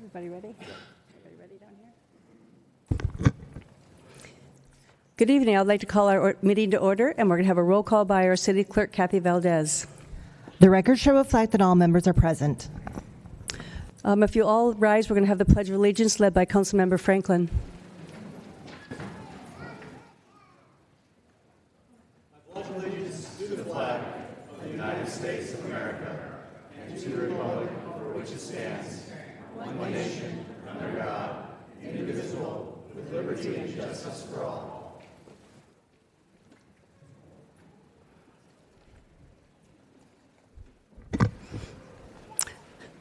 Everybody ready? Everybody ready down here? Good evening. I'd like to call our meeting to order, and we're going to have a roll call by our City Clerk, Kathy Valdez. The record show reflect that all members are present. If you all rise, we're going to have the Pledge of Allegiance led by Councilmember Franklin. I pledge allegiance to the flag of the United States of America and to the republic for which it stands, one nation, under God, indivisible, with liberty and justice for all.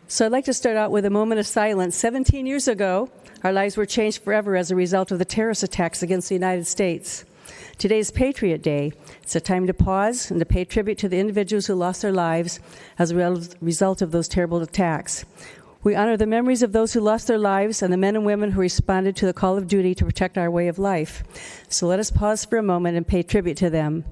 So I'd like to start out with a moment of silence. 17 years ago, our lives were changed forever as a result of the terrorist attacks against the United States. Today is Patriot Day. It's a time to pause and to pay tribute to the individuals who lost their lives as a result of those terrible attacks. We honor the memories of those who lost their lives and the men and women who responded to the call of duty to protect our way of life. So let us pause for a moment and pay tribute to them.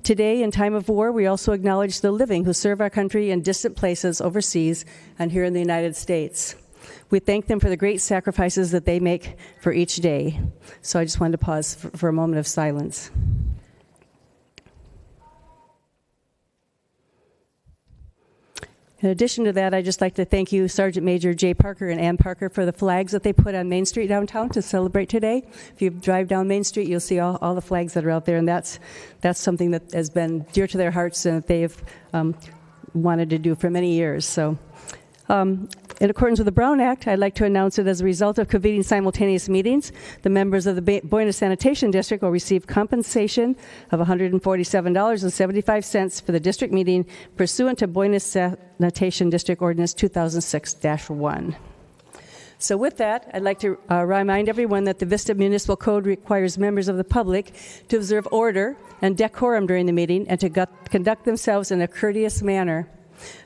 Today, in time of war, we also acknowledge the living who serve our country in distant places overseas and here in the United States. We thank them for the great sacrifices that they make for each day. So I just wanted to pause for a moment of silence. In addition to that, I'd just like to thank you, Sergeant Major Jay Parker and Ann Parker, for the flags that they put on Main Street downtown to celebrate today. If you drive down Main Street, you'll see all the flags that are out there, and that's something that has been dear to their hearts and that they've wanted to do for many years. So, in accordance with the Brown Act, I'd like to announce that as a result of convening simultaneous meetings, the members of the Boynton Sanitation District will receive compensation of $147.75 for the district meeting pursuant to Boynton Sanitation District Ordinance 2006-1. So with that, I'd like to remind everyone that the Vista Municipal Code requires members of the public to observe order and decorum during the meeting and to conduct themselves in a courteous manner.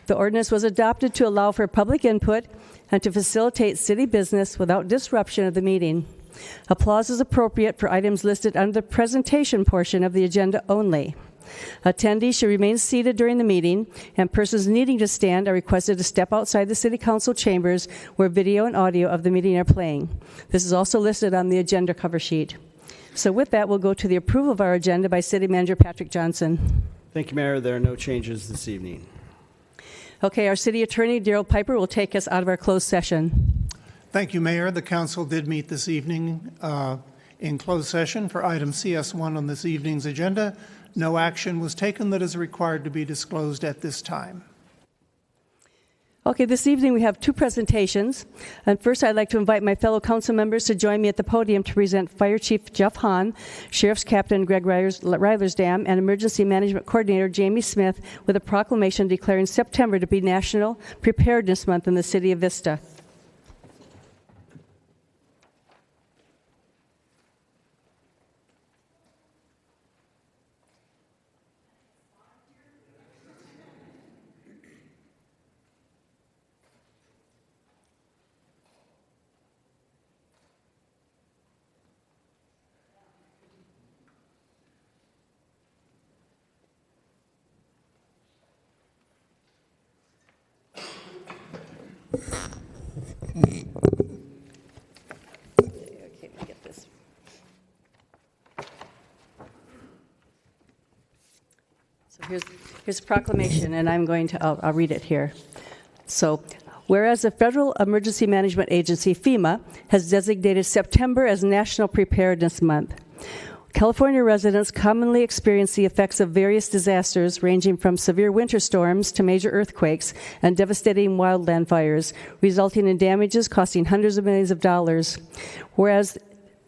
The ordinance was adopted to allow for public input and to facilitate city business without disruption of the meeting. Applause is appropriate for items listed under the presentation portion of the agenda only. Attendees should remain seated during the meeting, and persons needing to stand are requested to step outside the City Council chambers where video and audio of the meeting are playing. This is also listed on the agenda cover sheet. So with that, we'll go to the approval of our agenda by City Manager Patrick Johnson. Thank you, Mayor. There are no changes this evening. Okay, our City Attorney, Daryl Piper, will take us out of our closed session. Thank you, Mayor. The Council did meet this evening in closed session for item CS1 on this evening's agenda. No action was taken that is required to be disclosed at this time. Okay, this evening we have two presentations. And first, I'd like to invite my fellow council members to join me at the podium to present Fire Chief Jeff Hahn, Sheriff's Captain Greg Rylersdam, and Emergency Management Coordinator Jamie Smith with a proclamation declaring September to be National Preparedness Month in the City of Vista. Okay, let me get this. So here's a proclamation, and I'm going to, I'll read it here. So, whereas the Federal Emergency Management Agency, FEMA, has designated September as National Preparedness Month. California residents commonly experience the effects of various disasters ranging from severe winter storms to major earthquakes and devastating wildland fires, resulting in damages costing hundreds of millions of dollars. Whereas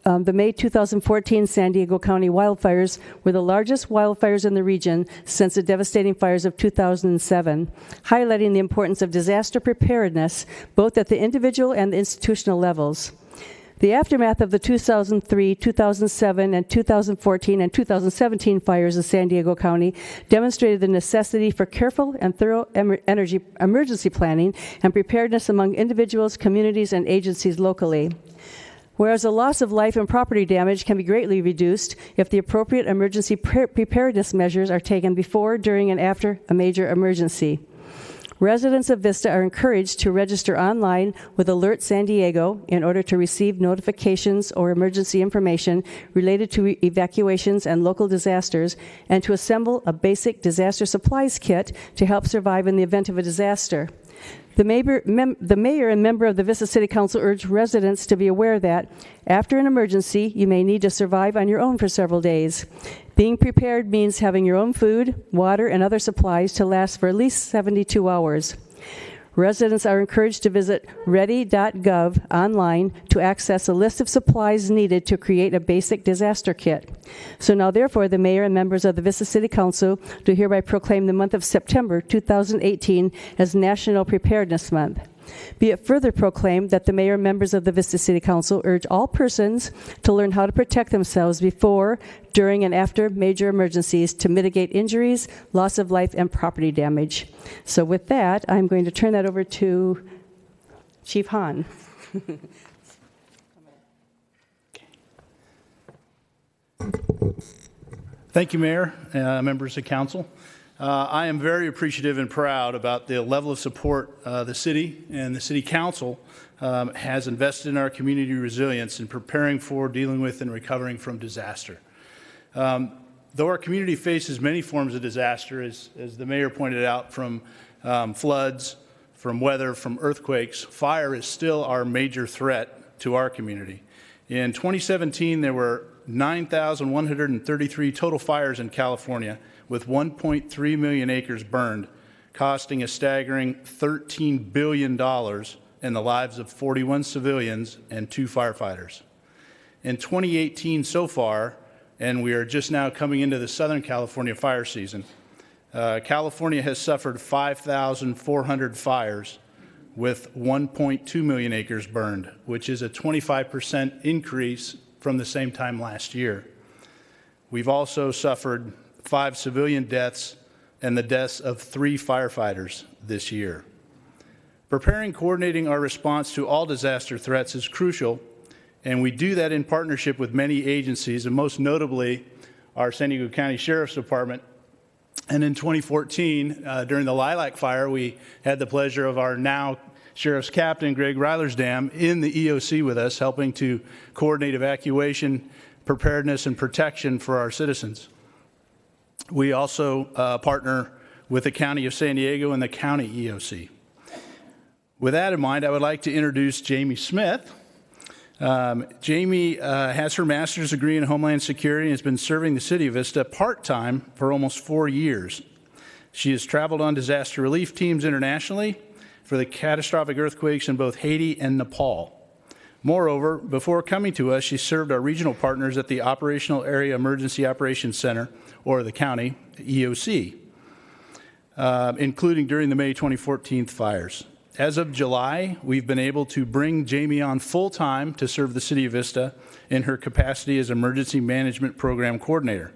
the May 2014 San Diego County wildfires were the largest wildfires in the region since the devastating fires of 2007, highlighting the importance of disaster preparedness both at the individual and the institutional levels. The aftermath of the 2003, 2007, and 2014 and 2017 fires in San Diego County demonstrated the necessity for careful and thorough emergency planning and preparedness among individuals, communities, and agencies locally. Whereas the loss of life and property damage can be greatly reduced if the appropriate emergency preparedness measures are taken before, during, and after a major emergency. Residents of Vista are encouraged to register online with Alert San Diego in order to receive notifications or emergency information related to evacuations and local disasters, and to assemble a basic disaster supplies kit to help survive in the event of a disaster. The mayor and member of the Vista City Council urge residents to be aware that after an emergency, you may need to survive on your own for several days. Being prepared means having your own food, water, and other supplies to last for at least 72 hours. Residents are encouraged to visit ready.gov online to access a list of supplies needed to create a basic disaster kit. So now, therefore, the mayor and members of the Vista City Council do hereby proclaim the month of September 2018 as National Preparedness Month. Be it further proclaimed that the mayor and members of the Vista City Council urge all persons to learn how to protect themselves before, during, and after major emergencies to mitigate injuries, loss of life, and property damage. So with that, I'm going to turn that over to Chief Hahn. Thank you, Mayor, members of council. I am very appreciative and proud about the level of support the city and the city council has invested in our community resilience in preparing for, dealing with, and recovering from disaster. Though our community faces many forms of disaster, as the mayor pointed out, from floods, from weather, from earthquakes, fire is still our major threat to our community. In 2017, there were 9,133 total fires in California, with 1.3 million acres burned, costing a staggering $13 billion and the lives of 41 civilians and 2 firefighters. In 2018 so far, and we are just now coming into the Southern California fire season, California has suffered 5,400 fires with 1.2 million acres burned, which is a 25% increase from the same time last year. We've also suffered 5 civilian deaths and the deaths of 3 firefighters this year. Preparing and coordinating our response to all disaster threats is crucial, and we do that in partnership with many agencies, and most notably our San Diego County Sheriff's Department. And in 2014, during the Lilac Fire, we had the pleasure of our now Sheriff's Captain, Greg Reilersdam, in the EOC with us, helping to coordinate evacuation, preparedness, and protection for our citizens. We also partner with the County of San Diego and the County EOC. With that in mind, I would like to introduce Jamie Smith. Jamie has her master's degree in Homeland Security and has been serving the city of Vista part-time for almost 4 years. She has traveled on disaster relief teams internationally for the catastrophic earthquakes in both Haiti and Nepal. Moreover, before coming to us, she served our regional partners at the Operational Area Emergency Operations Center, or the county EOC, including during the May 2014 fires. As of July, we've been able to bring Jamie on full-time to serve the city of Vista in her capacity as Emergency Management Program Coordinator.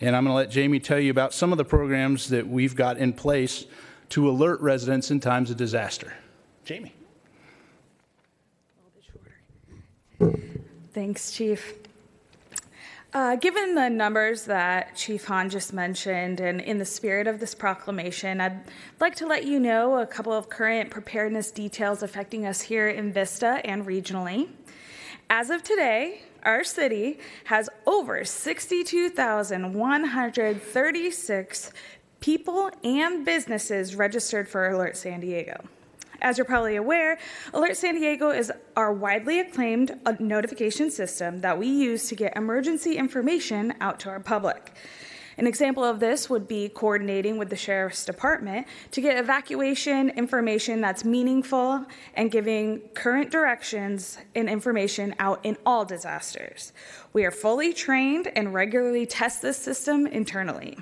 And I'm going to let Jamie tell you about some of the programs that we've got in place to alert residents in times of disaster. Jamie. Thanks, Chief. Given the numbers that Chief Hahn just mentioned, and in the spirit of this proclamation, I'd like to let you know a couple of current preparedness details affecting us here in Vista and regionally. As of today, our city has over 62,136 people and businesses registered for Alert San Diego. As you're probably aware, Alert San Diego is our widely acclaimed notification system that we use to get emergency information out to our public. An example of this would be coordinating with the Sheriff's Department to get evacuation information that's meaningful and giving current directions and information out in all disasters. We are fully trained and regularly test this system internally.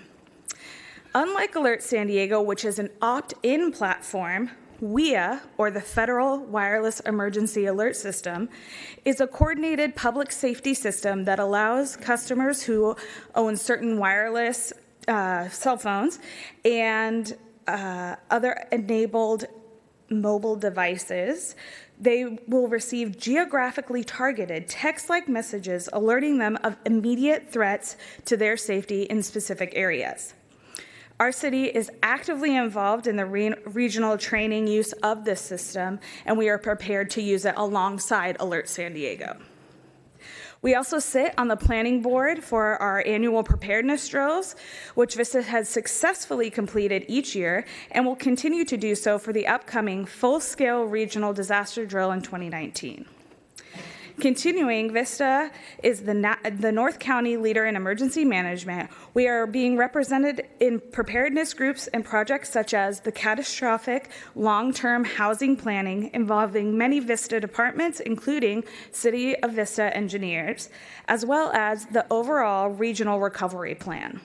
Unlike Alert San Diego, which is an opt-in platform, WIA, or the Federal Wireless Emergency Alert System, is a coordinated public safety system that allows customers who own certain wireless cell phones and other enabled mobile devices. They will receive geographically targeted text-like messages alerting them of immediate threats to their safety in specific areas. Our city is actively involved in the regional training use of this system, and we are prepared to use it alongside Alert San Diego. We also sit on the planning board for our annual preparedness drills, which Vista has successfully completed each year and will continue to do so for the upcoming full-scale regional disaster drill in 2019. Continuing, Vista is the North County leader in emergency management. We are being represented in preparedness groups and projects such as the catastrophic long-term housing planning involving many Vista departments, including City of Vista engineers, as well as the overall regional recovery plan.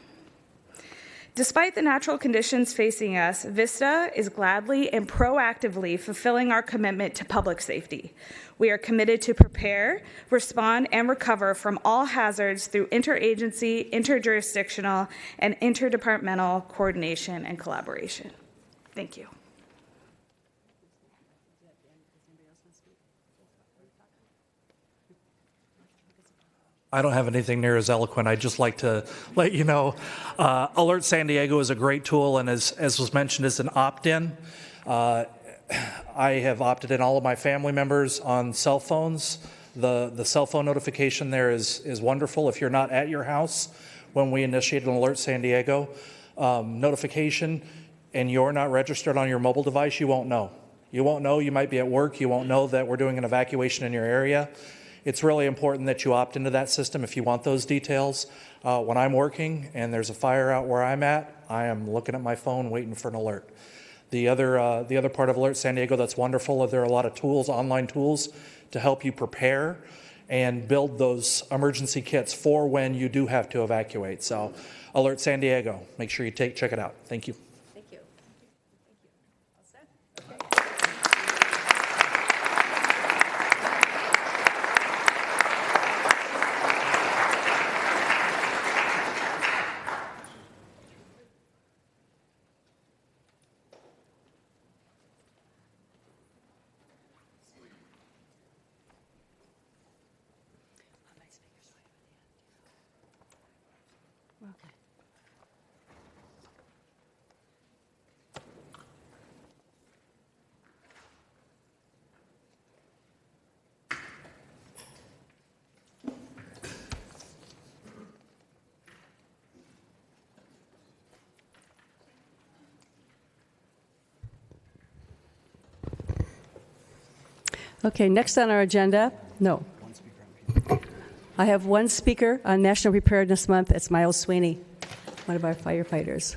Despite the natural conditions facing us, Vista is gladly and proactively fulfilling our commitment to public safety. We are committed to prepare, respond, and recover from all hazards through interagency, interjurisdictional, and interdepartmental coordination and collaboration. Thank you. I don't have anything near as eloquent. I'd just like to let you know, Alert San Diego is a great tool, and as was mentioned, is an opt-in. I have opted in all of my family members on cell phones. The cell phone notification there is wonderful. If you're not at your house when we initiate an Alert San Diego notification and you're not registered on your mobile device, you won't know. You won't know. You might be at work. You won't know that we're doing an evacuation in your area. It's really important that you opt into that system if you want those details. When I'm working and there's a fire out where I'm at, I am looking at my phone waiting for an alert. The other part of Alert San Diego that's wonderful, there are a lot of tools, online tools, to help you prepare and build those emergency kits for when you do have to evacuate. So Alert San Diego, make sure you check it out. Thank you. Thank you. All set? Okay, next on our agenda, I have one speaker on National Preparedness Month. It's Miles Sweeney, one of our firefighters.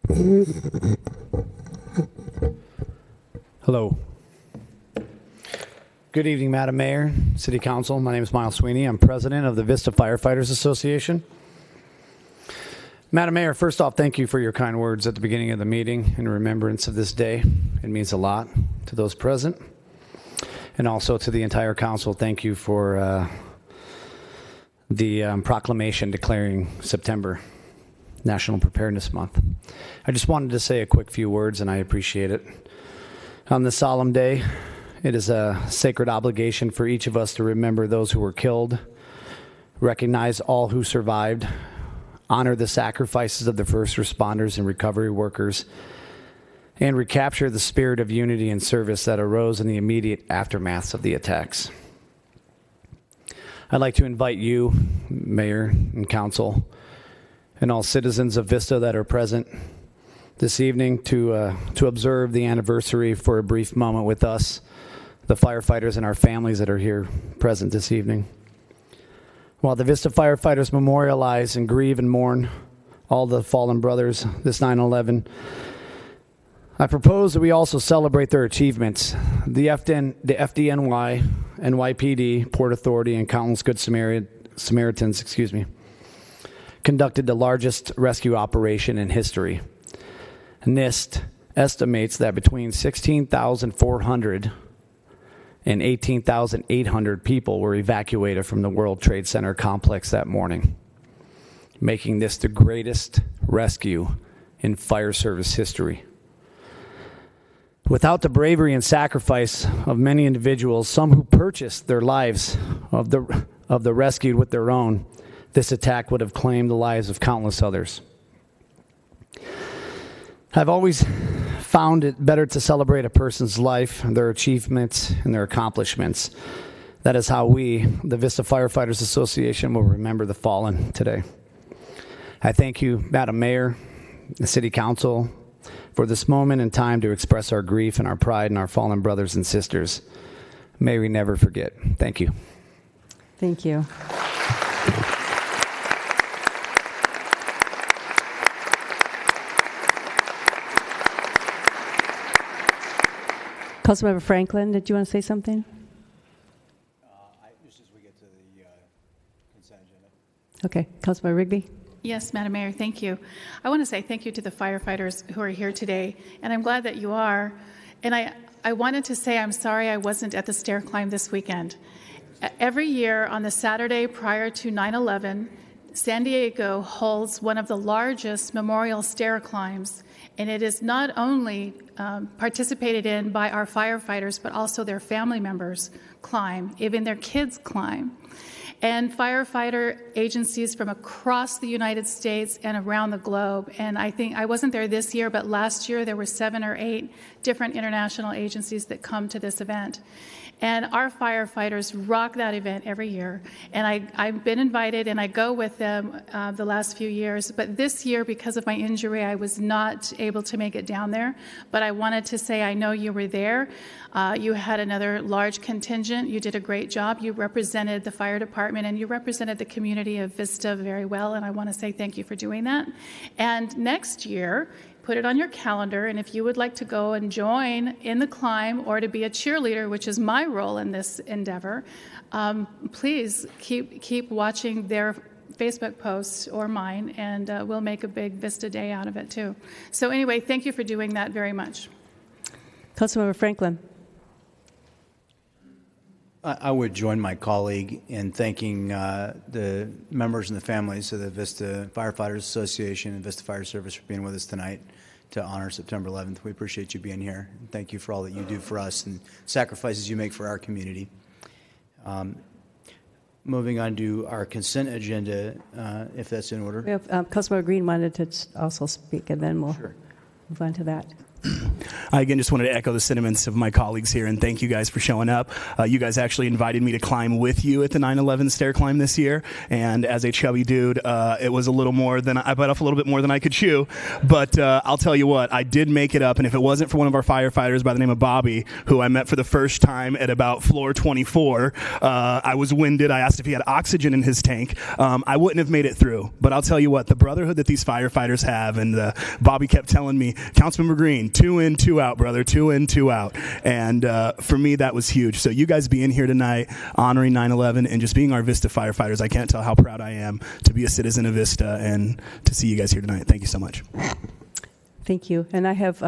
Thank you, John. Hello. Good evening, Madam Mayor, City Council. My name is Miles Sweeney. I'm president of the Vista Firefighters Association. Madam Mayor, first off, thank you for your kind words at the beginning of the meeting in remembrance of this day. It means a lot to those present. And also to the entire council, thank you for the proclamation declaring September National Preparedness Month. I just wanted to say a quick few words, and I appreciate it. On this solemn day, it is a sacred obligation for each of us to remember those who were killed, recognize all who survived, honor the sacrifices of the first responders and recovery workers, and recapture the spirit of unity and service that arose in the immediate aftermaths of the attacks. I'd like to invite you, Mayor and Council, and all citizens of Vista that are present this evening to observe the anniversary for a brief moment with us, the firefighters and our families that are here present this evening. While the Vista firefighters memorialize and grieve and mourn all the fallen brothers this 9/11, I propose that we also celebrate their achievements. The FDNY, NYPD, Port Authority, and countless Good Samaritans, conducted the largest rescue operation in history. NIST estimates that between 16,400 and 18,800 people were evacuated from the World Trade Center complex that morning, making this the greatest rescue in fire service history. Without the bravery and sacrifice of many individuals, some who purchased their lives of the rescued with their own, this attack would have claimed the lives of countless others. I've always found it better to celebrate a person's life, their achievements, and their accomplishments. That is how we, the Vista Firefighters Association, will remember the fallen today. I thank you, Madam Mayor, the City Council, for this moment in time to express our grief and our pride in our fallen brothers and sisters. May we never forget. Thank you. Thank you. Councilmember Franklin, did you want to say something? Just as we get to the consent agenda. Okay. Councilmember Rigby? Yes, Madam Mayor, thank you. I want to say thank you to the firefighters who are here today, and I'm glad that you are. And I wanted to say I'm sorry I wasn't at the stair climb this weekend. Every year on the Saturday prior to 9/11, San Diego holds one of the largest memorial stair climbs, and it is not only participated in by our firefighters, but also their family members climb, even their kids climb. And firefighter agencies from across the United States and around the globe. And I think I wasn't there this year, but last year there were 7 or 8 different international agencies that come to this event. And our firefighters rock that event every year. And I've been invited, and I go with them the last few years. But this year, because of my injury, I was not able to make it down there. But I wanted to say I know you were there. You had another large contingent. You did a great job. You represented the fire department, and you represented the community of Vista very well. And I want to say thank you for doing that. And next year, put it on your calendar, and if you would like to go and join in the climb or to be a cheerleader, which is my role in this endeavor, please keep watching their Facebook posts or mine, and we'll make a big Vista Day out of it too. So anyway, thank you for doing that very much. Councilmember Franklin. I would join my colleague in thanking the members and the families of the Vista Firefighters Association and Vista Fire Service for being with us tonight to honor September 11th. We appreciate you being here. And thank you for all that you do for us and sacrifices you make for our community. Moving on to our consent agenda, if that's in order. We have Councilmember Green wanted to also speak, and then we'll move on to that. I again just wanted to echo the sentiments of my colleagues here and thank you guys for showing up. You guys actually invited me to climb with you at the 9/11 stair climb this year, and as a chubby dude, it was a little more than I bit off a little bit more than I could chew. But I'll tell you what, I did make it up, and if it wasn't for one of our firefighters by the name of Bobby, who I met for the first time at about floor 24, I was winded. I asked if he had oxygen in his tank. I wouldn't have made it through. But I'll tell you what, the brotherhood that these firefighters have, and Bobby kept telling me, Councilmember Green, 2 in, 2 out, brother, 2 in, 2 out. And for me, that was huge. So you guys being here tonight, honoring 9/11, and just being our Vista firefighters, I can't tell how proud I am to be a citizen of Vista and to see you guys here tonight. Thank you so much. Thank you. And I have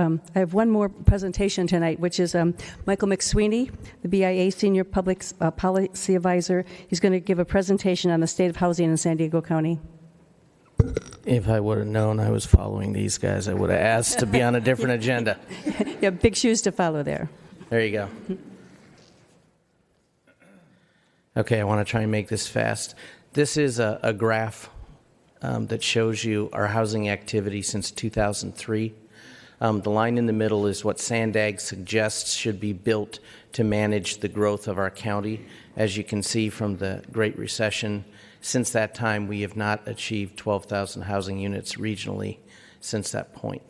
one more presentation tonight, which is Michael McSweeney, the BIA Senior Public Policy Advisor. He's going to give a presentation on the state of housing in San Diego County. If I would have known I was following these guys, I would have asked to be on a different agenda. You have big shoes to follow there. There you go. Okay, I want to try and make this fast. This is a graph that shows you our housing activity since 2003. The line in the middle is what Sandag suggests should be built to manage the growth of our county. As you can see from the Great Recession, since that time, we have not achieved 12,000 housing units regionally since that point.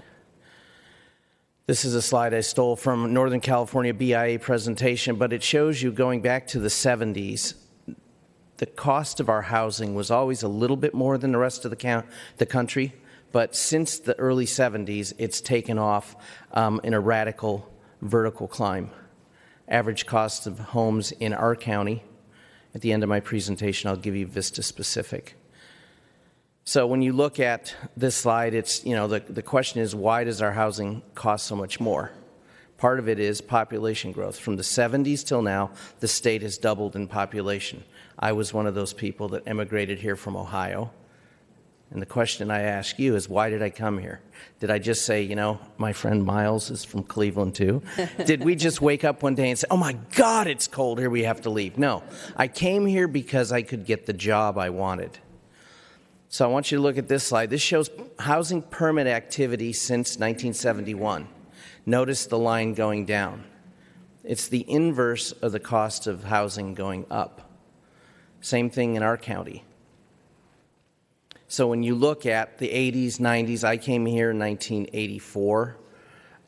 This is a slide I stole from Northern California BIA presentation, but it shows you going back to the 70s, the cost of our housing was always a little bit more than the rest of the country, but since the early 70s, it's taken off in a radical vertical climb. Average cost of homes in our county. At the end of my presentation, I'll give you Vista specific. So when you look at this slide, it's, the question is, why does our housing cost so much more? Part of it is population growth. From the 70s till now, the state has doubled in population. I was one of those people that emigrated here from Ohio. And the question I ask you is, why did I come here? Did I just say, my friend Miles is from Cleveland too? Did we just wake up one day and say, oh my God, it's cold here, we have to leave? No, I came here because I could get the job I wanted. So I want you to look at this slide. This shows housing permit activity since 1971. Notice the line going down. It's the inverse of the cost of housing going up. Same thing in our county. So when you look at the 80s, 90s, I came here in 1984.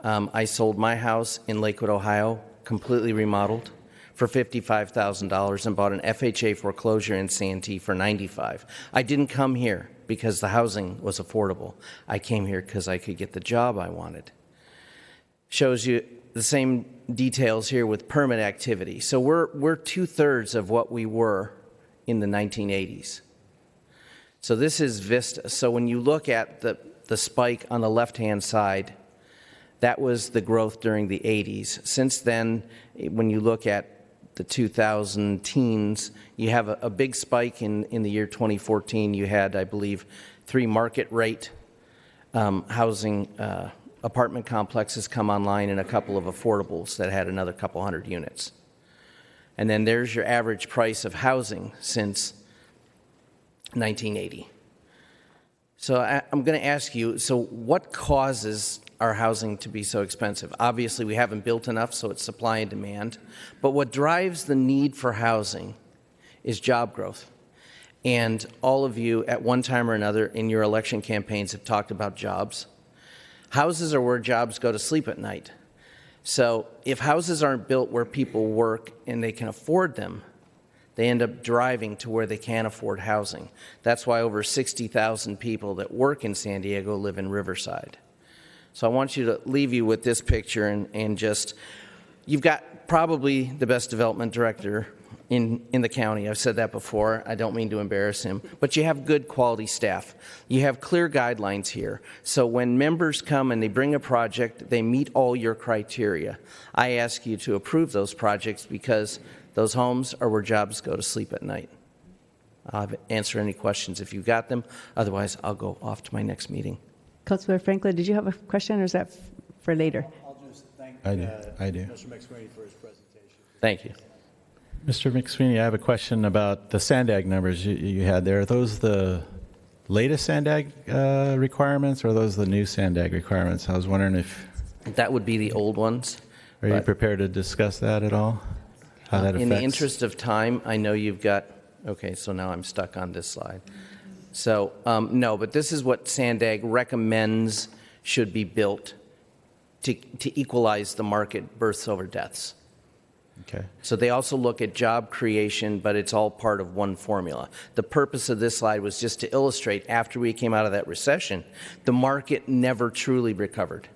I sold my house in Lakewood, Ohio, completely remodeled, for $55,000 and bought an FHA foreclosure in Santee for $95,000. I didn't come here because the housing was affordable. I came here because I could get the job I wanted. Shows you the same details here with permit activity. So we're 2/3 of what we were in the 1980s. So this is Vista. So when you look at the spike on the left-hand side, that was the growth during the 80s. Since then, when you look at the 2000 teens, you have a big spike in the year 2014. You had, I believe, 3 market rate housing apartment complexes come online and a couple of affordables that had another couple hundred units. And then there's your average price of housing since 1980. So I'm going to ask you, so what causes our housing to be so expensive? Obviously, we haven't built enough, so it's supply and demand. But what drives the need for housing is job growth. And all of you, at one time or another, in your election campaigns have talked about jobs. Houses are where jobs go to sleep at night. So if houses aren't built where people work and they can afford them, they end up driving to where they can't afford housing. That's why over 60,000 people that work in San Diego live in Riverside. So I want you to leave you with this picture and just, you've got probably the best development director in the county. I've said that before. I don't mean to embarrass him. But you have good quality staff. You have clear guidelines here. So when members come and they bring a project, they meet all your criteria. I ask you to approve those projects because those homes are where jobs go to sleep at night. I'll answer any questions if you've got them. Otherwise, I'll go off to my next meeting. Councilor Franklin, did you have a question, or is that for later? I'll just thank I do. Mr. McSweeney for his presentation. Thank you. Mr. McSweeney, I have a question about the SANDAG numbers you had there. Are those the latest SANDAG requirements, or are those the new SANDAG requirements? I was wondering if... That would be the old ones. Are you prepared to discuss that at all? How that affects? In the interest of time, I know you've got... Okay, so now I'm stuck on this slide. So, no, but this is what SANDAG recommends should be built to equalize the market births over deaths. Okay. So they also look at job creation, but it's all part of one formula. The purpose of this slide was just to illustrate after we came out of that recession, the market never truly recovered.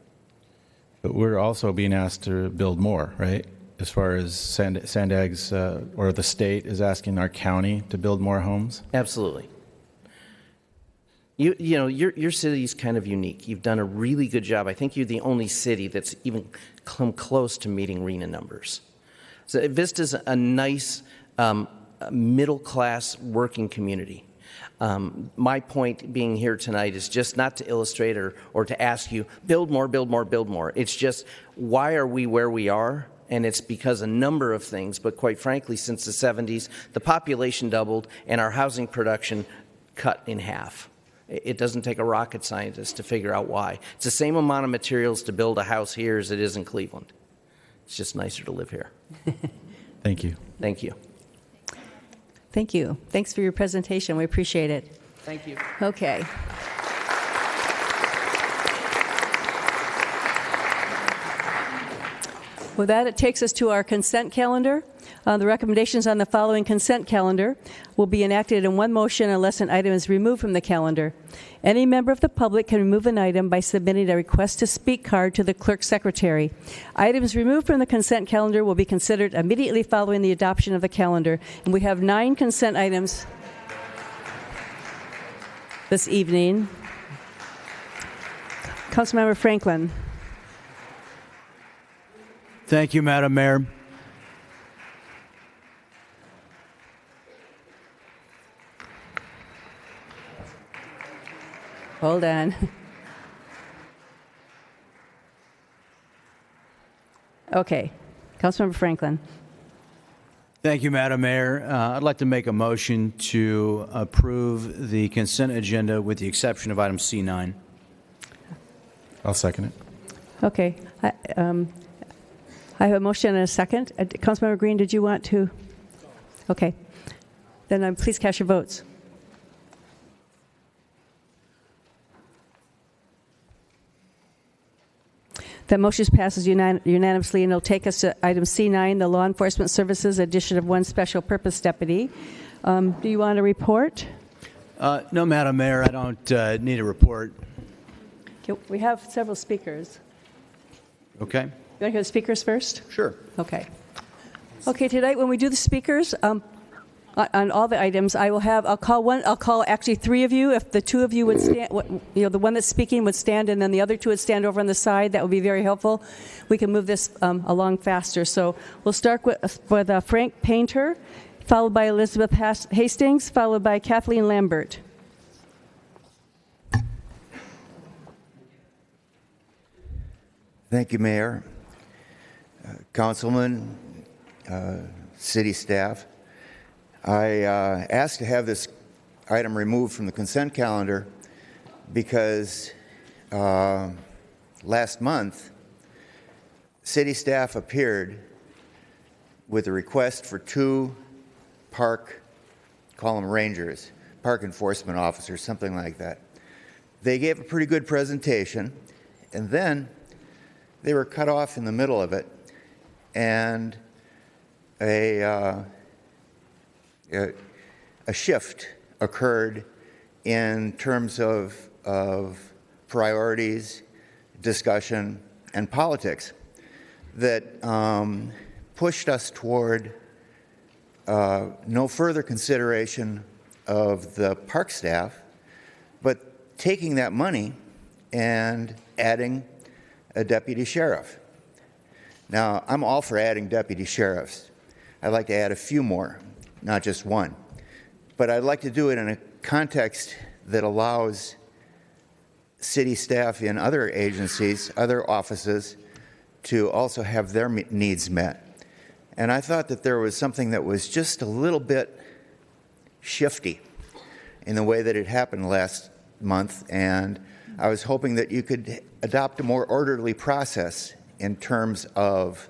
But we're also being asked to build more, right? As far as SANDAG's, or the state is asking our county to build more homes? Absolutely. You know, your city is kind of unique. You've done a really good job. I think you're the only city that's even come close to meeting RENA numbers. So Vista's a nice middle-class working community. My point being here tonight is just not to illustrate or to ask you, build more, build more, build more. It's just, why are we where we are? And it's because a number of things, but quite frankly, since the 70s, the population doubled and our housing production cut in half. It doesn't take a rocket scientist to figure out why. It's the same amount of materials to build a house here as it is in Cleveland. It's just nicer to live here. Thank you. Thank you. Thank you. Thanks for your presentation. We appreciate it. Thank you. Okay. With that, it takes us to our consent calendar. The recommendations on the following consent calendar will be enacted in one motion unless an item is removed from the calendar. Any member of the public can remove an item by submitting a request to speak card to the clerk secretary. Items removed from the consent calendar will be considered immediately following the adoption of the calendar. And we have 9 consent items this evening. Councilmember Franklin. Thank you, Madam Mayor. Hold on. Okay. Councilmember Franklin. Thank you, Madam Mayor. I'd like to make a motion to approve the consent agenda with the exception of item C9. I'll second it. Okay. I have a motion and a second. Councilmember Green, did you want to? Okay. Then please cast your votes. That motion passes unanimously, and it'll take us to item C9, the Law Enforcement Services addition of one special purpose deputy. Do you want to report? No, Madam Mayor, I don't need a report. Okay, we have several speakers. Okay. You want to hear the speakers first? Sure. Okay. Okay, tonight when we do the speakers, on all the items, I'll call actually three of you. If the two of you would stand, the one that's speaking would stand, and then the other two would stand over on the side, that would be very helpful. We can move this along faster. So we'll start with Frank Painter, followed by Elizabeth Hastings, followed by Kathleen Lambert. Thank you, Mayor, Councilman, city staff. I asked to have this item removed from the consent calendar because last month, city staff appeared with a request for two park, call them rangers, park enforcement officers, something like that. They gave a pretty good presentation, and then they were cut off in the middle of it, and a shift occurred in terms of priorities, discussion, and politics that pushed us toward no further consideration of the park staff, but taking that money and adding a deputy sheriff. Now, I'm all for adding deputy sheriffs. I'd like to add a few more, not just one. But I'd like to do it in a context that allows city staff in other agencies, other offices, to also have their needs met. And I thought that there was something that was just a little bit shifty in the way that it happened last month, and I was hoping that you could adopt a more orderly process in terms of,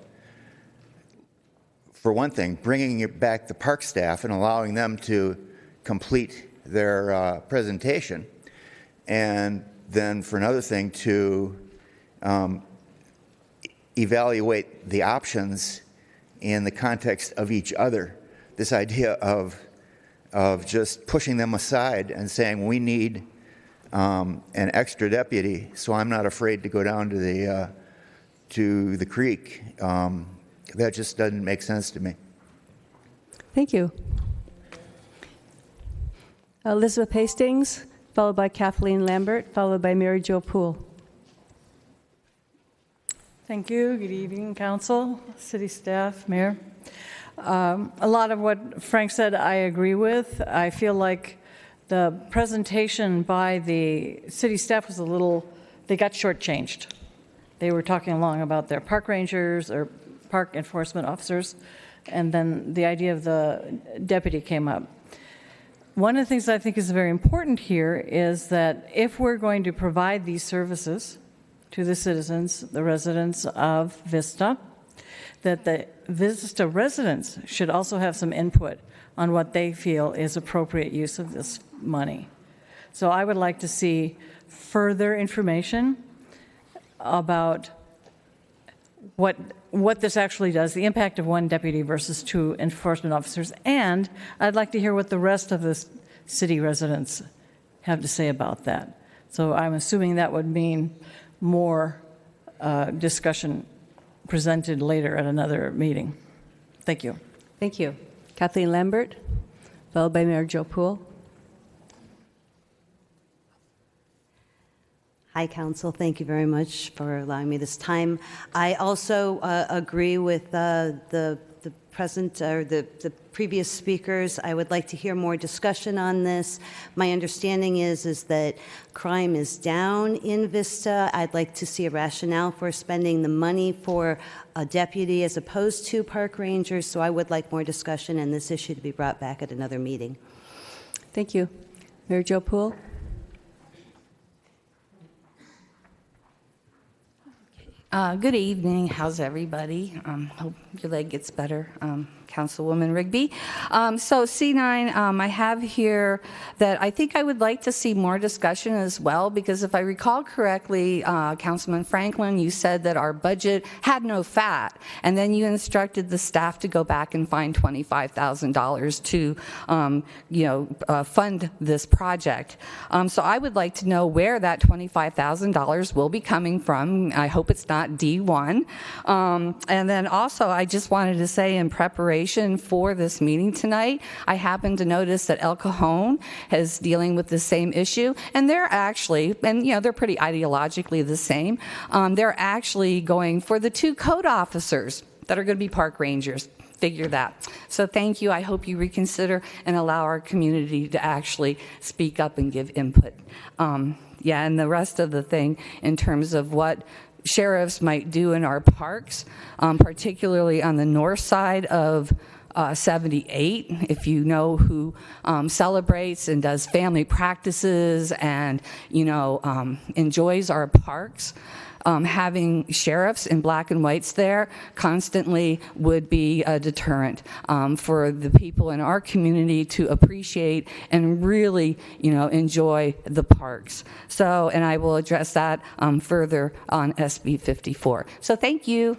for one thing, bringing back the park staff and allowing them to complete their presentation, and then for another thing to evaluate the options in the context of each other. This idea of just pushing them aside and saying we need an extra deputy, so I'm not afraid to go down to the creek. That just doesn't make sense to me. Thank you. Elizabeth Hastings, followed by Kathleen Lambert, followed by Mary Jo Poole. Thank you. Good evening, Council, City staff, Mayor. A lot of what Frank said I agree with. I feel like the presentation by the city staff was they got shortchanged. They were talking along about their park rangers or park enforcement officers, and then the idea of the deputy came up. One of the things I think is very important here is that if we're going to provide these services to the citizens, the residents of Vista, that the Vista residents should also have some input on what they feel is appropriate use of this money. So I would like to see further information about what this actually does, the impact of one deputy versus two enforcement officers, and I'd like to hear what the rest of the city residents have to say about that. So I'm assuming that would mean more discussion presented later at another meeting. Thank you. Thank you. Kathleen Lambert, followed by Mayor Jo Poole. Hi, Council. Thank you very much for allowing me this time. I also agree with the the previous speakers. I would like to hear more discussion on this. My understanding is that crime is down in Vista. I'd like to see a rationale for spending the money for a deputy as opposed to park rangers. So I would like more discussion and this issue to be brought back at another meeting. Thank you. Mayor Joe Poole? Good evening. How's everybody? Hope your leg gets better, Councilwoman Rigby. So C9, I have here that I think I would like to see more discussion as well, because if I recall correctly, Councilman Franklin, you said that our budget had no fat, and then you instructed the staff to go back and find $25,000 to, fund this project. So I would like to know where that $25,000 will be coming from. I hope it's not D1. And then also, I just wanted to say in preparation for this meeting tonight, I happened to notice that El Cajon is dealing with the same issue, and they're actually, they're pretty ideologically the same, they're actually going for the 2 code officers that are going to be park rangers. Figure that. So thank you. I hope you reconsider and allow our community to actually speak up and give input. And the rest of the thing in terms of what sheriffs might do in our parks, particularly on the north side of 78, if you know who celebrates and does family practices and, enjoys our parks. Having sheriffs in black and whites there constantly would be a deterrent for the people in our community to appreciate and really, enjoy the parks. So, and I will address that further on SB 54. So thank you.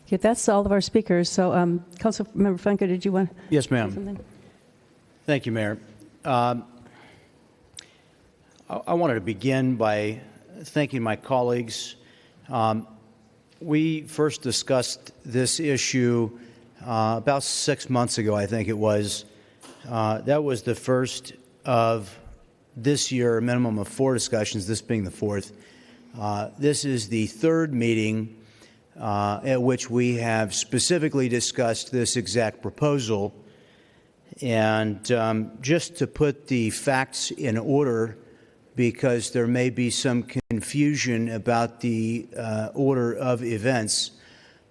Okay, that's all of our speakers. So, Councilmember Franco, did you want to Yes, ma'am. say something? Thank you, Mayor. I wanted to begin by thanking my colleagues. We first discussed this issue about 6 months ago, I think it was. That was the first of this year, a minimum of 4 discussions, this being the 4th. This is the 3rd meeting at which we have specifically discussed this exact proposal. And just to put the facts in order, because there may be some confusion about the order of events.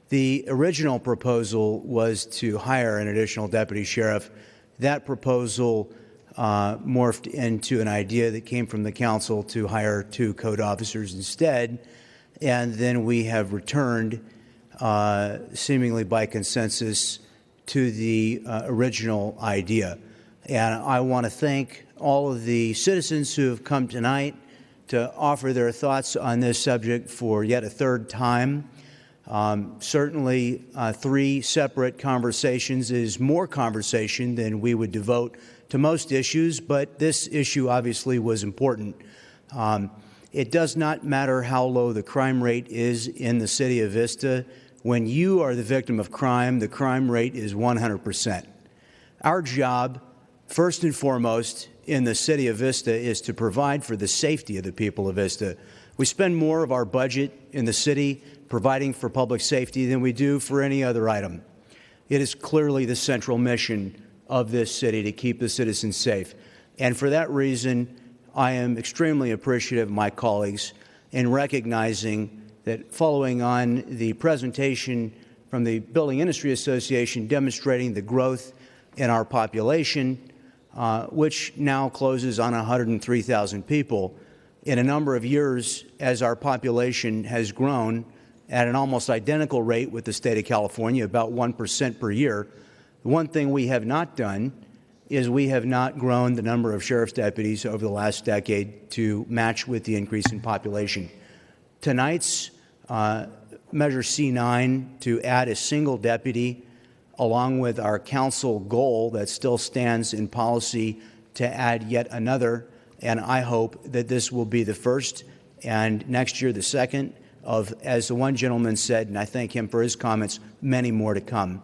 The original proposal was to hire an additional deputy sheriff. That proposal morphed into an idea that came from the council to hire 2 code officers instead. And then we have returned, seemingly by consensus, to the original idea. And I want to thank all of the citizens who have come tonight to offer their thoughts on this subject for yet a 3rd time. Certainly, 3 separate conversations is more conversation than we would devote to most issues, but this issue obviously was important. It does not matter how low the crime rate is in the city of Vista. When you are the victim of crime, the crime rate is 100%. Our job, first and foremost, in the city of Vista is to provide for the safety of the people of Vista. We spend more of our budget in the city providing for public safety than we do for any other item. It is clearly the central mission of this city to keep the citizens safe. And for that reason, I am extremely appreciative of my colleagues in recognizing that following on the presentation from the Building Industry Association demonstrating the growth in our population, which now closes on 103,000 people. In a number of years, as our population has grown at an almost identical rate with the state of California, about 1% per year, the one thing we have not done is we have not grown the number of sheriff's deputies over the last decade to match with the increase in population. Tonight's Measure C9 to add a single deputy, along with our council goal that still stands in policy to add yet another, and I hope that this will be the first and next year the second of, as the one gentleman said, and I thank him for his comments, many more to come.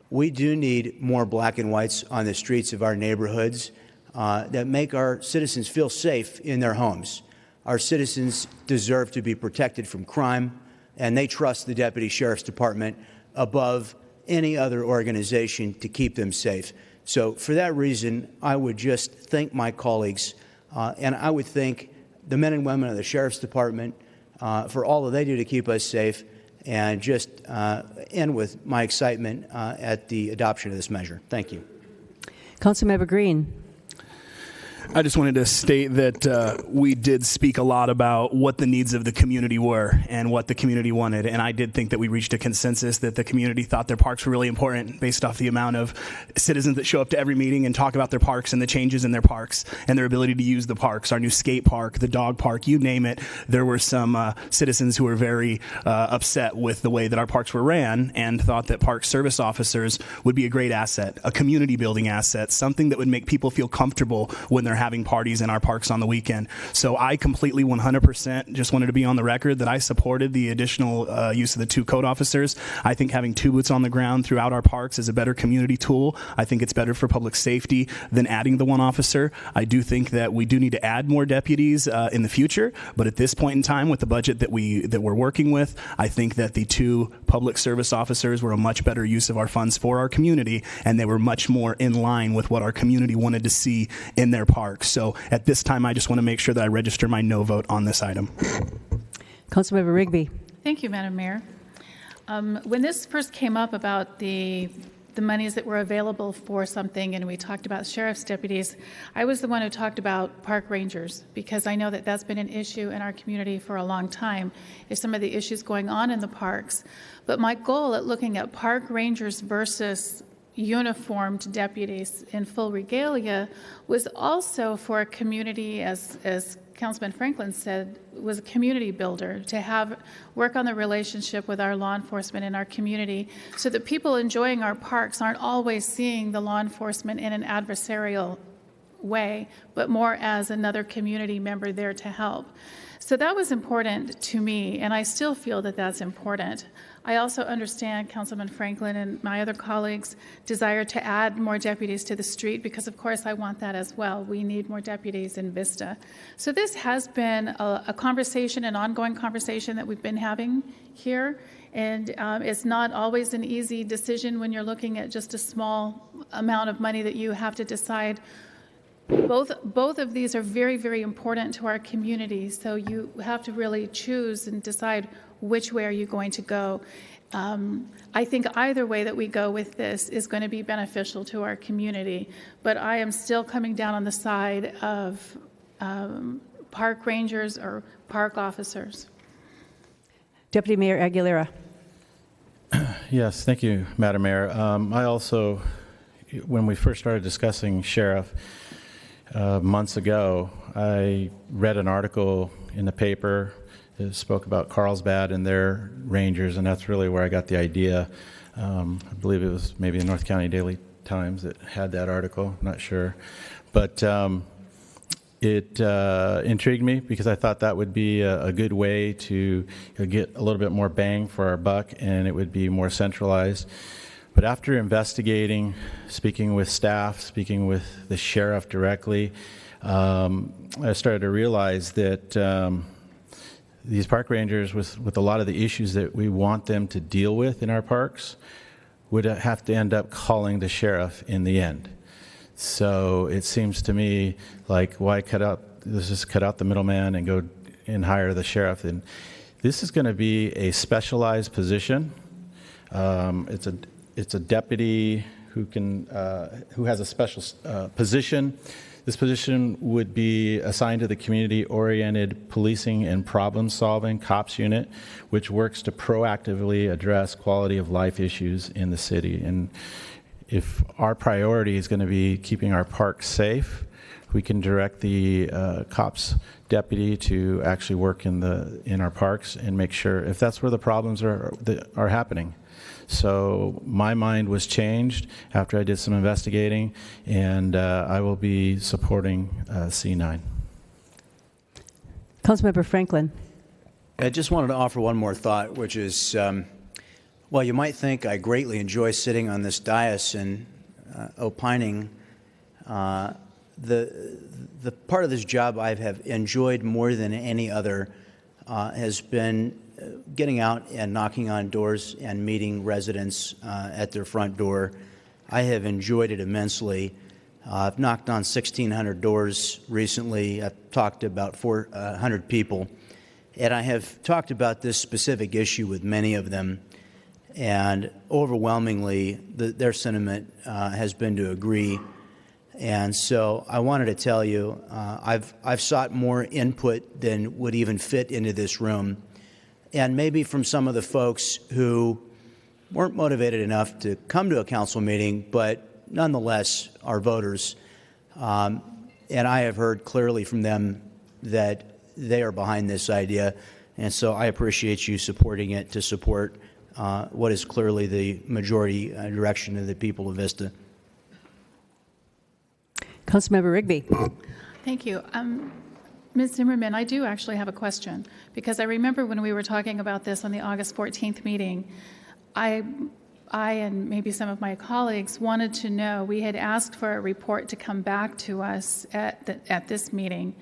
We do need more black and whites on the streets of our neighborhoods that make our citizens feel safe in their homes. Our citizens deserve to be protected from crime, and they trust the Deputy Sheriff's Department above any other organization to keep them safe. So for that reason, I would just thank my colleagues, and I would thank the men and women of the Sheriff's Department for all that they do to keep us safe, and just end with my excitement at the adoption of this measure. Thank you. Councilmember Green. I just wanted to state that we did speak a lot about what the needs of the community were and what the community wanted. And I did think that we reached a consensus that the community thought their parks were really important based off the amount of citizens that show up to every meeting and talk about their parks and the changes in their parks and their ability to use the parks, our new skate park, the dog park, you name it. There were some citizens who were very upset with the way that our parks were ran and thought that park service officers would be a great asset, a community building asset, something that would make people feel comfortable when they're having parties in our parks on the weekend. So I completely 100% just wanted to be on the record that I supported the additional use of the 2 code officers. I think having 2 boots on the ground throughout our parks is a better community tool. I think it's better for public safety than adding the 1 officer. I do think that we do need to add more deputies in the future, but at this point in time with the budget that we're working with, I think that the 2 public service officers were a much better use of our funds for our community, and they were much more in line with what our community wanted to see in their parks. So at this time, I just want to make sure that I register my no vote on this item. Councilmember Rigby. Thank you, Madam Mayor. When this first came up about the monies that were available for something, and we talked about sheriff's deputies, I was the one who talked about park rangers, because I know that that's been an issue in our community for a long time, is some of the issues going on in the parks. But my goal at looking at park rangers versus uniformed deputies in full regalia was also for a community, as Councilman Franklin said, was a community builder, to have work on the relationship with our law enforcement in our community so that people enjoying our parks aren't always seeing the law enforcement in an adversarial way, but more as another community member there to help. So that was important to me, and I still feel that that's important. I also understand Councilman Franklin and my other colleagues' desire to add more deputies to the street, because of course I want that as well. We need more deputies in Vista. So this has been a conversation, an ongoing conversation that we've been having here, and it's not always an easy decision when you're looking at just a small amount of money that you have to decide. Both of these are very, very important to our community, so you have to really choose and decide which way are you going to go. I think either way that we go with this is going to be beneficial to our community, but I am still coming down on the side of park rangers or park officers. Deputy Mayor Aguilera. Yes, thank you, Madam Mayor. I also, when we first started discussing sheriff, months ago, I read an article in the paper that spoke about Carlsbad and their rangers, and that's really where I got the idea. I believe it was maybe the North County Daily Times that had that article, I'm not sure. But it intrigued me because I thought that would be a good way to get a little bit more bang for our buck, and it would be more centralized. But after investigating, speaking with staff, speaking with the sheriff directly, I started to realize that these park rangers, with a lot of the issues that we want them to deal with in our parks, would have to end up calling the sheriff in the end. So it seems to me like, why let's just cut out the middleman and go and hire the sheriff. And this is going to be a specialized position. It's a deputy who has a special position. This position would be assigned to the community-oriented policing and problem-solving COPS unit, which works to proactively address quality of life issues in the city. And if our priority is going to be keeping our parks safe, we can direct the COPS deputy to actually work in our parks and make sure if that's where the problems are happening. So my mind was changed after I did some investigating, and I will be supporting C9. Councilmember Franklin. I just wanted to offer one more thought, which is, well, you might think I greatly enjoy sitting on this dais and opining. The part of this job I have enjoyed more than any other has been getting out and knocking on doors and meeting residents at their front door. I have enjoyed it immensely. I've knocked on 1,600 doors recently. I've talked to about 400 people. And I have talked about this specific issue with many of them. And overwhelmingly, their sentiment has been to agree. And so I wanted to tell you, I've sought more input than would even fit into this room. And maybe from some of the folks who weren't motivated enough to come to a council meeting, but nonetheless are voters. And I have heard clearly from them that they are behind this idea. And so I appreciate you supporting it to support what is clearly the majority direction of the people of Vista. Councilmember Rigby. Thank you. Ms. Zimmerman, I do actually have a question, because I remember when we were talking about this on the August 14th meeting, I and maybe some of my colleagues wanted to know, we had asked for a report to come back to us at this meeting.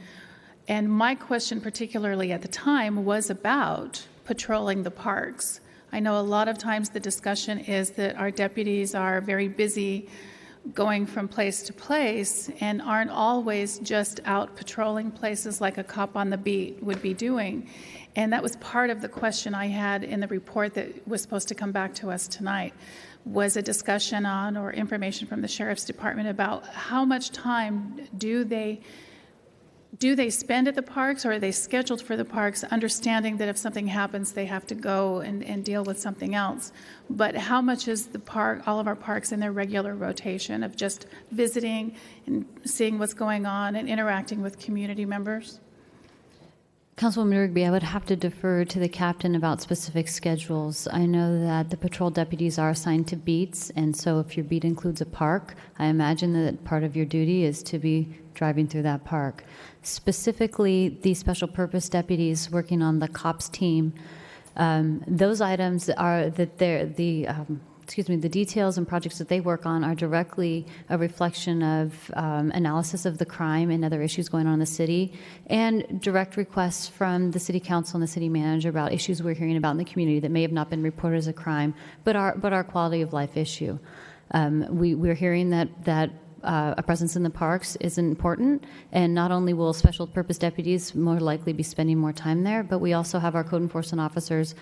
And my question particularly at the time was about patrolling the parks. I know a lot of times the discussion is that our deputies are very busy going from place to place and aren't always just out patrolling places like a cop on the beat would be doing. And that was part of the question I had in the report that was supposed to come back to us tonight, was a discussion on or information from the Sheriff's Department about how much time do they spend at the parks, or are they scheduled for the parks, understanding that if something happens, they have to go and deal with something else. But how much is the park, all of our parks, in their regular rotation of just visiting and seeing what's going on and interacting with community members? Councilwoman Rigby, I would have to defer to the captain about specific schedules. I know that the patrol deputies are assigned to beats, and so if your beat includes a park, I imagine that part of your duty is to be driving through that park. Specifically, the special purpose deputies working on the COPS team, those items are that they're the details and projects that they work on are directly a reflection of analysis of the crime and other issues going on in the city, and direct requests from the city council and the city manager about issues we're hearing about in the community that may have not been reported as a crime, but our quality of life issue. We're hearing that a presence in the parks is important, and not only will special purpose deputies more likely be spending more time there, but we also have our code enforcement officers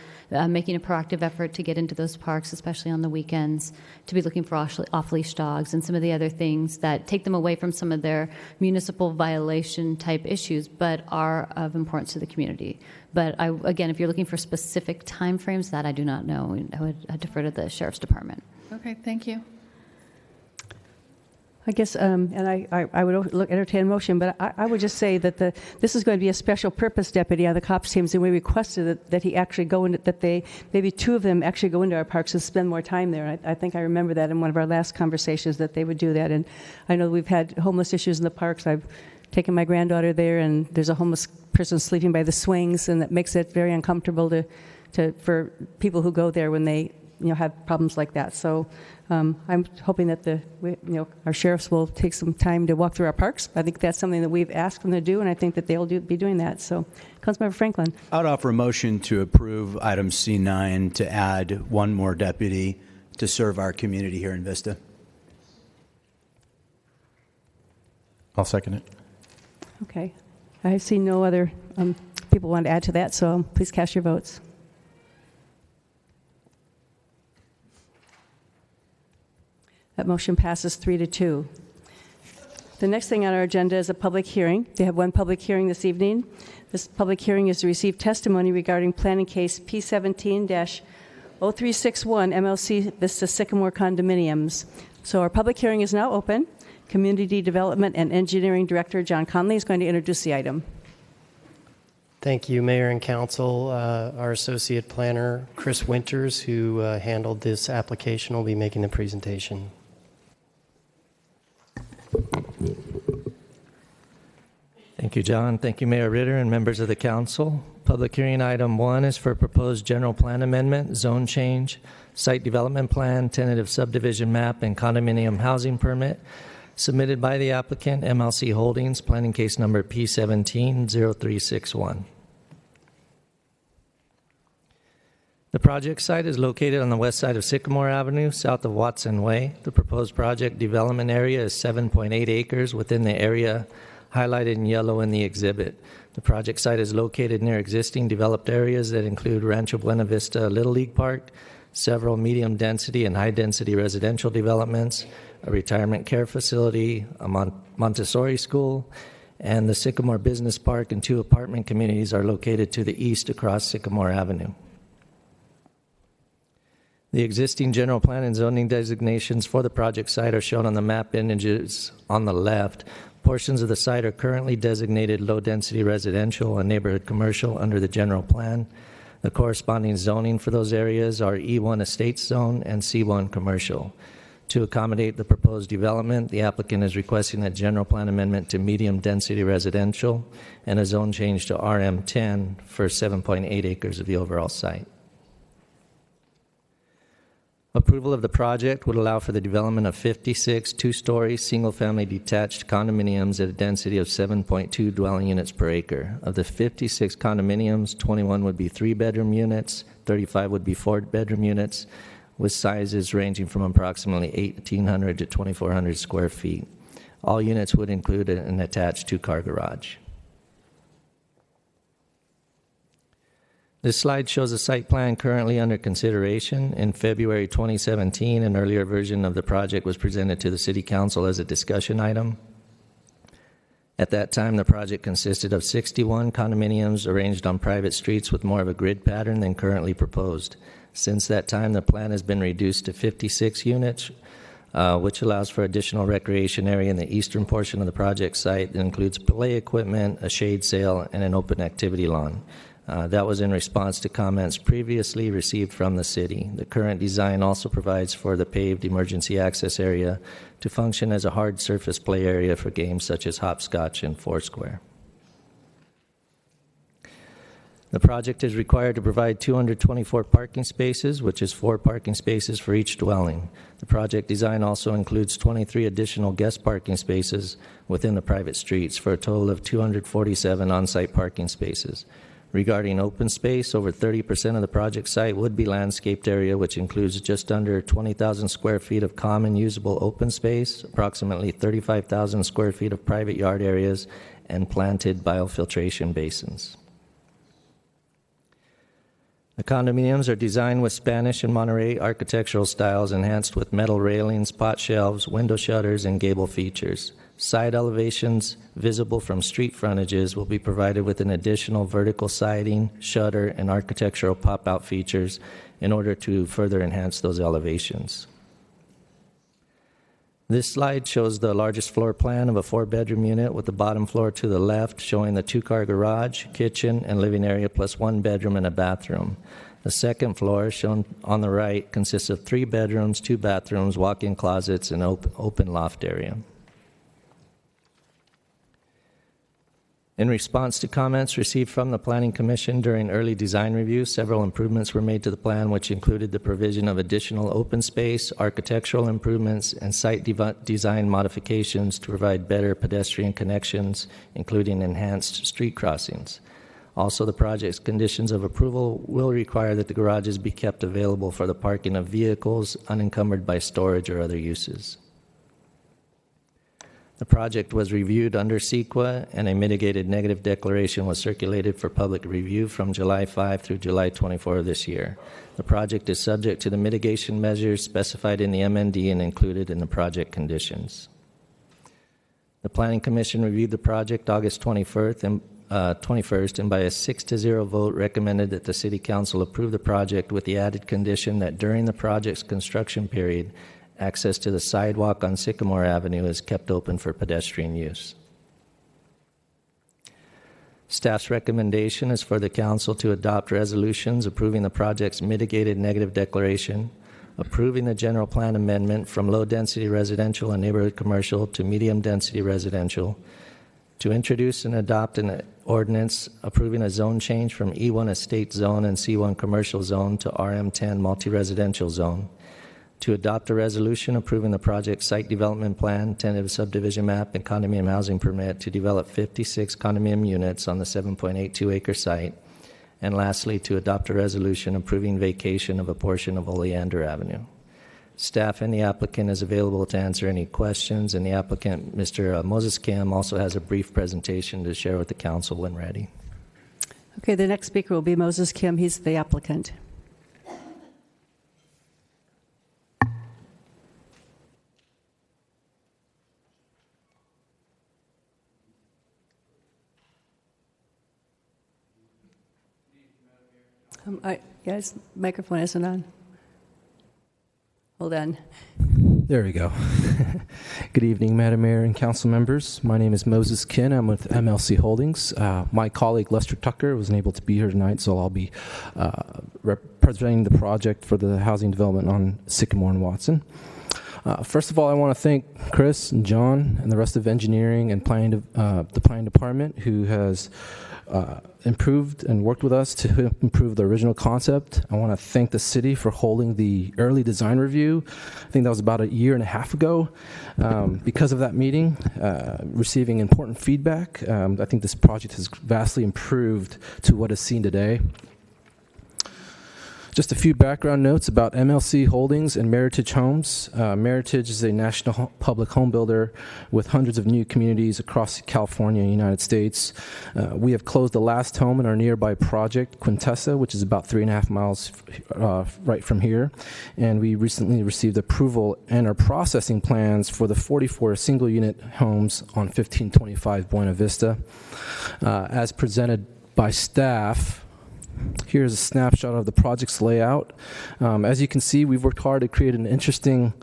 making a proactive effort to get into those parks, especially on the weekends, to be looking for off-leash dogs and some of the other things that take them away from some of their municipal violation type issues, but are of importance to the community. But again, if you're looking for specific time frames, that I do not know. I would defer to the Sheriff's Department. Okay, thank you. I guess, and I would entertain a motion, but I would just say that this is going to be a special purpose deputy on the COPS teams, and we requested that he actually go into, that they, maybe two of them actually go into our parks and spend more time there. I think I remember that in one of our last conversations that they would do that. And I know we've had homeless issues in the parks. I've taken my granddaughter there, and there's a homeless person sleeping by the swings, and that makes it very uncomfortable for people who go there when they have problems like that. So I'm hoping that our sheriffs will take some time to walk through our parks. I think that's something that we've asked them to do, and I think that they'll be doing that. So, Councilmember Franklin. I would offer a motion to approve item C9 to add one more deputy to serve our community here in Vista. I'll second it. Okay. I see no other people want to add to that, so please cast your votes. That motion passes 3-2. The next thing on our agenda is a public hearing. We have one public hearing this evening. This public hearing is to receive testimony regarding planning case P17-0361 MLC Vista Sycamore Condominiums. So our public hearing is now open. Community Development and Engineering Director John Conley is going to introduce the item. Thank you, Mayor and Council. Our Associate Planner, Chris Winters, who handled this application, will be making the presentation. Thank you, John. Thank you, Mayor Ritter and members of the Council. Public hearing item 1 is for proposed general plan amendment, zone change, site development plan, tentative subdivision map, and condominium housing permit submitted by the applicant, MLC Holdings, planning case number P17-0361. The project site is located on the west side of Sycamore Avenue, south of Watson Way. The proposed project development area is 7.8 acres within the area highlighted in yellow in the exhibit. The project site is located near existing developed areas that include Rancho Buena Vista Little League Park, several medium-density and high-density residential developments, a retirement care facility, a Montessori school, and the Sycamore Business Park and 2 apartment communities are located to the east across Sycamore Avenue. The existing general plan and zoning designations for the project site are shown on the map images on the left. Portions of the site are currently designated low-density residential and neighborhood commercial under the general plan. The corresponding zoning for those areas are E1 Estates Zone and C1 Commercial. To accommodate the proposed development, the applicant is requesting a general plan amendment to medium-density residential and a zone change to RM10 for 7.8 acres of the overall site. Approval of the project would allow for the development of 56 two-story single-family detached condominiums at a density of 7.2 dwelling units per acre. Of the 56 condominiums, 21 would be 3-bedroom units, 35 would be 4-bedroom units, with sizes ranging from approximately 1,800 to 2,400 square feet. All units would include an attached 2-car garage. This slide shows a site plan currently under consideration. In February 2017, an earlier version of the project was presented to the City Council as a discussion item. At that time, the project consisted of 61 condominiums arranged on private streets with more of a grid pattern than currently proposed. Since that time, the plan has been reduced to 56 units, which allows for additional recreation area in the eastern portion of the project site that includes play equipment, a shade sail, and an open activity lawn. That was in response to comments previously received from the city. The current design also provides for the paved emergency access area to function as a hard surface play area for games such as hopscotch and foursquare. The project is required to provide 224 parking spaces, which is 4 parking spaces for each dwelling. The project design also includes 23 additional guest parking spaces within the private streets for a total of 247 on-site parking spaces. Regarding open space, over 30% of the project site would be landscaped area, which includes just under 20,000 square feet of common usable open space, approximately 35,000 square feet of private yard areas, and planted biofiltration basins. The condominiums are designed with Spanish and Monterey architectural styles enhanced with metal railings, pot shelves, window shutters, and gable features. Side elevations visible from street frontages will be provided with an additional vertical siding, shutter, and architectural pop-out features in order to further enhance those elevations. This slide shows the largest floor plan of a 4-bedroom unit with the bottom floor to the left showing the 2-car garage, kitchen, and living area plus 1 bedroom and a bathroom. The second floor, shown on the right, consists of 3 bedrooms, 2 bathrooms, walk-in closets, and open loft area. In response to comments received from the Planning Commission during early design review, several improvements were made to the plan, which included the provision of additional open space, architectural improvements, and site design modifications to provide better pedestrian connections, including enhanced street crossings. Also, the project's conditions of approval will require that the garages be kept available for the parking of vehicles unencumbered by storage or other uses. The project was reviewed under CEQA, and a mitigated negative declaration was circulated for public review from July 5 through July 24 of this year. The project is subject to the mitigation measures specified in the MND and included in the project conditions. The Planning Commission reviewed the project August 21st, and by a 6-0 vote recommended that the City Council approve the project with the added condition that during the project's construction period, access to the sidewalk on Sycamore Avenue is kept open for pedestrian use. Staff's recommendation is for the Council to adopt resolutions approving the project's mitigated negative declaration, approving the general plan amendment from low-density residential and neighborhood commercial to medium-density residential, to introduce and adopt an ordinance approving a zone change from E1 Estate Zone and C1 Commercial Zone to RM10 Multi-Residential Zone, to adopt a resolution approving the project site development plan, tentative subdivision map, and condominium housing permit to develop 56 condominium units on the 7.82-acre site, And lastly, to adopt a resolution approving vacation of a portion of Oleander Avenue. Staff and the applicant is available to answer any questions, and the applicant, Mr. Moses Kim, also has a brief presentation to share with the council when ready. Okay, the next speaker will be Moses Kim. He's the applicant. Guys, microphone isn't on. Hold on. There we go. Good evening, Madam Mayor and council members. My name is Moses Kim. I'm with MLC Holdings. My colleague Lester Tucker wasn't able to be here tonight, so I'll be representing the project for the housing development on Sycamore and Watson. First of all, I want to thank Chris and John and the rest of engineering and the planning department who has improved and worked with us to improve the original concept. I want to thank the city for holding the early design review. I think that was about 1.5 years ago. Because of that meeting, receiving important feedback, I think this project has vastly improved to what is seen today. Just a few background notes about MLC Holdings and Meritage Homes. Meritage is a national public home builder with hundreds of new communities across California and the United States. We have closed the last home in our nearby project, Quintessa, which is about 3.5 miles right from here. And we recently received approval and are processing plans for the 44 single-unit homes on 1525 Buena Vista. As presented by staff, here's a snapshot of the project's layout. As you can see, we've worked hard to create an interesting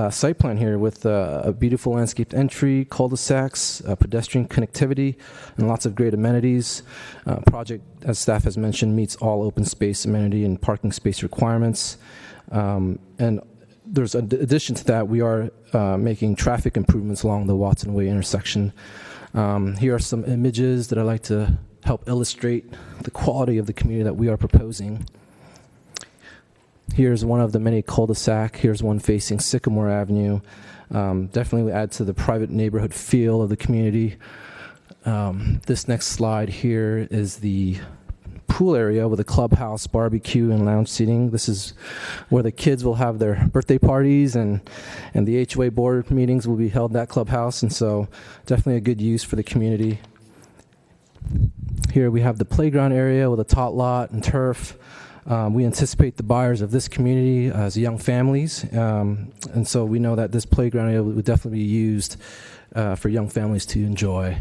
site plan here with a beautiful landscaped entry, cul-de-sacs, pedestrian connectivity, and lots of great amenities. Project, as staff has mentioned, meets all open space amenity and parking space requirements. And there's an addition to that, we are making traffic improvements along the Watson Way intersection. Here are some images that I'd like to help illustrate the quality of the community that we are proposing. Here's one of the many cul-de-sac. Here's one facing Sycamore Avenue. Definitely add to the private neighborhood feel of the community. This next slide here is the pool area with a clubhouse, barbecue, and lounge seating. This is where the kids will have their birthday parties, and the HOA board meetings will be held in that clubhouse, and so definitely a good use for the community. Here we have the playground area with a tot lot and turf. We anticipate the buyers of this community as young families, and so we know that this playground area would definitely be used for young families to enjoy.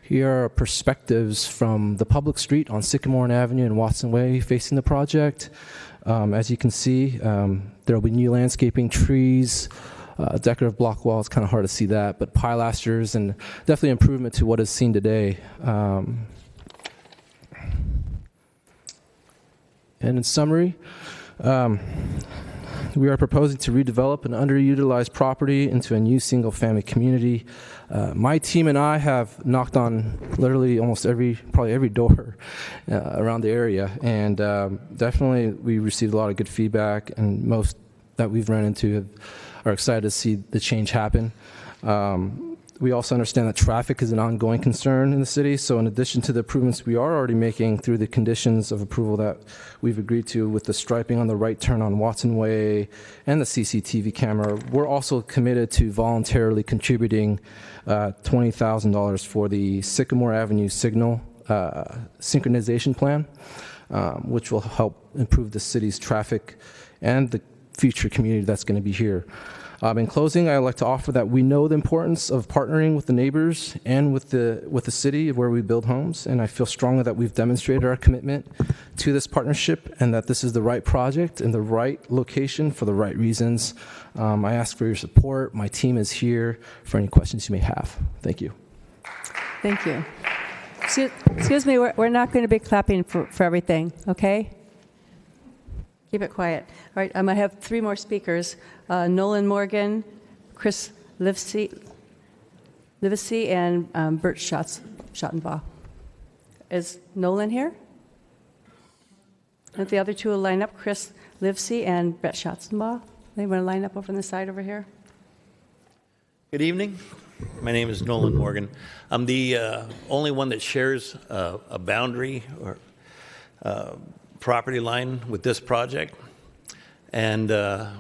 Here are perspectives from the public street on Sycamore Avenue and Watson Way facing the project. As you can see, there will be new landscaping, trees, decorative block walls, kind of hard to see that, but pilasters, and definitely improvement to what is seen today. And in summary, we are proposing to redevelop an underutilized property into a new single-family community. My team and I have knocked on literally almost probably every door around the area, and definitely we received a lot of good feedback, and most that we've run into are excited to see the change happen. We also understand that traffic is an ongoing concern in the city, so in addition to the improvements we are already making through the conditions of approval that we've agreed to with the striping on the right turn on Watson Way and the CCTV camera, we're also committed to voluntarily contributing $20,000 for the Sycamore Avenue signal synchronization plan, which will help improve the city's traffic and the future community that's going to be here. In closing, I'd like to offer that we know the importance of partnering with the neighbors and with the city where we build homes, and I feel strongly that we've demonstrated our commitment to this partnership and that this is the right project in the right location for the right reasons. I ask for your support. My team is here for any questions you may have. Thank you. Thank you. Excuse me, we're not going to be clapping for everything, okay? Keep it quiet. All right, I have 3 more speakers. Nolan Morgan, Chris Livesey, and Bert Schottenbaugh. Is Nolan here? And the other 2 will line up, Chris Livesey and Brett Schottenbaugh. They want to line up over on the side over here? Good evening. My name is Nolan Morgan. I'm the only one that shares a boundary or property line with this project. And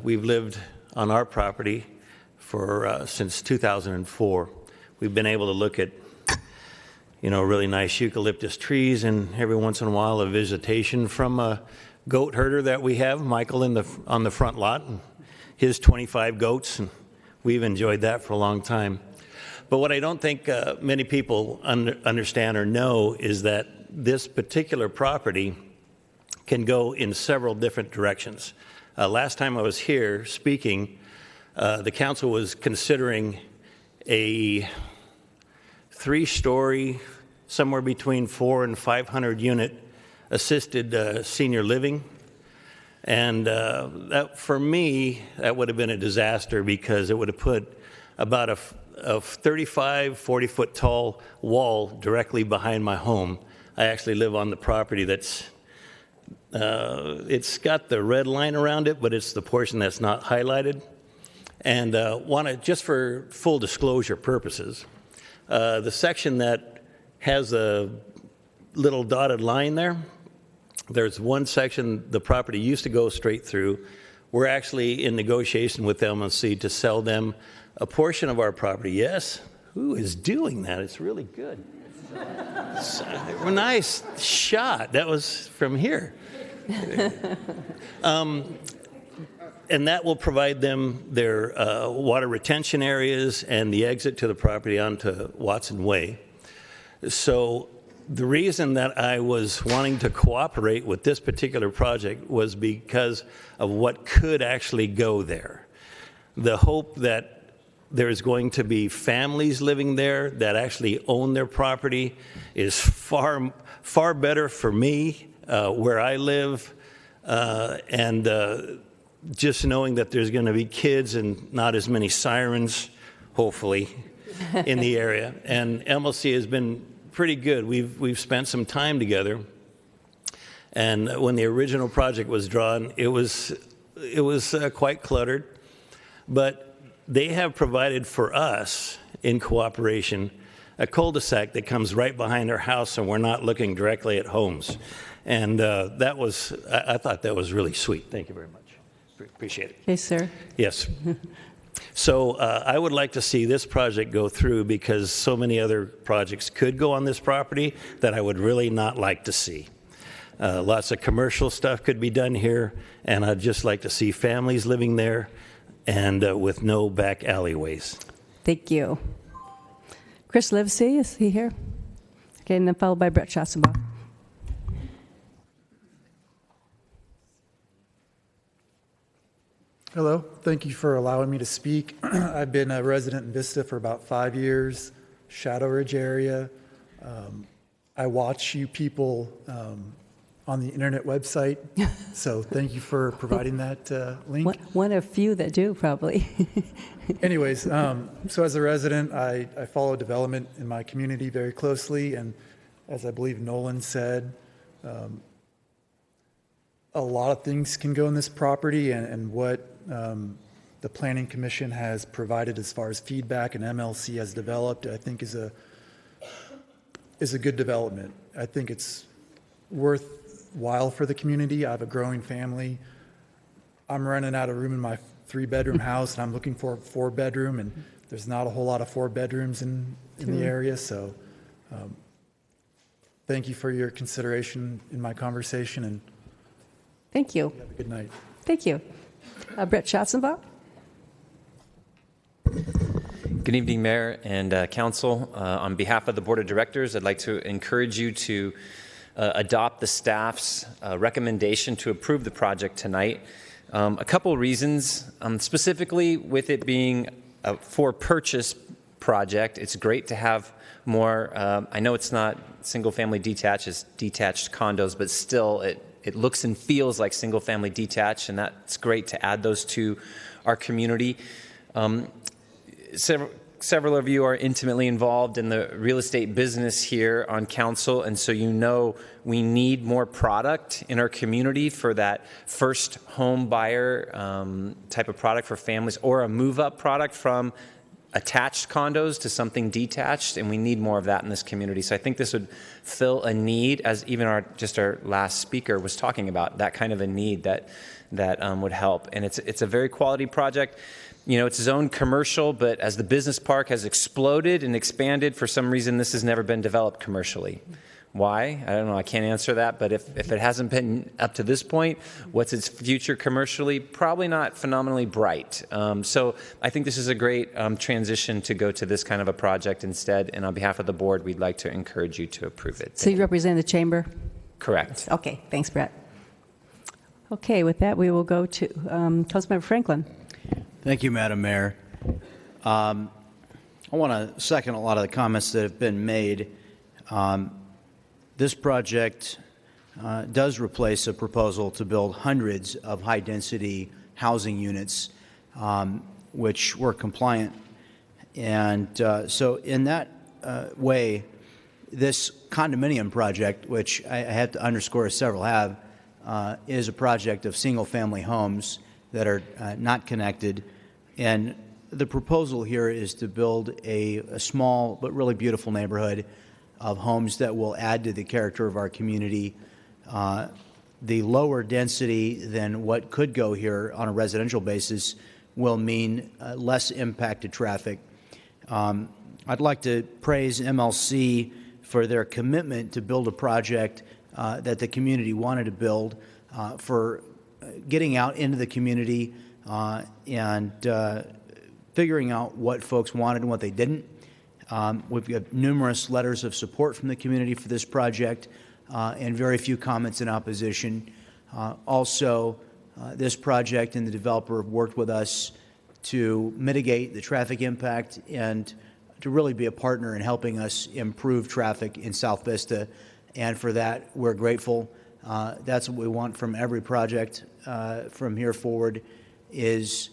we've lived on our property for since 2004. We've been able to look at, you know, really nice eucalyptus trees, and every once in a while a visitation from a goat herder that we have, Michael, on the front lot, and his 25 goats, and we've enjoyed that for a long time. But what I don't think many people understand or know is that this particular property can go in several different directions. Last time I was here speaking, the council was considering a 3-story, somewhere between 400 and 500 unit assisted senior living. And that, for me, that would have been a disaster, because it would have put about a 35, 40-foot tall wall directly behind my home. I actually live on the property that's it's got the red line around it, but it's the portion that's not highlighted. And just for full disclosure purposes, the section that has a little dotted line there, there's one section the property used to go straight through. We're actually in negotiation with MLC to sell them a portion of our property. Yes? Who is doing that? It's really good. Nice shot. That was from here. And that will provide them their water retention areas and the exit to the property onto Watson Way. So the reason that I was wanting to cooperate with this particular project was because of what could actually go there. The hope that there's going to be families living there that actually own their property is far, far better for me where I live, and just knowing that there's going to be kids and not as many sirens, hopefully, in the area. And MLC has been pretty good. We've spent some time together. And when the original project was drawn, it was quite cluttered. But they have provided for us, in cooperation, a cul-de-sac that comes right behind our house, and we're not looking directly at homes. And I thought that was really sweet. Thank you very much. Appreciate it. Okay, sir. Yes. So I would like to see this project go through, because so many other projects could go on this property that I would really not like to see. Lots of commercial stuff could be done here, and I'd just like to see families living there and with no back alleyways. Thank you. Chris Livesey, is he here? Okay, and then followed by Brett Schassenbach. Hello, thank you for allowing me to speak. I've been a resident in Vista for about 5 years, Shadow Ridge area. I watch you people on the internet website, so thank you for providing that link. One of few that do, probably. Anyways, so as a resident, I follow development in my community very closely, and as I believe Nolan said, a lot of things can go in this property, and what the Planning Commission has provided as far as feedback and MLC has developed, I think is a good development. I think it's worthwhile for the community. I have a growing family. I'm running out of room in my 3-bedroom house, and I'm looking for a 4-bedroom, and there's not a whole lot of 4 bedrooms in the area. So thank you for your consideration in my conversation, and thank you. Have a good night. Thank you. Brett Schassenbach. Good evening, Mayor and Council. On behalf of the Board of Directors, I'd like to encourage you to adopt the staff's recommendation to approve the project tonight. A couple reasons, specifically with it being a for-purchase project, it's great to have more, I know it's not single-family detached, it's detached condos, but still it looks and feels like single-family detached, and that's great to add those to our community. Several of you are intimately involved in the real estate business here on council, and so you know we need more product in our community for that first home buyer type of product for families, or a move-up product from attached condos to something detached, and we need more of that in this community. So I think this would fill a need, as even our last speaker was talking about, that kind of a need that would help. And it's a very quality project. You know, it's zoned commercial, but as the business park has exploded and expanded, for some reason this has never been developed commercially. Why? I don't know. I can't answer that. But if it hasn't been up to this point, what's its future commercially? Probably not phenomenally bright. So I think this is a great transition to go to this kind of a project instead. And on behalf of the board, we'd like to encourage you to approve it. So you represent the chamber? Correct. Okay. Thanks, Brett. Okay. With that, we will go to Councilmember Franklin. Thank you, Madam Mayor. I want to second a lot of the comments that have been made. This project does replace a proposal to build hundreds of high-density housing units, which were compliant. And so in that way, this condominium project, which I have to underscore as several have, is a project of single-family homes that are not connected. And the proposal here is to build a small but really beautiful neighborhood of homes that will add to the character of our community. The lower density than what could go here on a residential basis will mean less impact to traffic. I'd like to praise MLC for their commitment to build a project that the community wanted to build, for getting out into the community and figuring out what folks wanted and what they didn't. We've got numerous letters of support from the community for this project and very few comments in opposition. Also, this project and the developer have worked with us to mitigate the traffic impact and to really be a partner in helping us improve traffic in South Vista. And for that, we're grateful. That's what we want from every project from here forward, is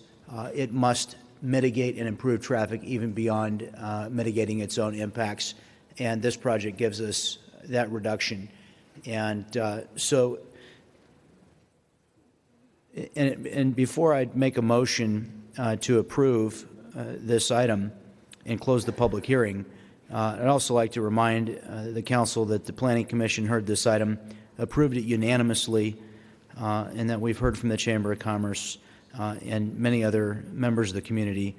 it must mitigate and improve traffic even beyond mitigating its own impacts. And this project gives us that reduction. And and before I make a motion to approve this item and close the public hearing, I'd also like to remind the council that the Planning Commission heard this item, approved it unanimously, and that we've heard from the Chamber of Commerce and many other members of the community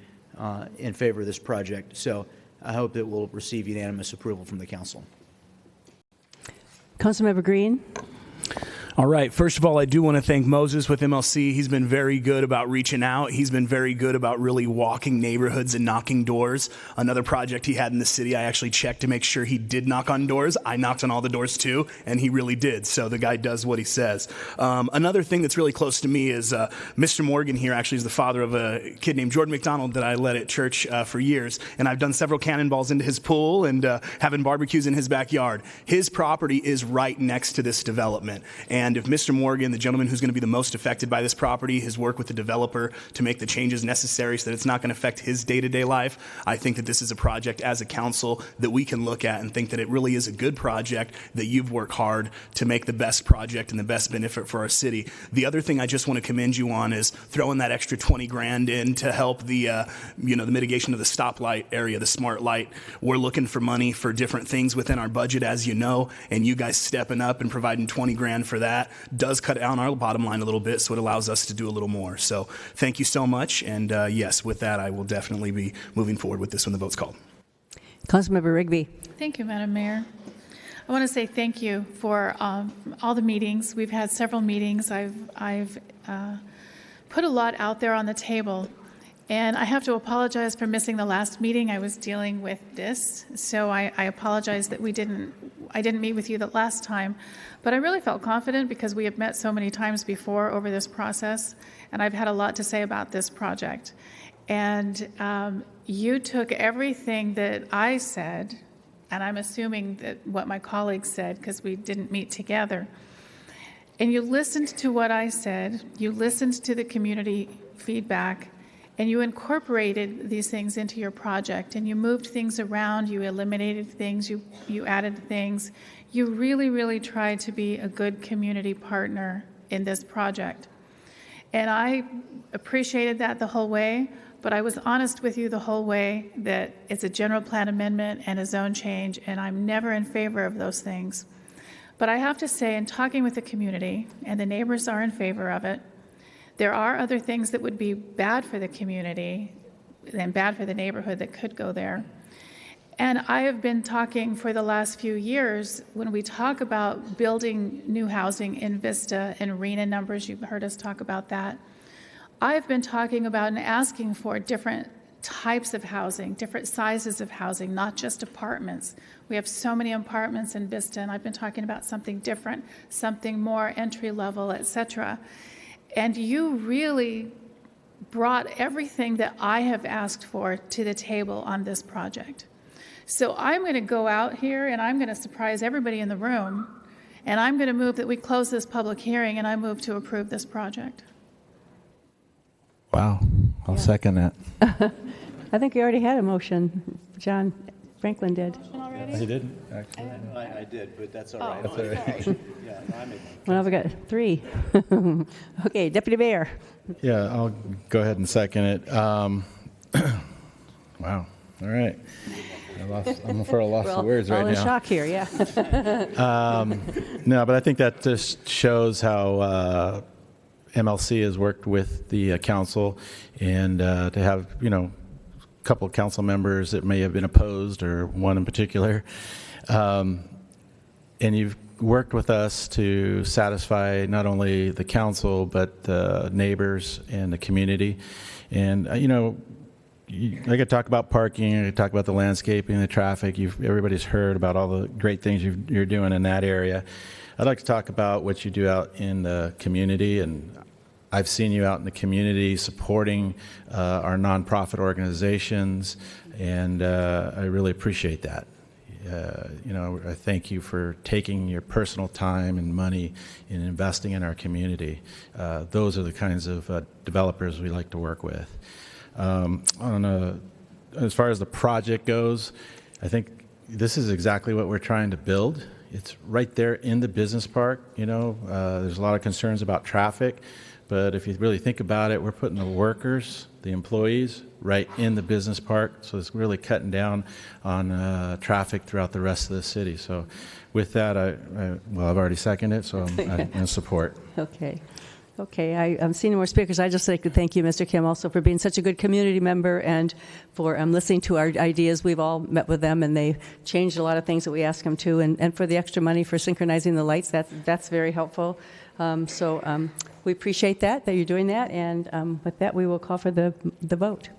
in favor of this project. So I hope it will receive unanimous approval from the council. Councilmember Green. All right. First of all, I do want to thank Moses with MLC. He's been very good about reaching out. He's been very good about really walking neighborhoods and knocking doors. Another project he had in the city, I actually checked to make sure he did knock on doors. I knocked on all the doors too, and he really did. So the guy does what he says. Another thing that's really close to me is Mr. Morgan here actually is the father of a kid named Jordan McDonald that I led at church for years. And I've done several cannonballs into his pool and having barbecues in his backyard. His property is right next to this development. And if Mr. Morgan, the gentleman who's going to be the most affected by this property, has worked with the developer to make the changes necessary so that it's not going to affect his day-to-day life, I think that this is a project as a council that we can look at and think that it really is a good project, that you've worked hard to make the best project and the best benefit for our city. The other thing I just want to commend you on is throwing that extra 20 grand in to help the mitigation of the stoplight area, the smart light. We're looking for money for different things within our budget, as you know, and you guys stepping up and providing 20 grand for that does cut down our bottom line a little bit, so it allows us to do a little more. So thank you so much, and yes, with that, I will definitely be moving forward with this when the vote's called. Councilmember Rigby. Thank you, Madam Mayor. I want to say thank you for all the meetings. We've had several meetings. I've put a lot out there on the table, and I have to apologize for missing the last meeting. I was dealing with this, so I apologize that I didn't meet with you the last time. But I really felt confident because we have met so many times before over this process, and I've had a lot to say about this project. And you took everything that I said, and I'm assuming that what my colleagues said because we didn't meet together, and you listened to what I said, you listened to the community feedback, and you incorporated these things into your project, and you moved things around, you eliminated things, you added things. You really, really tried to be a good community partner in this project. And I appreciated that the whole way, but but I was honest with you the whole way that it's a general plan amendment and a zone change, and I'm never in favor of those things. But I have to say, in talking with the community, and the neighbors are in favor of it, there are other things that would be bad for the community and bad for the neighborhood that could go there. And I have been talking for the last few years, when we talk about building new housing in Vista and RENA numbers, you've heard us talk about that. I've been talking about and asking for different types of housing, different sizes of housing, not just apartments. We have so many apartments in Vista, and I've been talking about something different, something more entry level, et cetera. And you really brought everything that I have asked for to the table on this project. So I'm going to go out here and I'm going to surprise everybody in the room, and I'm going to move that we close this public hearing, and I move to approve this project. Wow. I'll second that. I think you already had a motion. John Franklin did. He didn't, actually. I did, but that's all right. That's all right. Yeah, I made Well, we got 3. Okay, Deputy Mayor. Yeah, I'll go ahead and second it. Wow. All right. I'm for a loss of words right now. All in shock here, yeah. No, but I think that just shows how MLC has worked with the council, and to have, a couple of council members that may have been opposed, or one in particular, and you've worked with us to satisfy not only the council but the neighbors and the community. And I could talk about parking, I could talk about the landscaping, the traffic. Everybody's heard about all the great things you're doing in that area. I'd like to talk about what you do out in the community, and I've seen you out in the community supporting our nonprofit organizations, and I really appreciate that. I thank you for taking your personal time and money in investing in our community. Those are the kinds of developers we like to work with. As far as the project goes, I think this is exactly what we're trying to build. It's right there in the business park. There's a lot of concerns about traffic, but if you really think about it, we're putting the workers, the employees, right in the business park. So it's really cutting down on traffic throughout the rest of the city. So with that, I've already seconded it, so I'm going to support. Okay, I'm seeing more speakers. I just like to thank you, Mr. Kim, also for being such a good community member and for listening to our ideas. We've all met with them, and they changed a lot of things that we asked them to, and for the extra money for synchronizing the lights, that's very helpful. So we appreciate that you're doing that, and with that, we will call for the vote.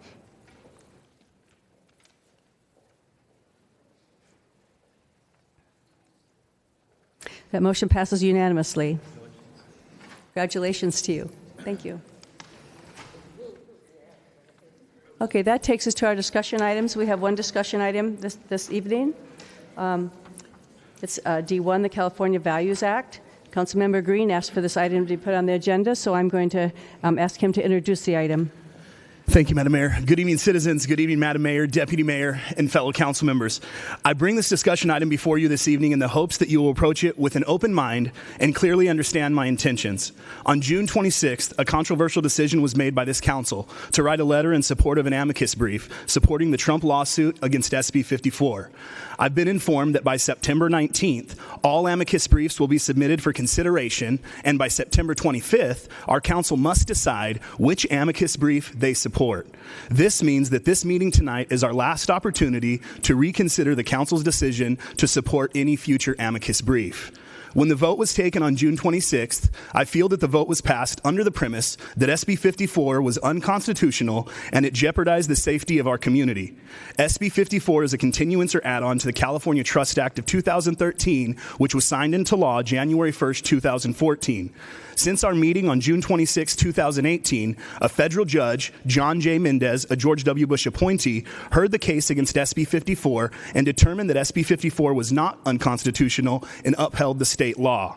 That motion passes unanimously. Congratulations to you. Thank you. Okay, that takes us to our discussion items. We have one discussion item this evening. It's D1, the California Values Act. Councilmember Green asked for this item to be put on the agenda, so I'm going to ask him to introduce the item. Thank you, Madam Mayor. Good evening, citizens. Good evening, Madam Mayor, Deputy Mayor, and fellow council members. I bring this discussion item before you this evening in the hopes that you will approach it with an open mind and clearly understand my intentions. On June 26th, a controversial decision was made by this council to write a letter in support of an amicus brief supporting the Trump lawsuit against SB 54. I've been informed that by September 19th, all amicus briefs will be submitted for consideration, and by September 25th, our council must decide which amicus brief they support. This means that this meeting tonight is our last opportunity to reconsider the council's decision to support any future amicus brief. When the vote was taken on June 26th, I feel that the vote was passed under the premise that SB 54 was unconstitutional and it jeopardized the safety of our community. SB 54 is a continuance or add-on to the California Trust Act of 2013, which was signed into law January 1st, 2014. Since our meeting on June 26, 2018, a federal judge, John J. Mendez, a George W. Bush appointee, heard the case against SB 54 and determined that SB 54 was not unconstitutional and upheld the state law.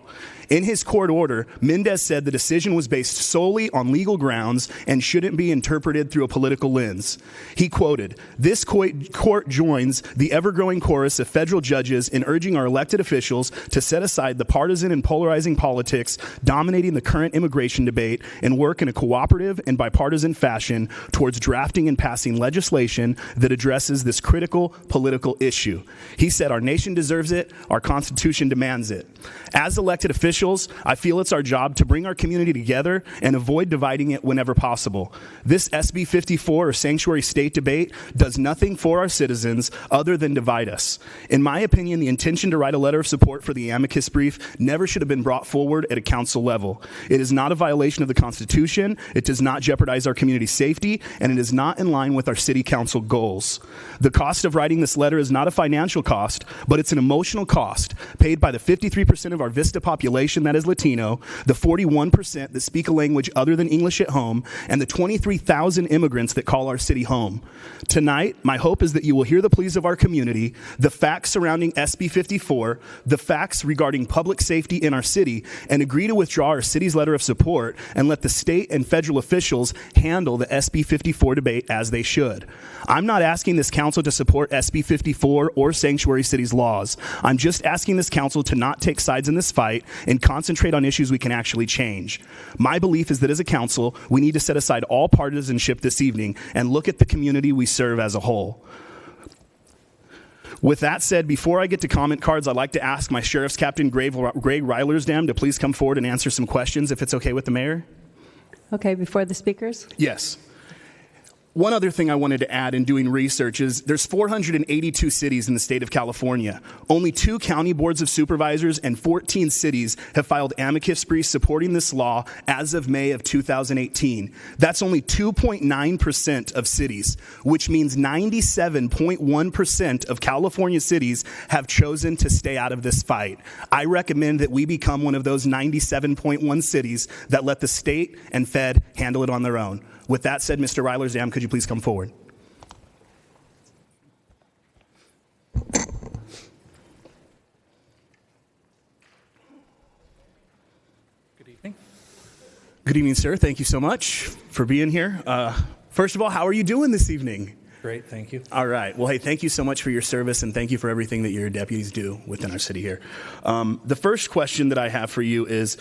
In his court order, Mendez said the decision was based solely on legal grounds and shouldn't be interpreted through a political lens. He quoted, "This court joins the ever-growing chorus of federal judges in urging our elected officials to set aside the partisan and polarizing politics dominating supporting the current immigration debate and work in a cooperative and bipartisan fashion towards drafting and passing legislation that addresses this critical political issue. He said, "Our nation deserves it. Our Constitution demands it." As elected officials, I feel it's our job to bring our community together and avoid dividing it whenever possible. This SB 54 or sanctuary state debate does nothing for our citizens other than divide us. In my opinion, the intention to write a letter of support for the amicus brief never should have been brought forward at a council level. It is not a violation of the Constitution, it does not jeopardize our community safety, and it is not in line with our city council goals. The cost of writing this letter is not a financial cost, but it's an emotional cost paid by the 53% of our Vista population that is Latino, the 41% that speak a language other than English at home, and the 23,000 immigrants that call our city home. Tonight, my hope is that you will hear the pleas of our community, the facts surrounding SB 54, the facts regarding public safety in our city, and agree to withdraw our city's letter of support and let the state and federal officials handle the SB 54 debate as they should. I'm not asking this council to support SB 54 or sanctuary cities laws. I'm just asking this council to not take sides in this fight and concentrate on issues we can actually change. My belief is that as a council, we need to set aside all partisanship this evening and look at the community we serve as a whole. With that said, before I get to comment cards, I'd like to ask my Sheriff's Captain Greg Reilersdam to please come forward and answer some questions if it's okay with the mayor. Okay, before the speakers? Yes. One other thing I wanted to add in doing research is there's 482 cities in the state of California. Only 2 county boards of supervisors and 14 cities have filed amicus briefs supporting this law as of May of 2018. That's only 2.9% of cities, which means 97.1% of California cities have chosen to stay out of this fight. I recommend that we become one of those 97.1 cities that let the state and Fed handle it on their own. With that said, Mr. Reilersdam, could you please come forward? Good evening. Good evening, sir. Thank you so much for being here. First of all, how are you doing this evening? Great, thank you. All right. Well, hey, thank you so much for your service, and thank you for everything that your deputies do within our city here. The first question that I have for you is,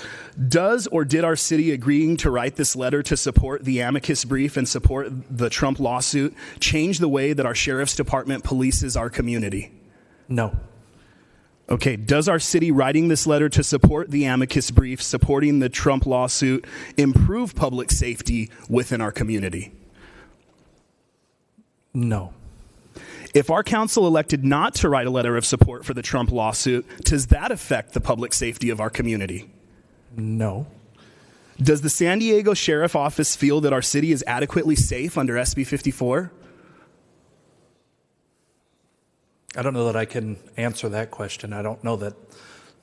does or did our city agreeing to write this letter to support the amicus brief and support the Trump lawsuit change the way that our sheriff's department polices our community? No. Okay, does our city writing this letter to support the amicus brief, supporting the Trump lawsuit, improve public safety within our community? No. If our council elected not to write a letter of support for the Trump lawsuit, does that affect the public safety of our community? No. Does the San Diego Sheriff Office feel that our city is adequately safe under SB 54? I don't know that I can answer that question. I don't know that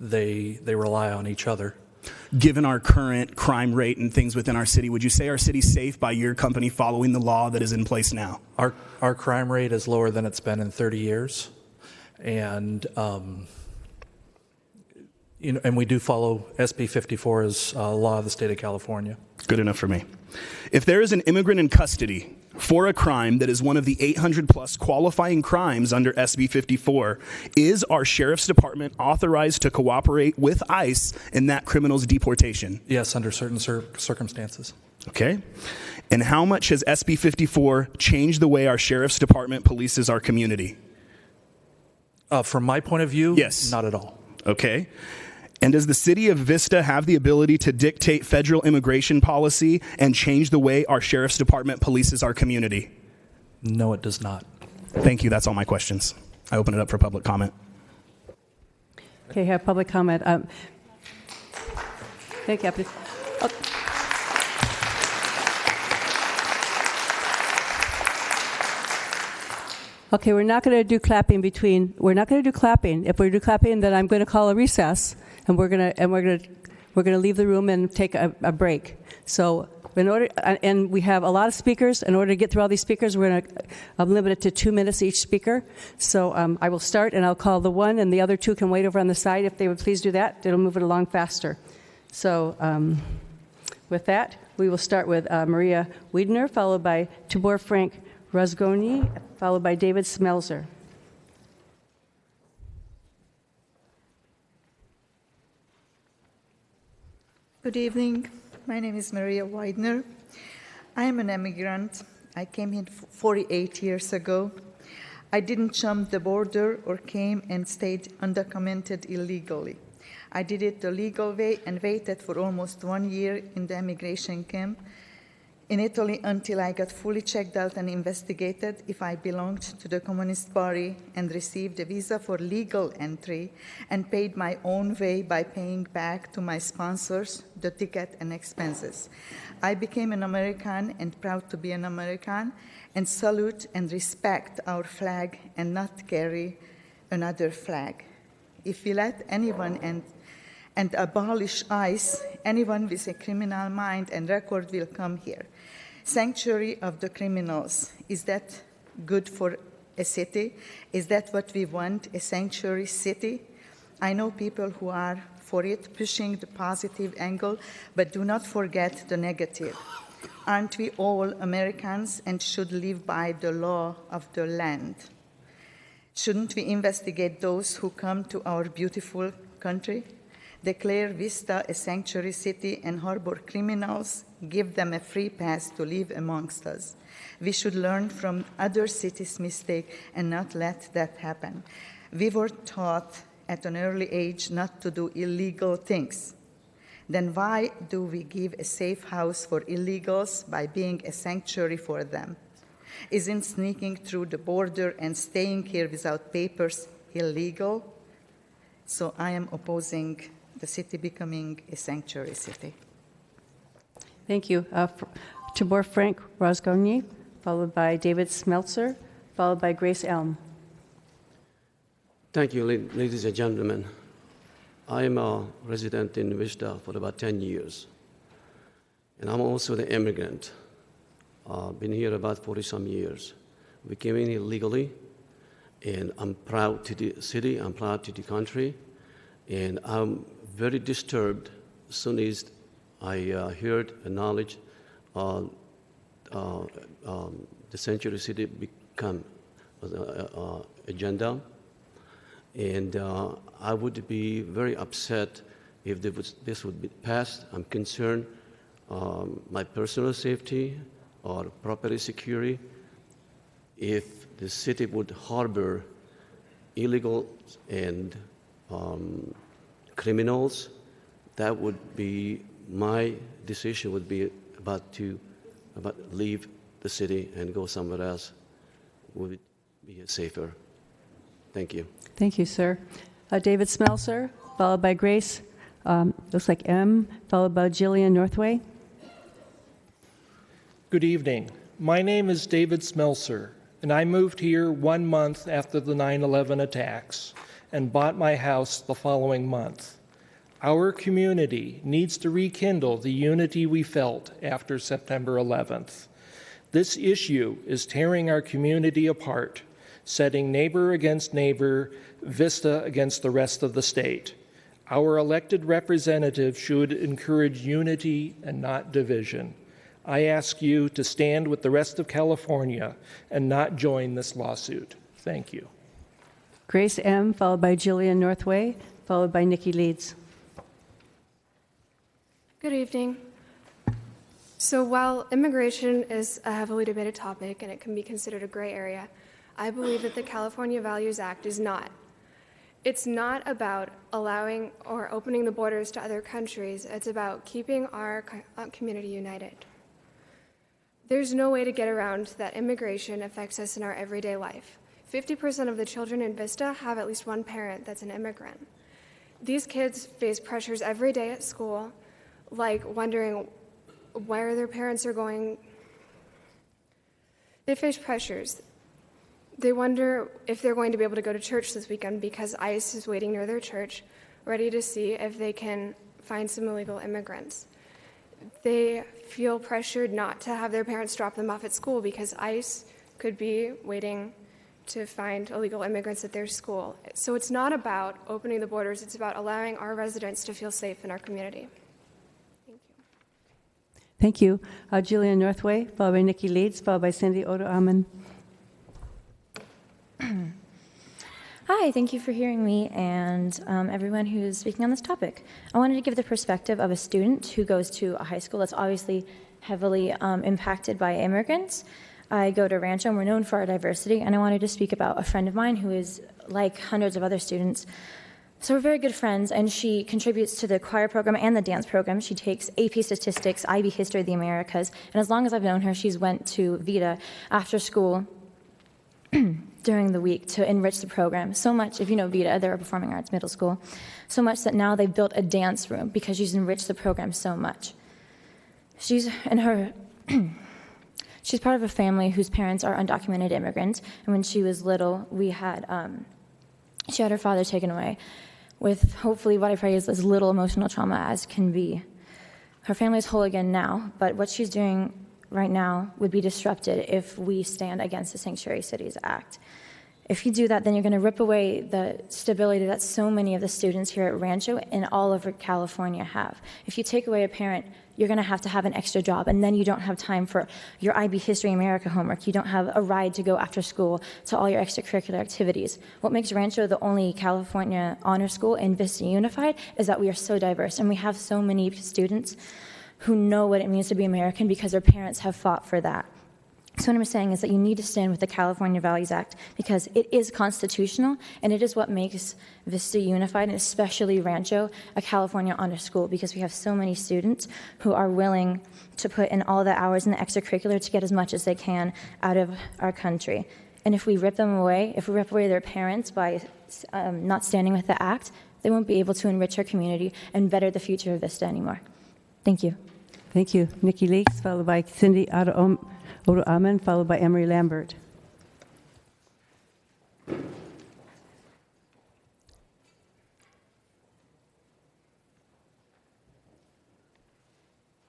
they rely on each other. Given our current crime rate and things within our city, would you say our city's safe by your company following the law that is in place now? Our crime rate is lower than it's been in 30 years, and and we do follow SB 54 as law of the state of California. Good enough for me. If there is an immigrant in custody for a crime that is one of the 800 plus qualifying crimes under SB 54, is our sheriff's department authorized to cooperate with ICE in that criminal's deportation? Yes, under certain circumstances. Okay. And how much has SB 54 changed the way our sheriff's department polices our community? From my point of view, yes. Not at all. Okay. And does the city of Vista have the ability to dictate federal immigration policy and change the way our sheriff's department polices our community? No, it does not. Thank you. That's all my questions. I open it up for public comment. Okay, have public comment. Thank you, Captain. Okay, we're not going to do clapping between. We're not going to do clapping. If we do clapping, then I'm going to call a recess, and we're going to leave the room and take a break. So, and we have a lot of speakers. In order to get through all these speakers, we're going to limit it to 2 minutes each speaker. So I will start, and I'll call the one, and the other two can wait over on the side. If they would please do that, it'll move it along faster. So, with that, we will start with Maria Wiedner, followed by Tibor Frank Rozgoni, followed by David Smelzer. Good evening. My name is Maria Widener. I am an immigrant. I came here 48 years ago. I didn't jump the border or came and stayed undocumented illegally. I did it the legal way and waited for almost 1 year in the immigration camp in Italy until I got fully checked out and investigated if I belonged to the Communist Party and received a visa for legal entry and paid my own way by paying back to my sponsors the ticket and expenses. I became an American and proud to be an American and salute and respect our flag and not carry another flag. If we let anyone and abolish ICE, anyone with a criminal mind and record will come here. Sanctuary of the criminals, is that good for a city? Is that what we want, a sanctuary city? I know people who are for it, pushing the positive angle, but do not forget the negative. Aren't we all Americans and should live by the law of the land? Shouldn't we investigate those who come to our beautiful country? Declare Vista a sanctuary city and harbor criminals, give them a free pass to live amongst us. We should learn from other cities' mistakes and not let that happen. We were taught at an early age not to do illegal things. Then why do we give a safe house for illegals by being a sanctuary for them? Isn't sneaking through the border and staying here without papers illegal? So I am opposing the city becoming a sanctuary city. Thank you. Tibor Frank Rosgogny, followed by David Smeltzer, followed by Grace Elm. Thank you, ladies and gentlemen. I am a resident in Vista for about 10 years, and I'm also an immigrant. Been here about 40-some years. We came in illegally, and I'm proud to the city, I'm proud to the country, and I'm very disturbed as soon as I heard and knowledge the sanctuary city become agenda. And I would be very upset if this would be passed. I'm concerned my personal safety or property security. If the city would harbor illegal and criminals, that would be my decision. Would be about leave the city and go somewhere else. Would be safer. Thank you. Thank you, sir. David Smeltzer, followed by Grace, looks like M, followed by Jillian Northway. Good evening. My name is David Smeltzer, and I moved here 1 month after the 9/11 attacks and bought my house the following month. Our community needs to rekindle the unity we felt after September 11th. This issue is tearing our community apart, setting neighbor against neighbor, Vista against the rest of the state. Our elected representatives should encourage unity and not division. I ask you to stand with the rest of California and not join this lawsuit. Thank you. Grace M., followed by Jillian Northway, followed by Nikki Leeds. Good evening. So while immigration is a heavily debated topic and it can be considered a gray area, I believe that the California Values Act is not. It's not about allowing or opening the borders to other countries. It's about keeping our community united. There's no way to get around that immigration affects us in our everyday life. 50% of the children in Vista have at least one parent that's an immigrant. These kids face pressures every day at school, like wondering where their parents are going. They face pressures. They wonder if they're going to be able to go to church this weekend because ICE is waiting near their church, ready to see if they can find some illegal immigrants. They feel pressured not to have their parents drop them off at school because ICE could be waiting to find illegal immigrants at their school. So it's not about opening the borders, it's about allowing our residents to feel safe in our community. Thank you. Jillian Northway, followed by Nikki Leeds, followed by Cindy Odo Aman. Hi, Hi, thank you for hearing me and everyone who's speaking on this topic. I wanted to give the perspective of a student who goes to a high school that's obviously heavily impacted by immigrants. I go to Rancho, and we're known for our diversity, and I wanted to speak about a friend of mine who is like hundreds of other students. So we're very good friends, and she contributes to the choir program and the dance program. She takes AP Statistics, IB History of the Americas, and as long as I've known her, she's went to Vista after school during the week to enrich the program. So much, if you know Vista, they're a performing arts middle school, so much that now they've built a dance room because she's enriched the program so much. She's part of a family whose parents are undocumented immigrants, and when she was little, she had her father taken away with hopefully what I pray is as little emotional trauma as can be. Her family is whole again now, but what she's doing right now would be disrupted if we stand against the Sanctuary Cities Act. If you do that, then you're going to rip away the stability that so many of the students here at Rancho and all over California have. If you take away a parent, you're going to have an extra job, and then you don't have time for your IB History America homework. You don't have a ride to go after school to all your extracurricular activities. What makes Rancho the only California honor school in Vista Unified is that we are so diverse, and we have so many students who know what it means to be American because their parents have fought for that. So what I'm saying is that you need to stand with the California Values Act because it is constitutional, and it is what makes Vista Unified, and especially Rancho, a California honor school, because we have so many students who are willing to put in all the hours in the extracurricular to get as much as they can out of our country. And if we rip them away, if we rip away their parents by not standing with the act, they won't be able to enrich our community and better the future of Vista anymore. Thank you. Thank you. Nikki Leakes, followed by Cindy Odo-Aman, followed by Emery Lambert.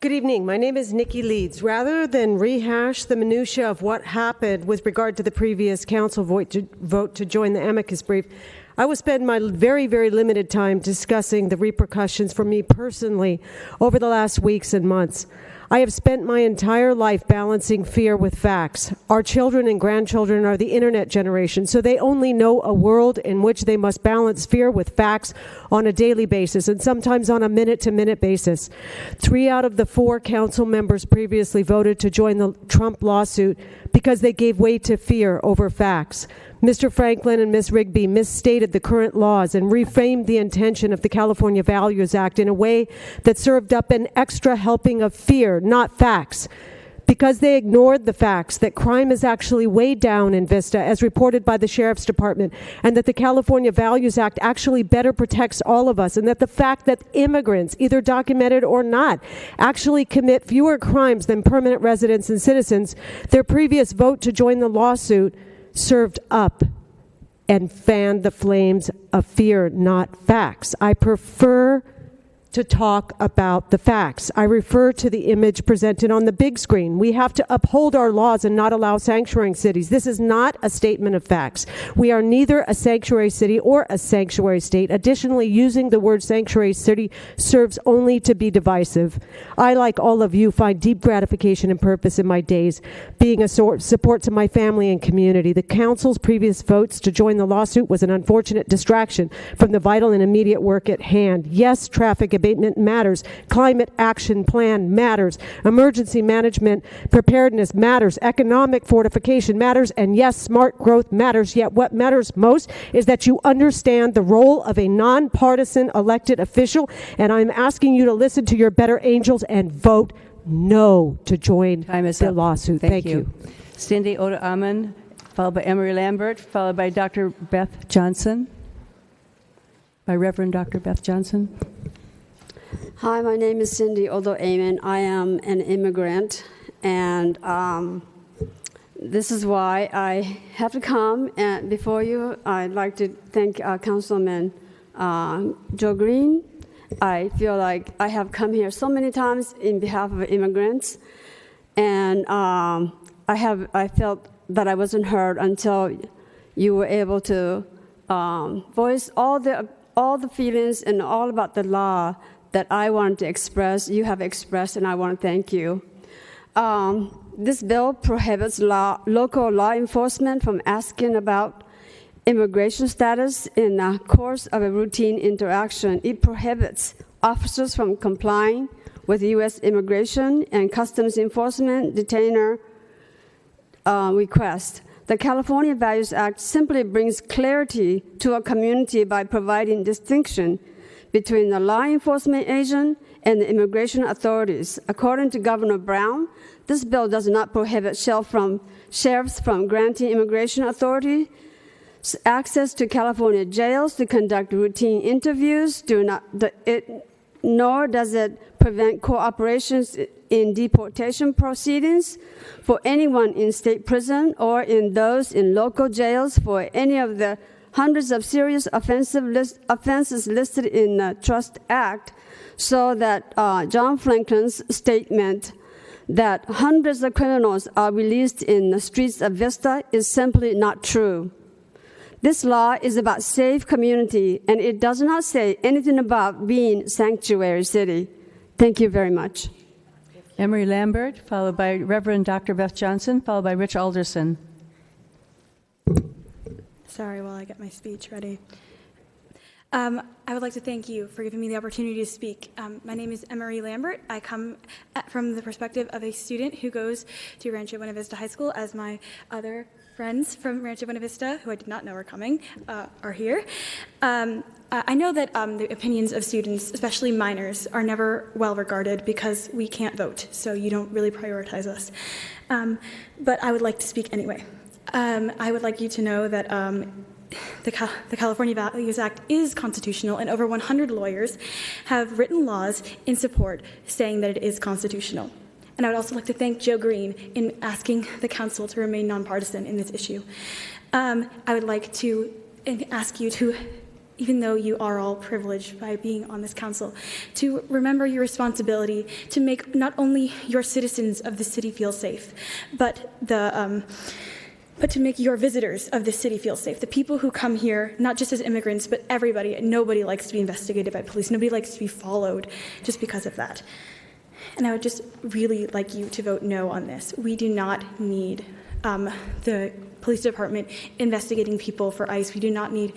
Good evening. My name is Nikki Leeds. Rather than rehash the minutia of what happened with regard to the previous council vote to join the amicus brief, I will spend my very, very limited time discussing the repercussions for me personally over the last weeks and months. I have spent my entire life balancing fear with facts. Our children and grandchildren are the internet generation, so they only know a world in which they must balance fear with facts on a daily basis and sometimes on a minute-to-minute basis. 3 out of the 4 council members previously voted to join the Trump lawsuit because they gave way to fear over facts. Mr. Franklin and Ms. Rigby misstated the current laws and reframed the intention of the California Values Act in a way that served up an extra helping of fear, not facts. Because they ignored the facts that crime is actually way down in Vista, as reported by the Sheriff's Department, and that the California Values Act actually better protects all of us, and that the fact that immigrants, either documented or not, actually commit fewer crimes than permanent residents and citizens, their previous vote to join the lawsuit served up and fanned the flames of fear, not facts. I prefer to talk about the facts. I refer to the image presented on the big screen. We have to uphold our laws and not allow sanctuary cities. This is not a statement of facts. We are neither a sanctuary city or a sanctuary state. Additionally, using the word sanctuary city serves only to be divisive. I, like all of you, find deep gratification and purpose in my days, being a support to my family and community. The council's previous votes to join the lawsuit was an unfortunate distraction from the vital and immediate work at hand. Yes, traffic abatement matters. Climate action plan matters. Emergency management preparedness matters. Economic fortification matters. And yes, smart growth matters. Yet what matters most is that you understand the role of a nonpartisan elected official. And I'm asking you to listen to your better angels and vote no to join the lawsuit. Thank you. Cindy Odo-Aman, followed by Emery Lambert, followed by Dr. Beth Johnson. By Reverend Dr. Beth Johnson. Hi, my name is Cindy Odo-Aman. I am an immigrant, and this is why I have to come before you. I'd like to thank Councilman Joe Green. I feel like I have come here so many times in behalf of immigrants, and I felt that I wasn't heard until you were able to voice all the feelings and all about the law that I wanted to express, you have expressed, and I want to thank you. This bill prohibits local law enforcement from asking about immigration status in the course of a routine interaction. It prohibits officers from complying with U.S. Immigration and Customs Enforcement detainer requests. The California Values Act simply brings clarity to a community by providing distinction between the law enforcement agent and the immigration authorities. According to Governor Brown, this bill does not prohibit sheriffs from granting immigration authorities access to California jails to conduct routine interviews, nor does it prevent cooperations in deportation proceedings for anyone in state prison or in those in local jails for any of the hundreds of serious offenses listed in the Trust Act, so that John Franklin's statement that hundreds of criminals are released in the streets of Vista is simply not true. This law is about safe community, and it does not say anything about being sanctuary city. Thank you very much. Emery Lambert, followed by Reverend Dr. Beth Johnson, followed by Rich Alderson. Sorry, while I get my speech ready. I would like to thank you for giving me the opportunity to speak. My name is Emery Lambert. I come from the perspective of a student who goes to Rancho Buena Vista High School, as my other friends from Rancho Buena Vista, who I did not know were coming, are here. I know that the opinions of students, especially minors, are never well regarded because we can't vote, so you don't really prioritize us. But I would like to speak anyway. I would like you to know that the California Values Act is constitutional, and over 100 lawyers have written laws in support saying that it is constitutional. And I would also like to thank Joe Green in asking the council to remain nonpartisan in this issue. I would like to ask you to, even though you are all privileged by being on this council, to remember your responsibility to make not only your citizens of the city feel safe, but to make your visitors of the city feel safe. The people who come here, not just as immigrants, but everybody. Nobody likes to be investigated by police. Nobody likes to be followed just because of that. And I would just really like you to vote no on this. We do not need the police department investigating people for ICE. We do not need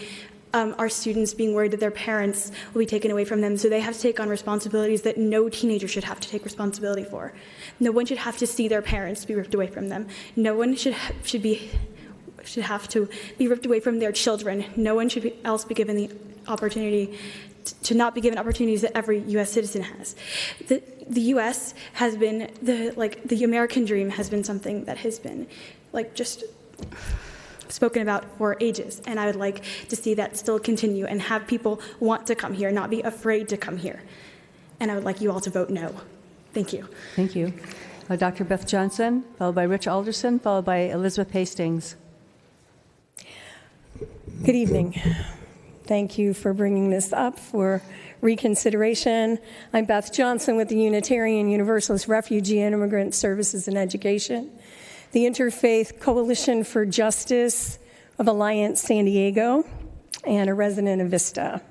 our students being worried that their parents will be taken away from them, so they have to take on responsibilities that no teenager should have to take responsibility for. No one should have to see their parents be ripped away from them. No one should have to be ripped away from their children. No one should else be given the opportunity to not be given opportunities that every U.S. citizen has. The U.S. has been, the American dream has been something that has been, just spoken about for ages, and I would like to see that still continue and have people want to come here, not be afraid to come here. And I would like you all to vote no. Thank you. Thank you. Dr. Beth Johnson, followed by Rich Alderson, followed by Elizabeth Hastings. Good evening. Thank you for bringing this up for reconsideration. I'm Beth Johnson with the Unitarian Universalist Refugee and Immigrant Services and Education, the Interfaith Coalition for Justice of Alliance San Diego, and a resident of Vista.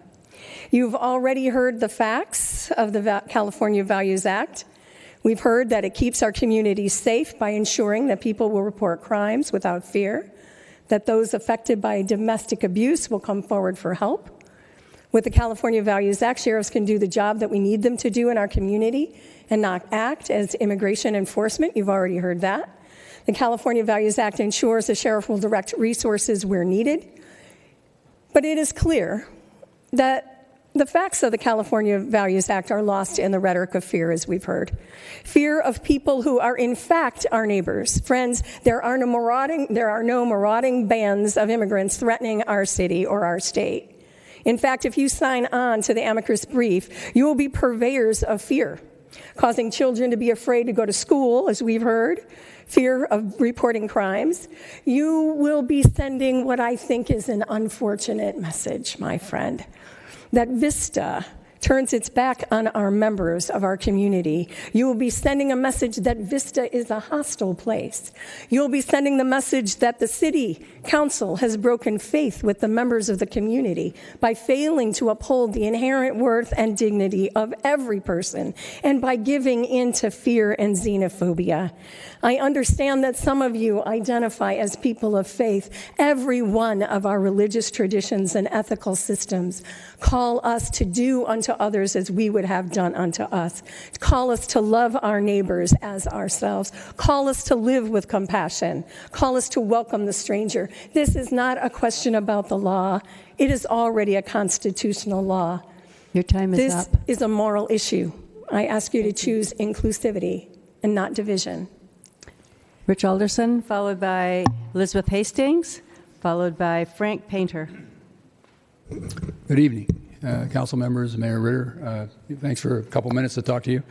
You've already heard the facts of the California Values Act. We've heard that it keeps our communities safe by ensuring that people will report crimes without fear, that those affected by domestic abuse will come forward for help. With the California Values Act, sheriffs can do the job that we need them to do in our community and not act as immigration enforcement. You've already heard that. The California Values Act ensures the sheriff will direct resources where needed. But it is clear that the facts of the California Values Act are lost in the rhetoric of fear, as we've heard. Fear of people who are in fact our neighbors. Friends, there are no marauding bands of immigrants threatening our city or our state. In fact, if you sign on to the amicus brief, you will be purveyors of fear, causing children to be afraid to go to school, as we've heard, fear of reporting crimes. You will be sending what I think is an unfortunate message, my friend, that Vista turns its back on our members of our community, you will be sending a message that Vista is a hostile place. You'll be sending the message that the city council has broken faith with the members of the community by failing to uphold the inherent worth and dignity of every person and by giving in to fear and xenophobia. I understand that some of you identify as people of faith. Every one of our religious traditions and ethical systems call us to do unto others as we would have done unto us. Call us to love our neighbors as ourselves. Call us to live with compassion. Call us to welcome the stranger. This is not a question about the law. It is already a constitutional law. Your time is up. This is a moral issue. I ask you to choose inclusivity and not division. Rich Alderson, followed by Elizabeth Hastings, followed by Frank Painter. Good evening, council members, Mayor Ritter. Thanks for a couple minutes to talk to you.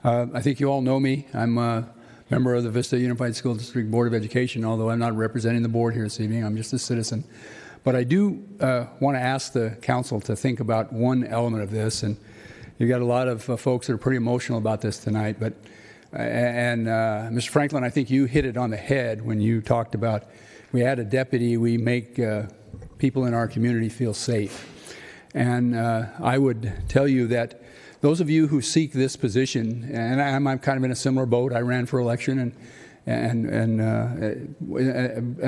I think you all know me. I'm a member of the Vista Unified School District Board of Education, although I'm not representing the board here this evening. I'm just a citizen. But I do want to ask the council to think about one element of this, and you've got a lot of folks that are pretty emotional about this tonight, but Mr. Franklin, I think you hit it on the head when you talked about we had a deputy, we make people in our community feel safe. And I would tell you that those of you who seek this position, and I'm kind of in a similar boat. I ran for election and I'm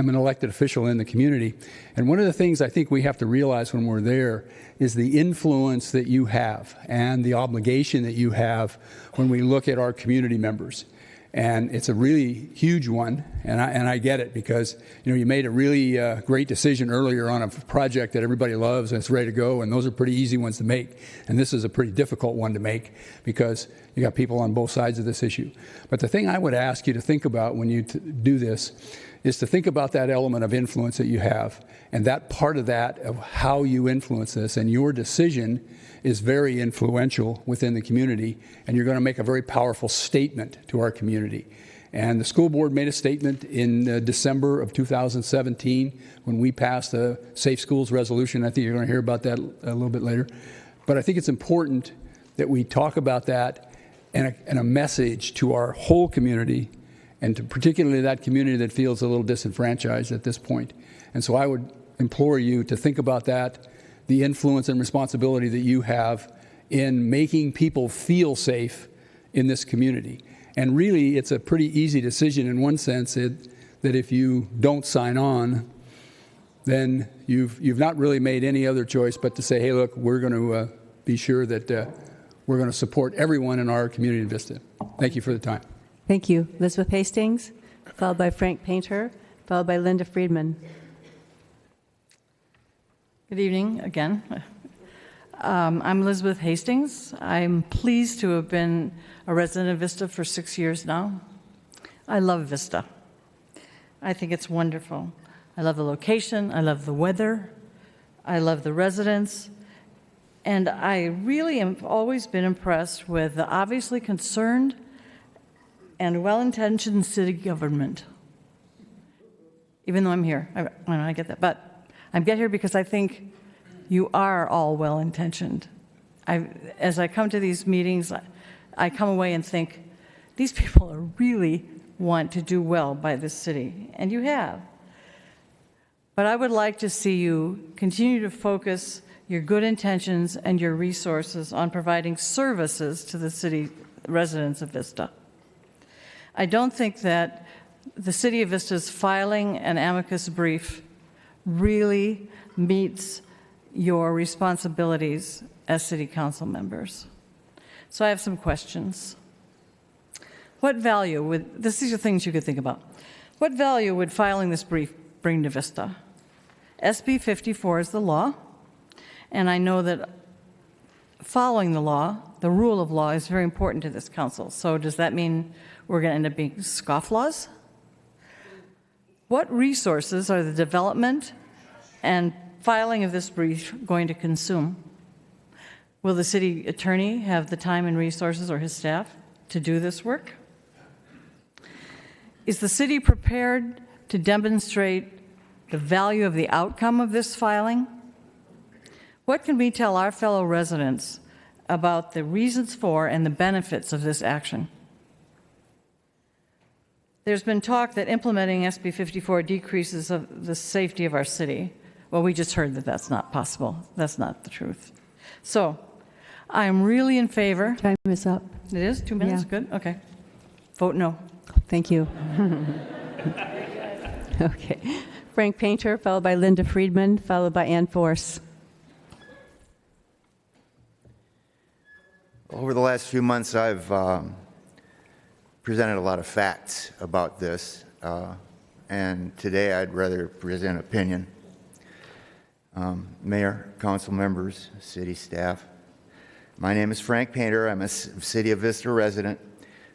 an elected official in the community. And one of the things I think we have to realize when we're there is the influence that you have and the obligation that you have when we look at our community members. And it's a really huge one, and I get it because you made a really great decision earlier on a project that everybody loves and it's ready to go, and those are pretty easy ones to make. And this is a pretty difficult one to make because you got people on both sides of this issue. But the thing I would ask you to think about when you do this is to think about that element of influence that you have, and that part of that of how you influence this, and your decision is very influential within the community, and you're going to make a very powerful statement to our community. And the school board made a statement in December of 2017 when we passed a Safe Schools resolution. I think you're going to hear about that a little bit later. But I think it's important that we talk about that and a message to our whole community, and to particularly that community that feels a little disenfranchised at this point. And so I would implore you to think about that, the influence and responsibility that you have in making people feel safe in this community. And really, it's a pretty easy decision in one sense that if you don't sign on, then you've not really made any other choice but to say, hey, look, we're going to be sure that we're going to support everyone in our community in Vista. Thank you for the time. Thank you. Elizabeth Hastings, followed by Frank Painter, followed by Linda Friedman. Good evening again. I'm Elizabeth Hastings. I'm pleased to have been a resident of Vista for 6 years now. I love Vista. I think it's wonderful. I love the location. I love the weather. I love the residents. And I really have always been impressed with the obviously concerned and well-intentioned city government. Even though I'm here, I get that. But I get here because I think you are all well-intentioned. As I come to these meetings, I come away and think, these people really want to do well by this city, and you have. But I would like to see you continue to focus your good intentions and your resources on providing services to the city residents of Vista. I don't think that the City of Vista's filing an amicus brief really meets your responsibilities as city council members. So I have some questions. What value would, these are things you could think about. What value would filing this brief bring to Vista? SB 54 is the law, and I know that following the law, the rule of law, is very important to this council. So does that mean we're going to end up being scofflaws? What resources are the development and filing of this brief going to consume? Will the city attorney have the time and resources, or his staff, to do this work? Is the city prepared to demonstrate the value of the outcome of this filing? What can we tell our fellow residents about the reasons for and the benefits of this action. There's been talk that implementing SB 54 decreases the safety of our city. Well, we just heard that that's not possible. That's not the truth. So I'm really in favor. Time is up. It is? 2 minutes? Yeah. Good? Okay. Vote no. Thank you. Okay. Frank Painter, followed by Linda Friedman, followed by Ann Force. Over the last few months, I've presented a lot of facts about this, and today I'd rather present opinion. Mayor, council members, city staff, my name is Frank Painter. I'm a City of Vista resident.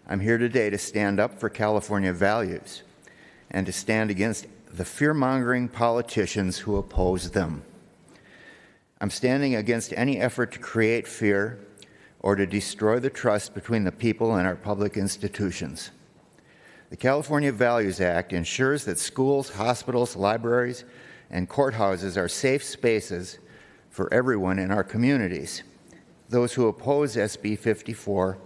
I'm here today to stand up for California values and to stand against the fear-mongering politicians who oppose them. I'm standing against any effort to create fear or to destroy the trust between the people and our public institutions. The California Values Act ensures that schools, hospitals, libraries, and courthouses are safe spaces for everyone in our communities. Those who oppose SB 54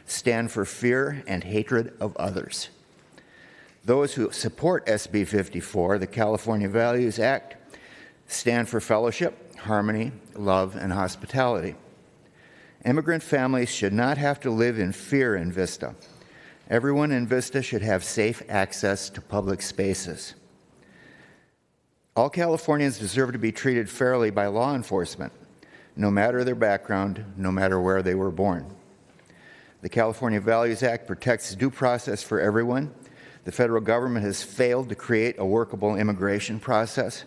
stand for fear and hatred of others. Those who support SB 54, the California Values Act, stand for fellowship, harmony, love, and hospitality. Immigrant families should not have to live in fear in Vista. Everyone in Vista should have safe access to public spaces. All Californians deserve to be treated fairly by law enforcement, no matter their background, no matter where they were born. The California Values Act protects due process for everyone. The federal government has failed to create a workable immigration process.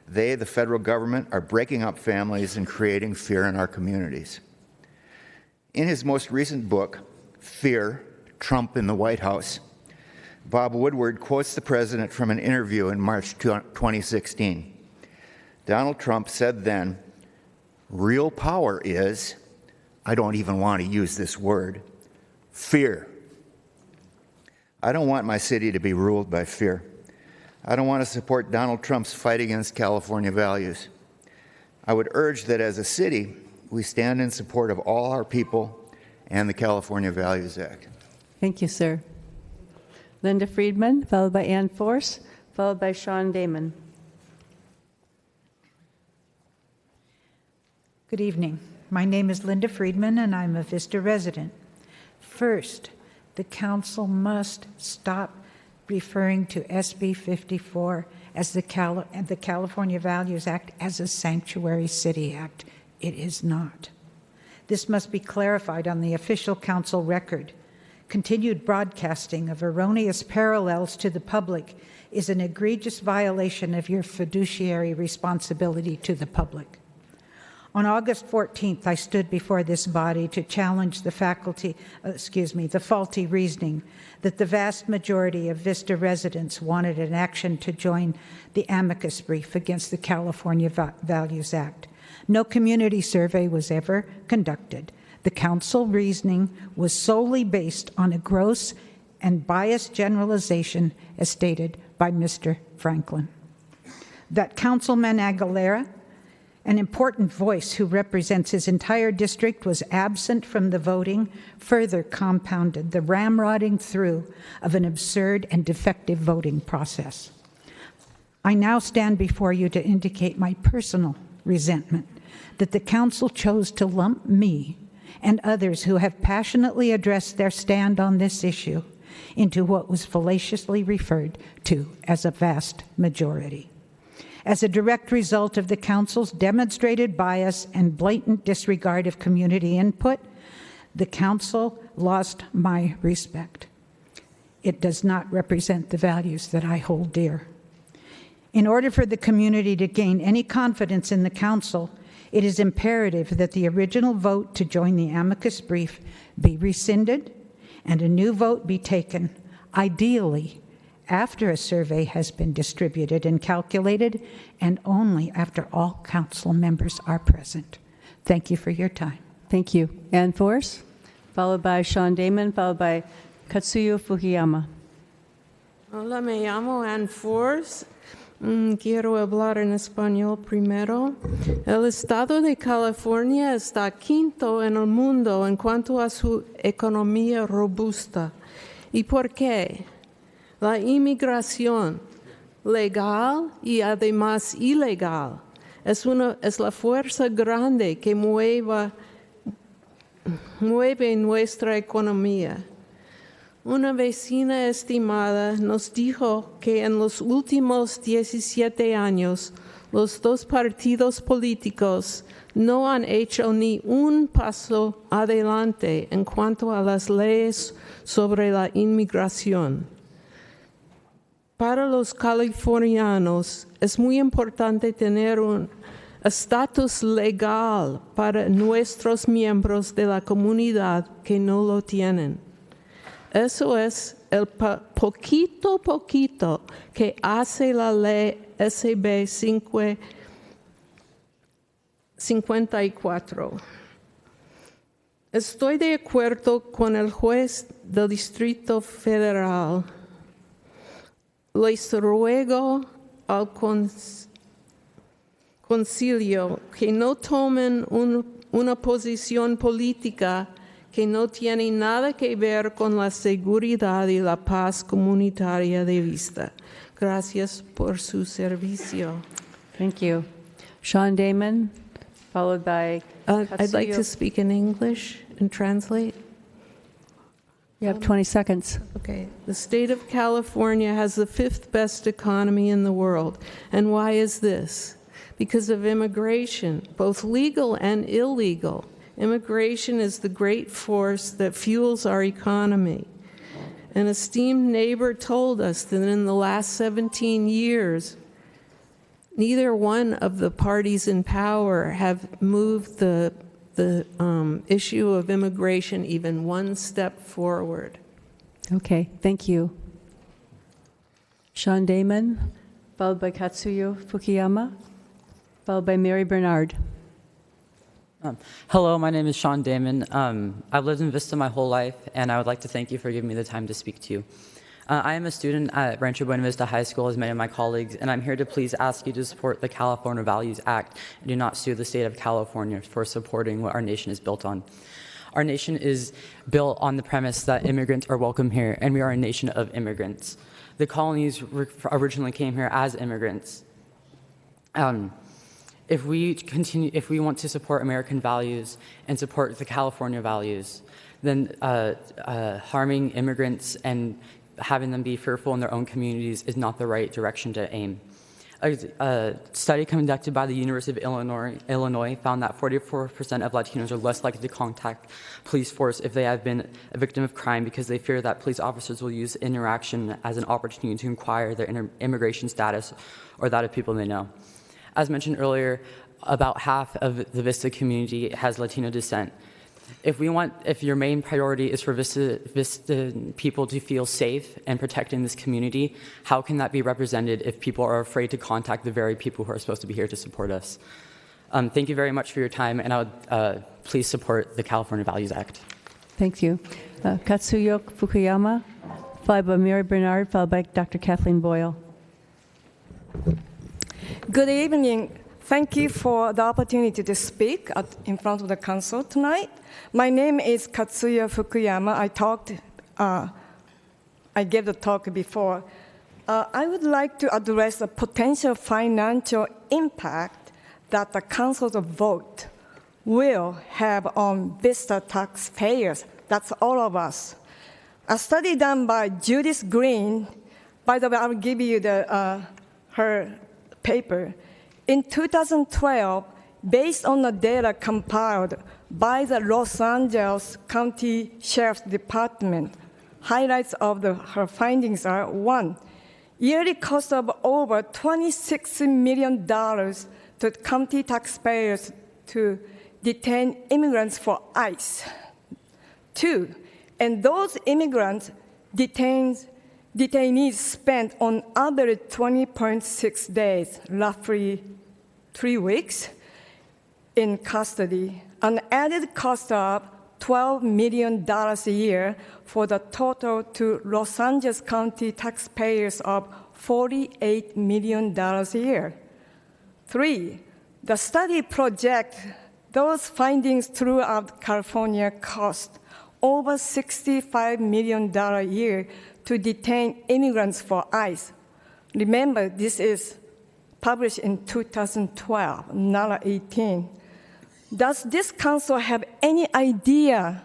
They, the federal government, are breaking up families and creating fear in our communities. In his most recent book, Fear, Trump in the White House, Bob Woodward quotes the president from an interview in March 2016. Donald Trump said then, "Real power is," I don't even want to use this word, fear. I don't want my city to be ruled by fear. I don't want to support Donald Trump's fight against California values. I would urge that as a city, we stand in support of all our people and the California Values Act. Thank you, sir. Linda Friedman, followed by Ann Force, followed by Sean Damon. Good evening. My name is Linda Friedman, and I'm a Vista resident. First, the council must stop referring to SB 54 as the California Values Act as a sanctuary city act. It is not. This must be clarified on the official council record. Continued broadcasting of erroneous parallels to the public is an egregious violation of your fiduciary responsibility to the public. On August 14th, I stood before this body to challenge the faulty reasoning that the vast majority of Vista residents wanted an action to join the amicus brief against the California Values Act. No community survey was ever conducted. The council reasoning was solely based on a gross and biased generalization as stated by Mr. Franklin. That Councilman Aguilera, an important voice who represents his entire district, was absent from the voting, further compounded the ramrodding through of an absurd and defective voting process. I now stand before you to indicate my personal resentment that the council chose to lump me and others who have passionately addressed their stand on this issue into what was fallaciously referred to as a vast majority. As a direct result of the council's demonstrated bias and blatant disregard of community input, the council lost my respect. It does not represent the values that I hold dear. In order for the community to gain any confidence in the council, it is imperative that the original vote to join the amicus brief be rescinded and a new vote be taken, ideally after a survey has been distributed and calculated, and only after all council members are present. Thank you for your time. Thank you. Ann Force, followed by Sean Damon, followed by Katsuyo Fukuyama. Hola, me llamo Ann Force. Quiero hablar en español primero. El estado de California está quinto en el mundo en cuanto a su economía robusta. ¿Y por qué? La inmigración legal y además ilegal es la fuerza grande que mueve nuestra economía. Una vecina estimada nos dijo que en los últimos 17 años los dos partidos políticos no han hecho ni un paso adelante en cuanto a las leyes sobre la inmigración. Para los californianos es muy importante tener un estatus legal para nuestros miembros de la comunidad que no lo tienen. Eso es el poquito que hace la ley SB 54. Estoy de acuerdo con el juez del Distrito Federal. Les ruego al concilio que no tomen una posición política que no tiene nada que ver con la seguridad y la paz comunitaria de Vista. Gracias por su servicio. Thank you. Sean Damon, followed by I'd like to speak in English and translate. You have 20 seconds. Okay. The state of California has the 5th best economy in the world. And why is this? Because of immigration, both legal and illegal. Immigration is the great force that fuels our economy. An esteemed neighbor told us that in the last 17 years, neither one of the parties in power have moved the issue of immigration even one step forward. Okay, thank you. Sean Damon, followed by Katsuyo Fukuyama, followed by Mary Bernard. Hello, my name is Sean Damon. I've lived in Vista my whole life, and I would like to thank you for giving me the time to speak to you. I am a student at Rancho Buena Vista High School, as many of my colleagues, and I'm here to please ask you to support the California Values Act and do not sue the state of California for supporting what our nation is built on. Our nation is built on the premise that immigrants are welcome here, and we are a nation of immigrants. The colonies originally came here as immigrants. If we want to support American values and support the California values, then harming immigrants and having them be fearful in their own communities is not the right direction to aim. A study conducted by the University of Illinois found that 44% of Latinos are less likely to contact police force if they have been a victim of crime because they fear that police officers will use interaction as an opportunity to inquire their immigration status or that of people they know. As mentioned earlier, about half of the Vista community has Latino descent. If your main priority is for Vista people to feel safe and protecting this community, how can that be represented if people are afraid to contact the very people who are supposed to be here to support us? Thank you very much for your time, and I would please support the California Values Act. Thank you. Katsuyo Fukuyama, followed by Mary Bernard, followed by Dr. Kathleen Boyle. Good evening. Thank you for the opportunity to speak in front of the council tonight. My name is Katsuya Fukuyama. I gave the talk before. I would like to address the potential financial impact that the council's vote will have on Vista taxpayers. That's all of us. A study done by Judith Green, by the way, I'll give you her paper. In 2012, based on the data compiled by the Los Angeles County Sheriff's Department, highlights of her findings are: 1, yearly cost of over $26 million to county taxpayers to detain immigrants for ICE. 2, and those immigrants detainees spent on average 20.6 days, roughly 3 weeks, in custody, an added cost of $12 million a year for the total to Los Angeles County taxpayers of $48 million a year. 3, the study project those findings throughout California cost over $65 million a year to detain immigrants for ICE. Remember, this is published in 2012, not 18. Does this council have any idea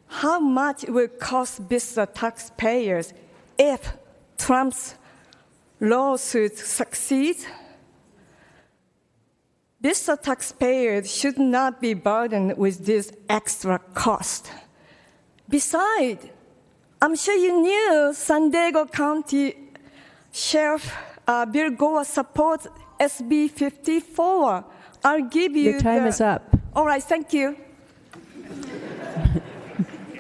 how much it will cost Vista taxpayers if Trump's lawsuit succeeds? Vista taxpayers should not be burdened with this extra cost. Besides, I'm sure you knew San Diego County Sheriff Bill Gore supports SB 54. I'll give you Your time is up. All right, thank you.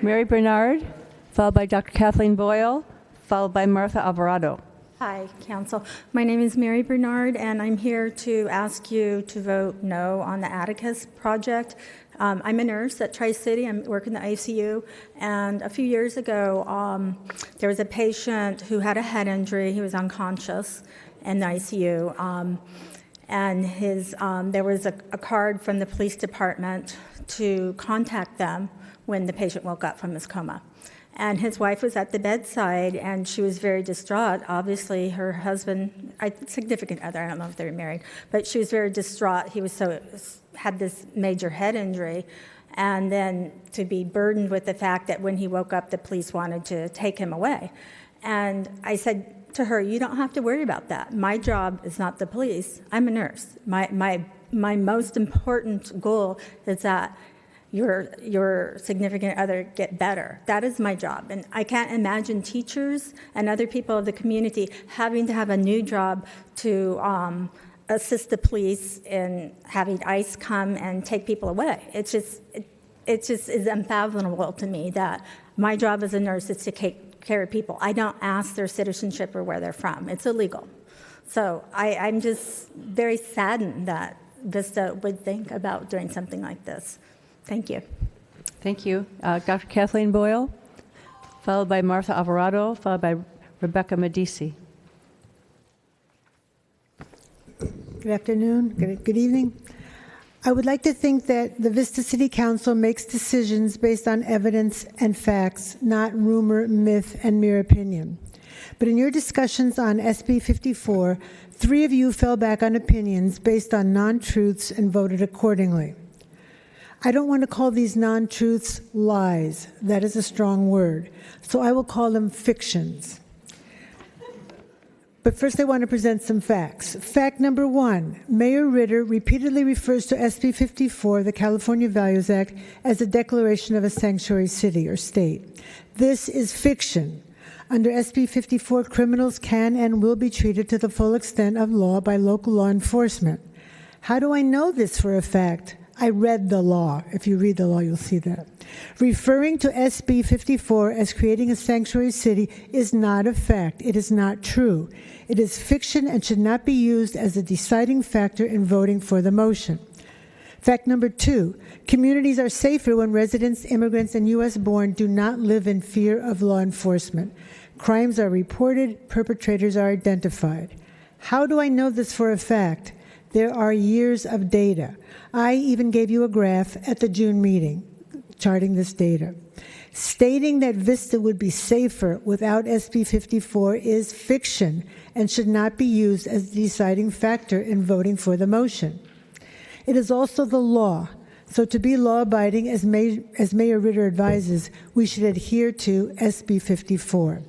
Mary Bernard, followed by Dr. Kathleen Boyle, followed by Martha Alvarado. Hi, Council. My name is Mary Bernard, and I'm here to ask you to vote no on the Atticus project. I'm a nurse at Tri-City. I work in the ICU, and a few years ago, there was a patient who had a head injury. He was unconscious in the ICU, and there was a card from the police department to contact them when the patient woke up from his coma. And his wife was at the bedside, and she was very distraught. Obviously, her husband, significant other, I don't know if they were married, but she was very distraught. He had this major head injury, and then to be burdened with the fact that when he woke up, the police wanted to take him away. And I said to her, you don't have to worry about that. My job is not the police. I'm a nurse. My most important goal is that your significant other get better. That is my job. And I can't imagine teachers and other people of the community having to have a new job to assist the police in having ICE come and take people away. It just is unfathomable to me that my job as a nurse is to take care of people. I don't ask their citizenship or where they're from. It's illegal. So I'm just very saddened that Vista would think about doing something like this. Thank you. Thank you. Dr. Kathleen Boyle, followed by Martha Alvarado, followed by Rebecca Medici. Good afternoon. Good evening. I would like to think that the Vista City Council makes decisions based on evidence and facts, not rumor, myth, and mere opinion. But in your discussions on SB 54, 3 of you fell back on opinions based on non-truths and voted accordingly. I don't want to call these non-truths lies. That is a strong word. So I will call them fictions. But first I want to present some facts. Fact number 1, Mayor Ritter repeatedly refers to SB 54, the California Values Act, as a declaration of a sanctuary city or state. This is fiction. Under SB 54, criminals can and will be treated to the full extent of law by local law enforcement. How do I know this for a fact? I read the law. If you read the law, you'll see that. Referring to SB 54 as creating a sanctuary city is not a fact. It is not true. It is fiction and should not be used as a deciding factor in voting for the motion. Fact number 2, communities are safer when residents, immigrants, and U.S.-born do not live in fear of law enforcement. Crimes are reported, perpetrators are identified. How do I know this for a fact? There are years of data. I even gave you a graph at the June meeting charting this data. Stating that Vista would be safer without SB 54 is fiction and should not be used as the deciding factor in voting for the motion. It is also the law. So to be law-abiding, as Mayor Ritter advises, we should adhere to SB 54.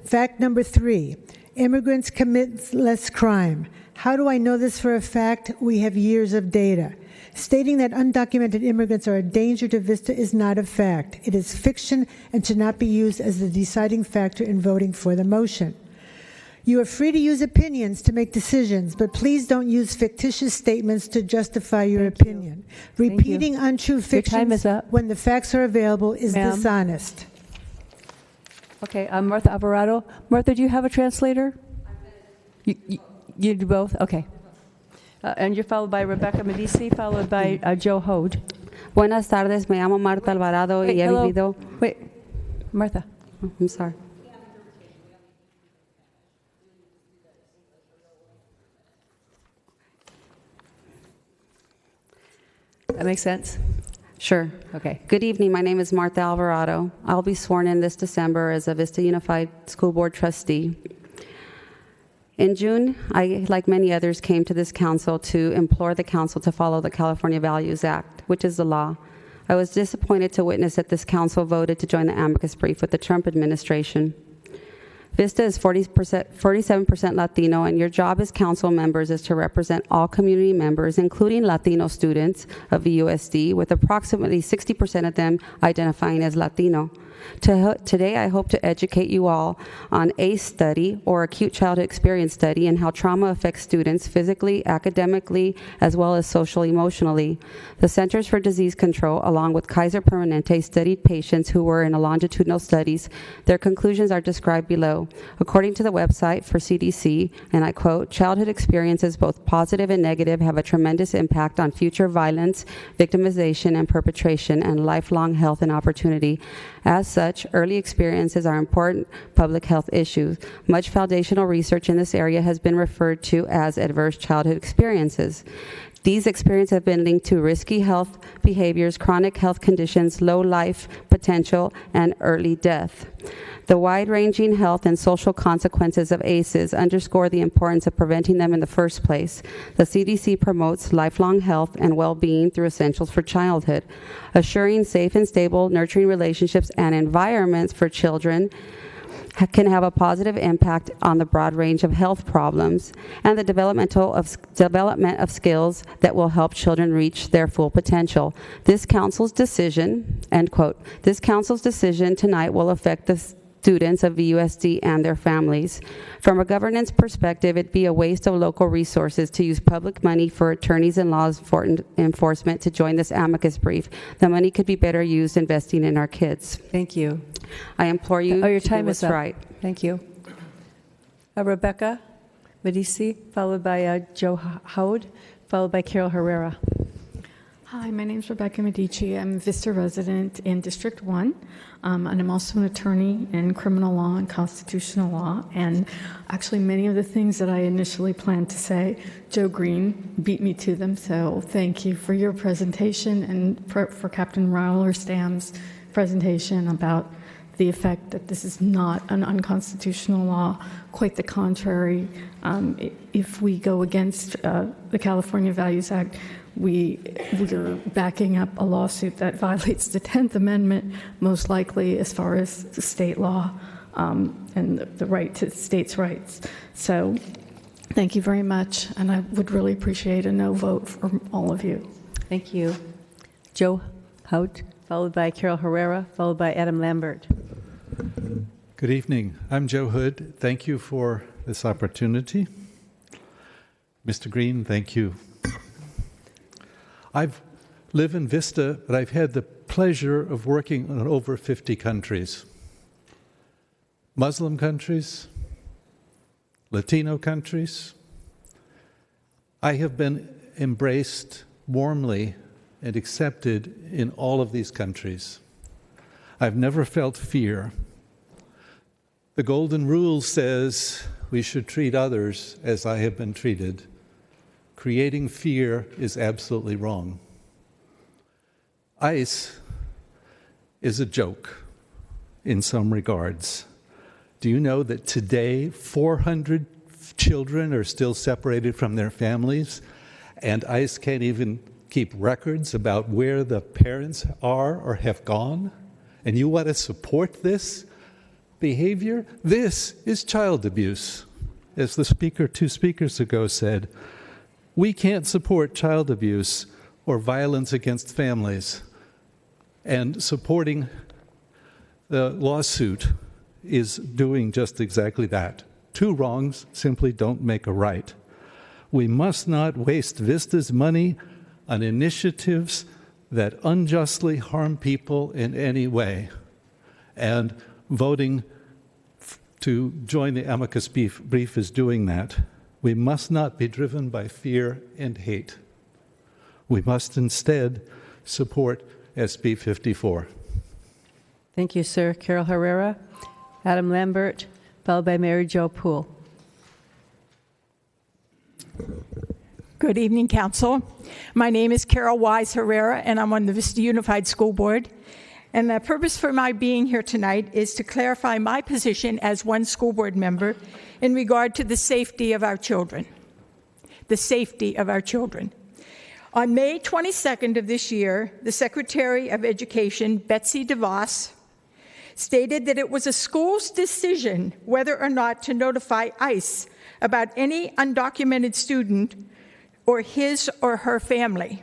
Fact number 3, immigrants commit less crime. How do I know this for a fact? We have years of data. Stating that undocumented immigrants are a danger to Vista is not a fact. It is fiction and should not be used as the deciding factor in voting for the motion. You are free to use opinions to make decisions, but please don't use fictitious statements to justify your opinion. Repeating untrue fictions when the facts are available is dishonest. Okay, Martha Alvarado. Martha, do you have a translator? You do both? Okay. And you're followed by Rebecca Medici, followed by Joe Hode. Buenas tardes, me llamo Marta Alvarado y he hello. vivido... Wait, Martha. Oh, I'm sorry. That makes sense? Sure. Okay. Good evening. My name is Martha Alvarado. I'll be sworn in this December as a Vista Unified School Board trustee. In June, I, like many others, came to this council to implore the council to follow the California Values Act, which is the law. I was disappointed to witness that this council voted to join the amicus brief with the Trump administration. Vista is 47% Latino, and your job as council members is to represent all community members, including Latino students of VUSD, with approximately 60% of them identifying as Latino. Today, I hope to educate you all on ACE study, or Acute Childhood Experience study, and how trauma affects students physically, academically, as well as socially, emotionally. The Centers for Disease Control, along with Kaiser Permanente, studied patients who were in a longitudinal studies. Their conclusions are described below. According to the website for CDC, and I quote, childhood experiences, both positive and negative, have a tremendous impact on future violence, victimization, and perpetration, and lifelong health and opportunity. As such, early experiences are important public health issues. Much foundational research in this area has been referred to as adverse childhood experiences. These experiences have been linked to risky health behaviors, chronic health conditions, low life potential, and early death. The wide-ranging health and social consequences of ACEs underscore the importance of preventing them in the first place. The CDC promotes lifelong health and well-being through Essentials for Childhood, assuring safe and stable nurturing relationships and environments for children can have a positive impact on the broad range of health problems and the development of skills that will help children reach their full potential. This council's decision, end quote, this council's decision tonight will affect the students of VUSD and their families. From a governance perspective, it'd be a waste of local resources to use public money for attorneys and law enforcement to join this amicus brief. The money could be better used investing in our kids. Thank you. I implore you your to time do is what's up. right. Thank you. Rebecca Medici, followed by Joe Howard, followed by Carol Herrera. Hi, my name is Rebecca Medici. I'm a Vista resident in District 1, and I'm also an attorney in criminal law and constitutional law. And actually, many of the things that I initially planned to say, Joe Green beat me to them. So thank you for your presentation and for Captain Rowler-Stam's presentation about the effect that this is not an unconstitutional law. Quite the contrary. If we go against the California Values Act, we're backing up a lawsuit that violates the 10th Amendment, most likely as far as the state law and the right to states' rights. So thank you very much, and I would really appreciate a no vote from all of you. Thank you. Joe Hout, followed by Carol Herrera, followed by Adam Lambert. Good evening. I'm Joe Hood. Thank you for this opportunity. Mr. Green, thank you. I live in Vista, but I've had the pleasure of working in over 50 countries. Muslim countries, Latino countries. I have been embraced warmly and accepted in all of these countries. I've never felt fear. The Golden Rule says we should treat others as I have been treated. Creating fear is absolutely wrong. ICE is a joke in some regards. Do you know that today 400 children are still separated from their families, and ICE can't even keep records about where the parents are or have gone? And you want to support this behavior? This is child abuse. As the speaker 2 speakers ago said, we can't support child abuse or violence against families. And supporting the lawsuit is doing just exactly that. 2 wrongs simply don't make a right. We must not waste Vista's money on initiatives that unjustly harm people in any way. And voting to join the amicus brief is doing that. We must not be driven by fear and hate. We must instead support SB 54. Thank you, sir. Carol Herrera, Adam Lambert, followed by Mary Jo Poole. Good evening, Council. My name is Carol Wise Herrera, and I'm on the Vista Unified School Board. And the purpose for my being here tonight is to clarify my position as one school board member in regard to the safety of our children. The safety of our children. On May 22nd of this year, the Secretary of Education, Betsy DeVos, stated that it was a school's decision whether or not to notify ICE about any undocumented student or his or her family.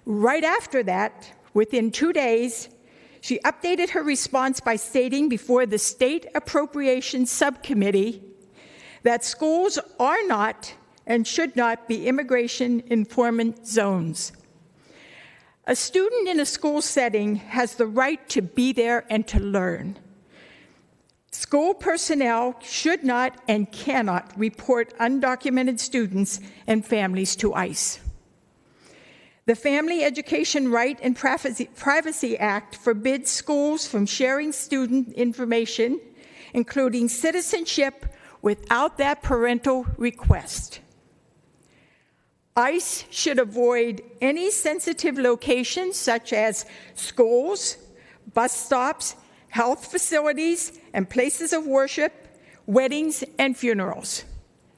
Right after that, within 2 days, she updated her response by stating before the State Appropriations Subcommittee that schools are not and should not be immigration informant zones. A student in a school setting has the right to be there and to learn. School personnel should not and cannot report undocumented students and families to ICE. The Family Education Right and Privacy Act forbids schools from sharing student information, including citizenship, without that parental request. ICE should avoid any sensitive locations such as schools, bus stops, health facilities, and places of worship, weddings, and funerals.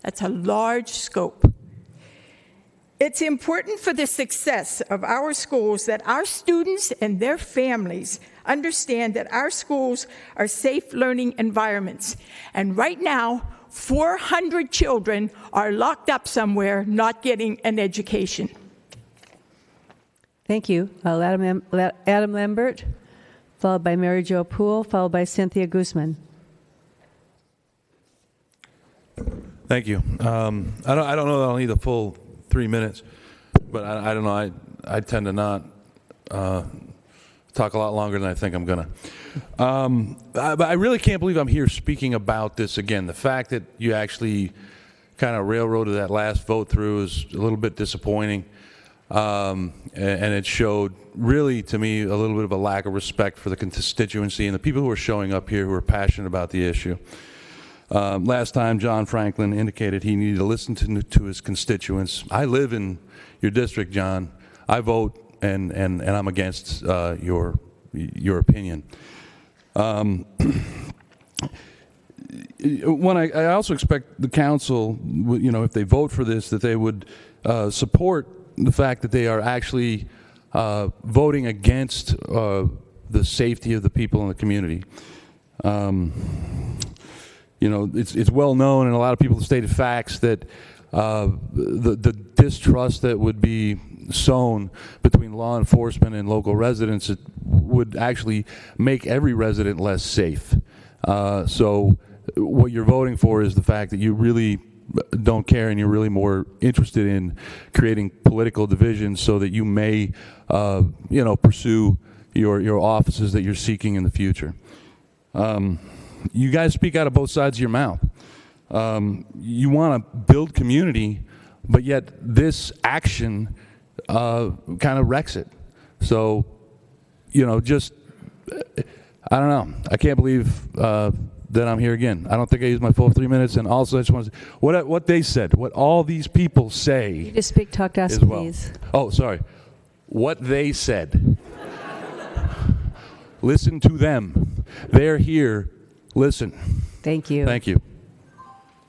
That's a large scope. It's important for the success of our schools that our students and their families understand that our schools are safe learning environments. And right now, 400 children are locked up somewhere not getting an education. Thank you. Adam Lambert, followed by Mary Jo Poole, followed by Cynthia Guzman. Thank you. I don't know that I'll need the full 3 minutes, but I don't know. I tend to not talk a lot longer than I think I'm going to. But I really can't believe I'm here speaking about this again. The fact that you actually kind of railroaded that last vote through is a little bit disappointing. And it showed, really, to me, a little bit of a lack of respect for the constituency and the people who are showing up here who are passionate about the issue. Last time, John Franklin indicated he needed to listen to his constituents. I live in your district, John. I vote, and I'm against your opinion. I also expect the council, if they vote for this, that they would support the fact that they are actually voting against the safety of the people in the community. It's well known, and a lot of people have stated facts that the distrust that would be sown between law enforcement and local residents would actually make every resident less safe. So what you're voting for is the fact that you really don't care, and you're really more interested in creating political divisions so that you may, pursue your offices that you're seeking in the future. You guys speak out of both sides of your mouth. You want to build community, but yet this action kind of wrecks it. So, I don't know. I can't believe that I'm here again. I don't think I used my full 3 minutes. And also, I just want to say what they said, what all these people say. You just talk to us, please. Oh, sorry. What they said. Listen to them. They're here. Listen. Thank you. Thank you.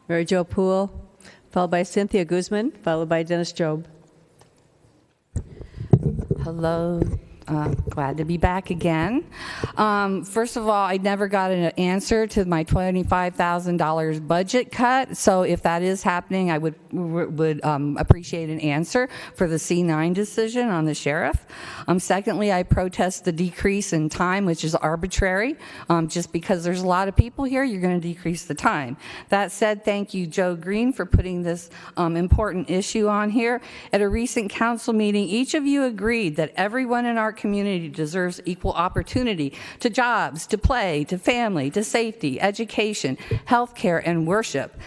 Mary Jo Poole, followed by Cynthia Guzman, followed by Dennis Job. Hello. Glad to be back again. First of all, I never got an answer to my $25,000 budget cut. So if that is happening, I would appreciate an answer for the C9 decision on the sheriff. Secondly, I protest the decrease in time, which is arbitrary. Just because there's a lot of people here, you're going to decrease the time. That said, thank you, Joe Green, for putting this important issue on here. At a recent council meeting, each of you agreed that everyone in our community deserves equal opportunity to jobs, to play, to family, to safety, education, healthcare, and worship.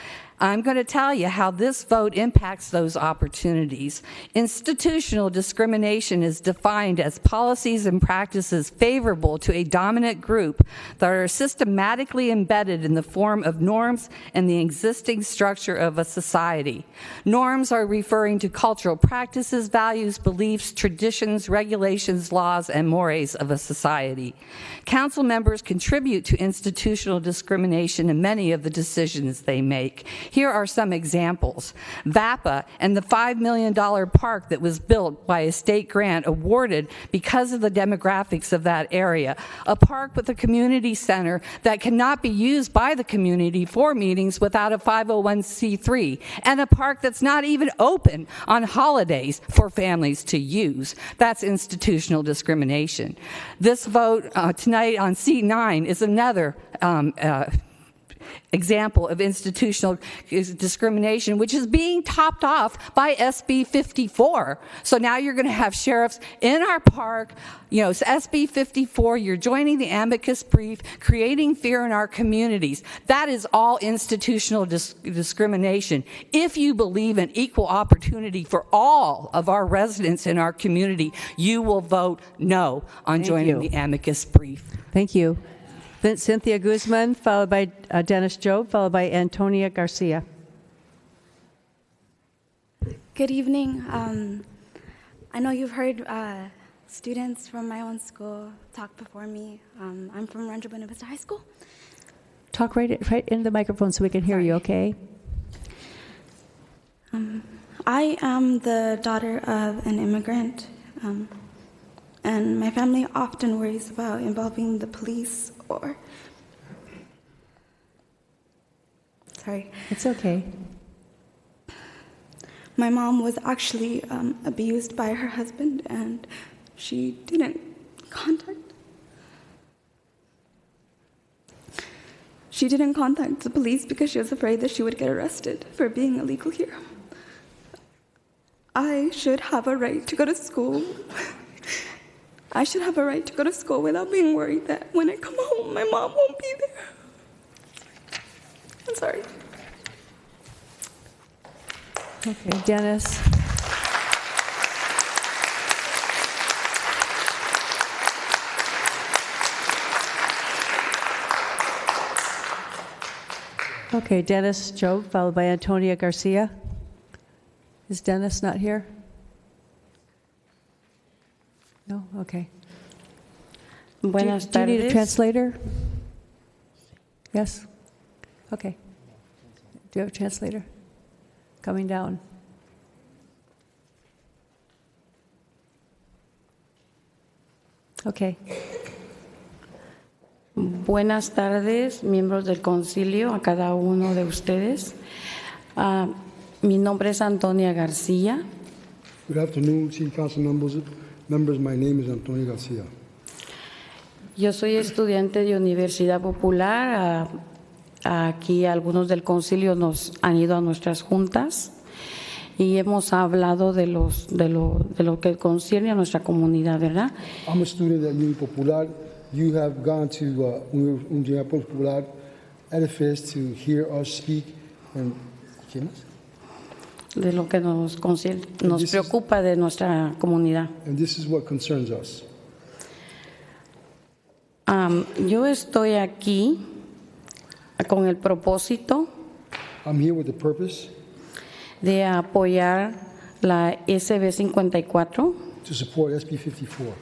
I'm going to tell you how this vote impacts those opportunities. Institutional discrimination is defined as policies and practices favorable to a dominant group that are systematically embedded in the form of norms and the existing structure of a society. Norms are referring to cultural practices, values, beliefs, traditions, regulations, laws, and mores of a society. Council members contribute to institutional discrimination in many of the decisions they make. Here are some examples. VAPA and the $5 million park that was built by a state grant awarded because of the demographics of that area. A park with a community center that cannot be used by the community for meetings without a 501c3, and a park that's not even open on holidays for families to use. That's institutional discrimination. This vote tonight on C9 is another example of institutional discrimination, which is being topped off by SB 54. So now you're going to have sheriffs in our park. You know, it's SB 54, you're joining the amicus brief, creating fear in our communities. That is all institutional discrimination. If you believe in equal opportunity for all of our residents in our community, you will vote no on joining the amicus brief. Thank you. Then Cynthia Guzman, followed by Dennis Job, followed by Antonia Garcia. Good evening. I know you've heard students from my own school talk before me. I'm from Rancho Buena Vista High School. Talk right into the microphone so we can hear you, okay? I am the daughter of an immigrant, and my family often worries about involving the police or... Sorry. It's okay. My mom was actually abused by her husband, and she didn't contact the police because she was afraid that she would get arrested for being illegal here. I should have a right to go to school. I should have a right to go to school without being worried that when I come home, my mom won't be there. I'm sorry. Okay, Dennis. Okay, Dennis Job, followed by Antonia Garcia. Is Dennis not here? No? Okay. Buenas do you need a tardes. translator? Yes? Okay. Do you have a translator? Coming down. Okay. Buenas tardes, miembros del concilio, a cada uno de ustedes. Mi nombre es Antonia García. Good afternoon, City Council members. My name is Antonio Garcia. Yo soy estudiante de Universidad Popular. Aquí algunos del concilio nos han ido a nuestras juntas y hemos hablado de lo que concierne a nuestra comunidad, ¿verdad? I'm a student at Uni Popular. You have gone to Universidad Popular edifice to hear us speak. And ¿quién más? De lo que nos preocupa de nuestra comunidad. And this is what concerns us. Yo estoy aquí con el propósito I'm here with the purpose de apoyar la SB 54 to support SB 54.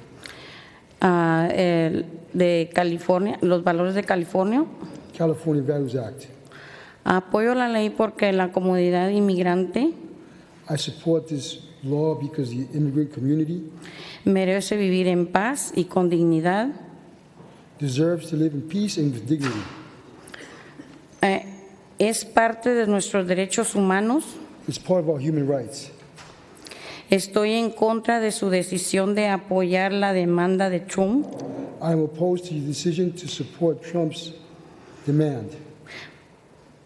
De California, los valores de California. California Values Act. Apoyo la ley porque la comunidad inmigrante I support this law because the immigrant community merece vivir en paz y con dignidad. Deserves to live in peace and with dignity. Es parte de nuestros derechos humanos. It's part of our human rights. Estoy en contra de su decisión de apoyar la demanda de Trump. I am opposed to your decision to support Trump's demand.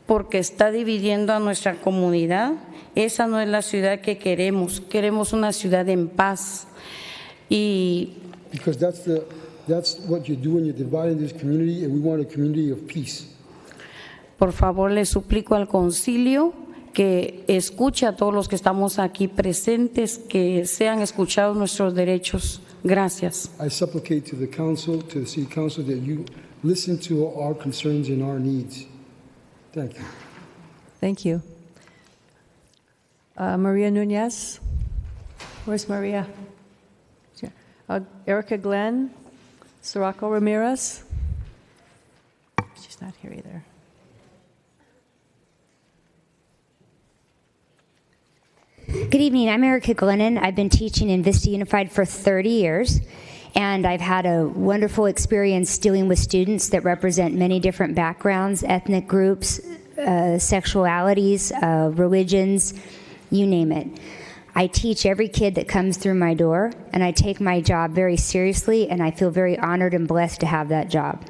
Porque está dividiendo a nuestra comunidad. Esa no es la ciudad que queremos. Queremos una ciudad en paz. Because that's what you're doing. You're dividing this community, and we want a community of peace. Por favor, le suplico al concilio que escuche a todos los que estamos aquí presentes, que sean escuchados nuestros derechos. Gracias. I supplicate to the council, to the city council, that you listen to our concerns and our needs. Thank you. Thank you. Maria Nunez. Where's Maria? Erica Glenn. Sirocco Ramirez. She's not here either. Good evening. I'm Erica Glennon. I've been teaching in Vista Unified for 30 years, and I've had a wonderful experience dealing with students that represent many different backgrounds, ethnic groups, sexualities, religions, you name it. I teach every kid that comes through my door, and I take my job very seriously, and I feel very honored and blessed to have that job.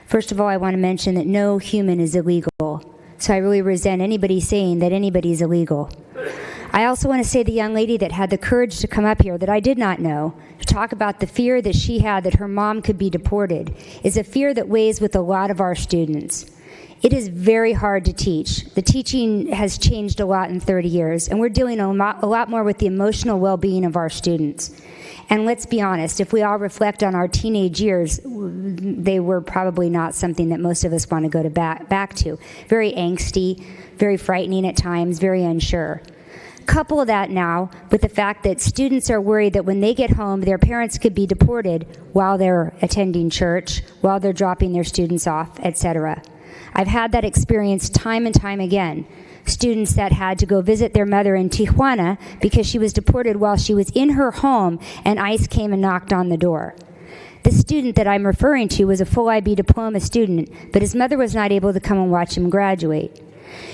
First of all, I want to mention that no human is illegal, so I really resent anybody saying that anybody's illegal. I also want to say the young lady that had the courage to come up here that I did not know, to talk about the fear that she had that her mom could be deported, is a fear that weighs with a lot of our students. It is very hard to teach. The teaching has changed a lot in 30 years, and we're dealing a lot more with the emotional well-being of our students. And let's be honest, if we all reflect on our teenage years, they were probably not something that most of us want to go back to. Very angsty, very frightening at times, very unsure. Couple that now with the fact that students are worried that when they get home, their parents could be deported while they're attending church, while they're dropping their students off, etc. I've had that experience time and time again. Students that had to go visit their mother in Tijuana because she was deported while she was in her home and ICE came and knocked on the door. The student that I'm referring to was a full IB diploma student, but his mother was not able to come and watch him graduate.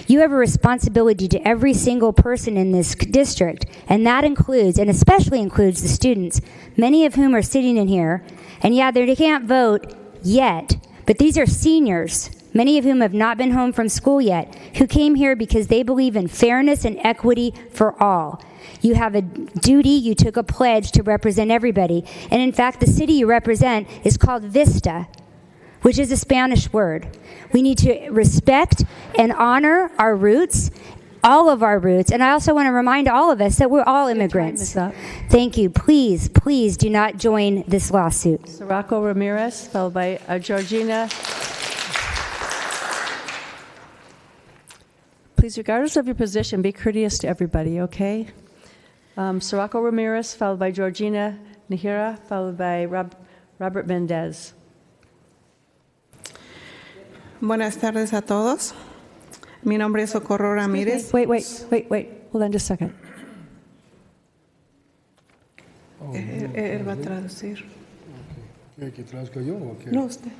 You have a responsibility to every single person in this district, and that includes, and especially includes, the students, many of whom are sitting in here, and yeah, they can't vote yet, but these are seniors, many of whom have not been home from school yet, who came here because they believe in fairness and equity for all. You have a duty, you took a pledge to represent everybody, and in fact, the city you represent is called Vista, which is a Spanish word. We need to respect and honor our roots, all of our roots, and I also want to remind all of us that we're all immigrants. Thank you. Please, please do not join this lawsuit. Sirocco Ramirez, followed by Georgina. Please, regardless of your position, be courteous to everybody, okay? Sirocco Ramirez, followed by Georgina Nahira, followed by Robert Mendez. Buenas tardes a todos. Mi nombre es Socorro Ramírez. Wait. Hold on just a second. Él va a traducir. ¿Que traduzca yo o qué? No, usted.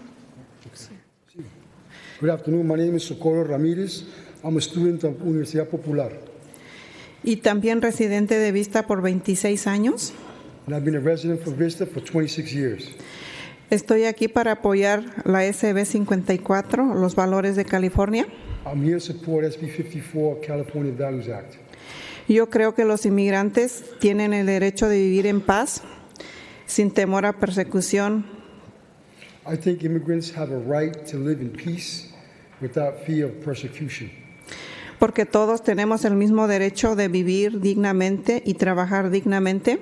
Good afternoon. My name is Socorro Ramirez. I'm a student of Universidad Popular. Y también residente de Vista por 26 años. And I've been a resident for Vista for 26 years. Estoy aquí para apoyar la SB 54, los valores de California. I'm here to support SB 54, California Values Act. Yo creo que los inmigrantes tienen el derecho de vivir en paz, sin temor a persecución. I think immigrants have a right to live in peace without fear of persecution. Porque todos tenemos el mismo derecho de vivir dignamente y trabajar dignamente.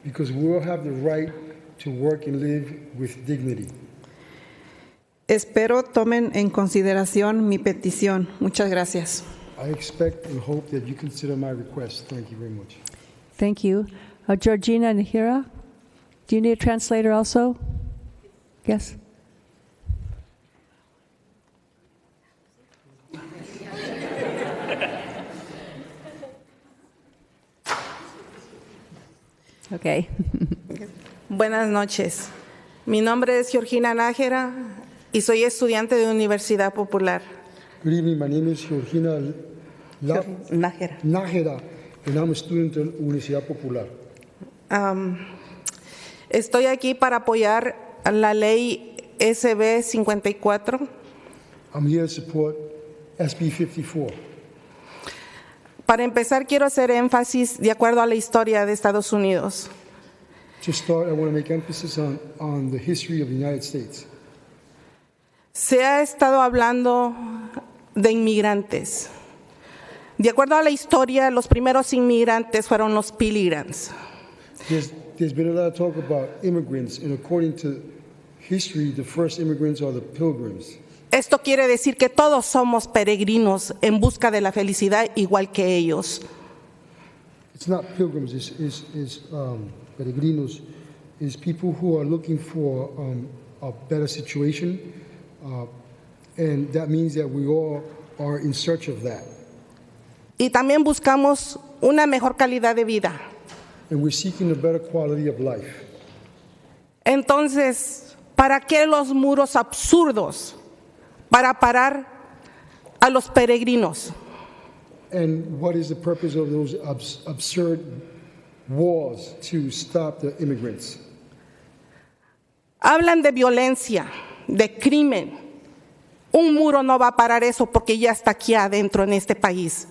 Because we all have the right to work and live with dignity. Espero tomen en consideración mi petición. Muchas gracias. I expect and hope that you consider my request. Thank you very much. Thank you. Georgina Nahira, do you need a translator also? Yes? Okay. Buenas noches. Mi nombre es Georgina Nájera y soy estudiante de Universidad Popular. Good evening. My name is Georgina Nájera, and I'm a student of Universidad Popular. Estoy aquí para apoyar la ley SB 54. I'm here to support SB 54. Para empezar, quiero hacer énfasis de acuerdo a la historia de Estados Unidos. To start, I want to make emphasis on the history of the United States. Se ha estado hablando de inmigrantes. De acuerdo a la historia, los primeros inmigrantes fueron los pilgrims. There's been a lot of talk about immigrants, and according to history, the first immigrants are the pilgrims. Esto quiere decir que todos somos peregrinos en busca de la felicidad igual que ellos. It's not pilgrims, it's peregrinos, is people who are looking for a better situation, and that means that we all are in search of that. Y también buscamos una mejor calidad de vida. And we're seeking a better quality of life. Entonces, ¿para qué los muros absurdos? Para parar a los peregrinos. And what is the purpose of those absurd walls to stop the immigrants? Hablan de violencia, de crimen. Un muro no va a parar eso porque ya está aquí adentro en este país.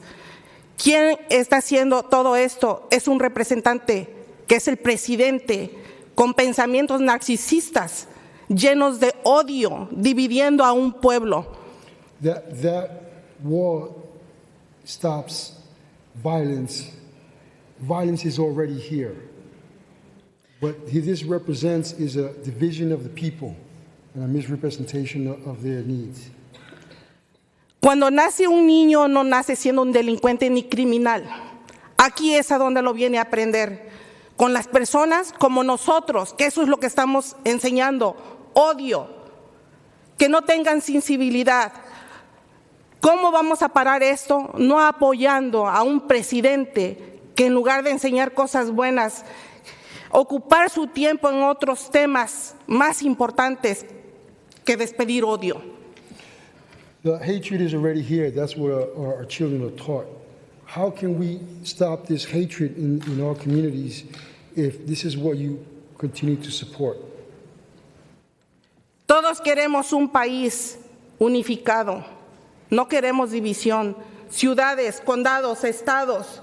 ¿Quién está haciendo todo esto? Es un representante, que es el presidente, con pensamientos narcisistas, llenos de odio, dividiendo a un pueblo. That wall stops violence. Violence is already here. What this represents is a division of the people and a misrepresentation of their needs. Cuando nace un niño, no nace siendo un delincuente ni criminal. Aquí es a donde lo viene a aprender. Con las personas como nosotros, que eso es lo que estamos enseñando. Odio. Que no tengan sensibilidad. ¿Cómo vamos a parar esto? No apoyando a un presidente que en lugar de enseñar cosas buenas, ocupar su tiempo en otros temas más importantes que despedir odio. The hatred is already here. That's what our children are taught. How can we stop this hatred in our communities if this is what you continue to support? Todos queremos un país unificado. No queremos división. Ciudades, condados, estados.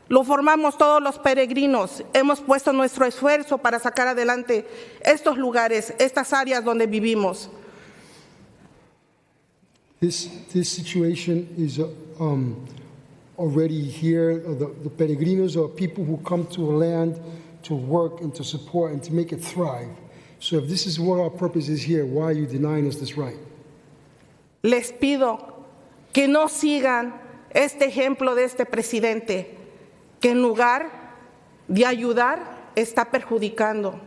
Lo formamos todos los peregrinos. Hemos puesto nuestro esfuerzo para sacar adelante estos lugares, estas áreas donde vivimos. This situation is already here. The peregrinos are people who come to a land to work and to support and to make it thrive. So if this is what our purpose is here, why are you denying us this right? Les pido que no sigan este ejemplo de este presidente, que en lugar de ayudar, está perjudicando.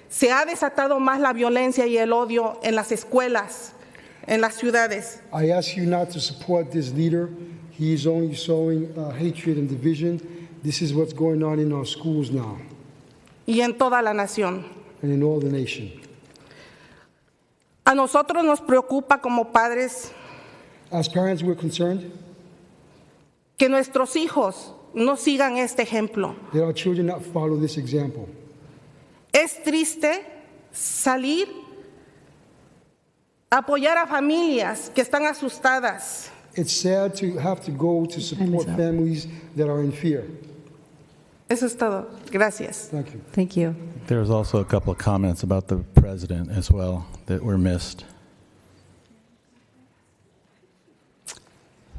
Se ha desatado más la violencia y el odio en las escuelas, en las ciudades. I ask you not to support this leader. He is only sowing hatred and division. This is what's going on in our schools now. Y en toda la nación. And in all the nation. A nosotros nos preocupa como padres. As parents, we're concerned. Que nuestros hijos no sigan este ejemplo. That our children not follow this example. Es triste salir a apoyar a familias que están asustadas. It's sad to have to go to support families that are in fear. Eso es todo. Gracias. Thank you. Thank you. There's also a couple of comments about the president as well that were missed.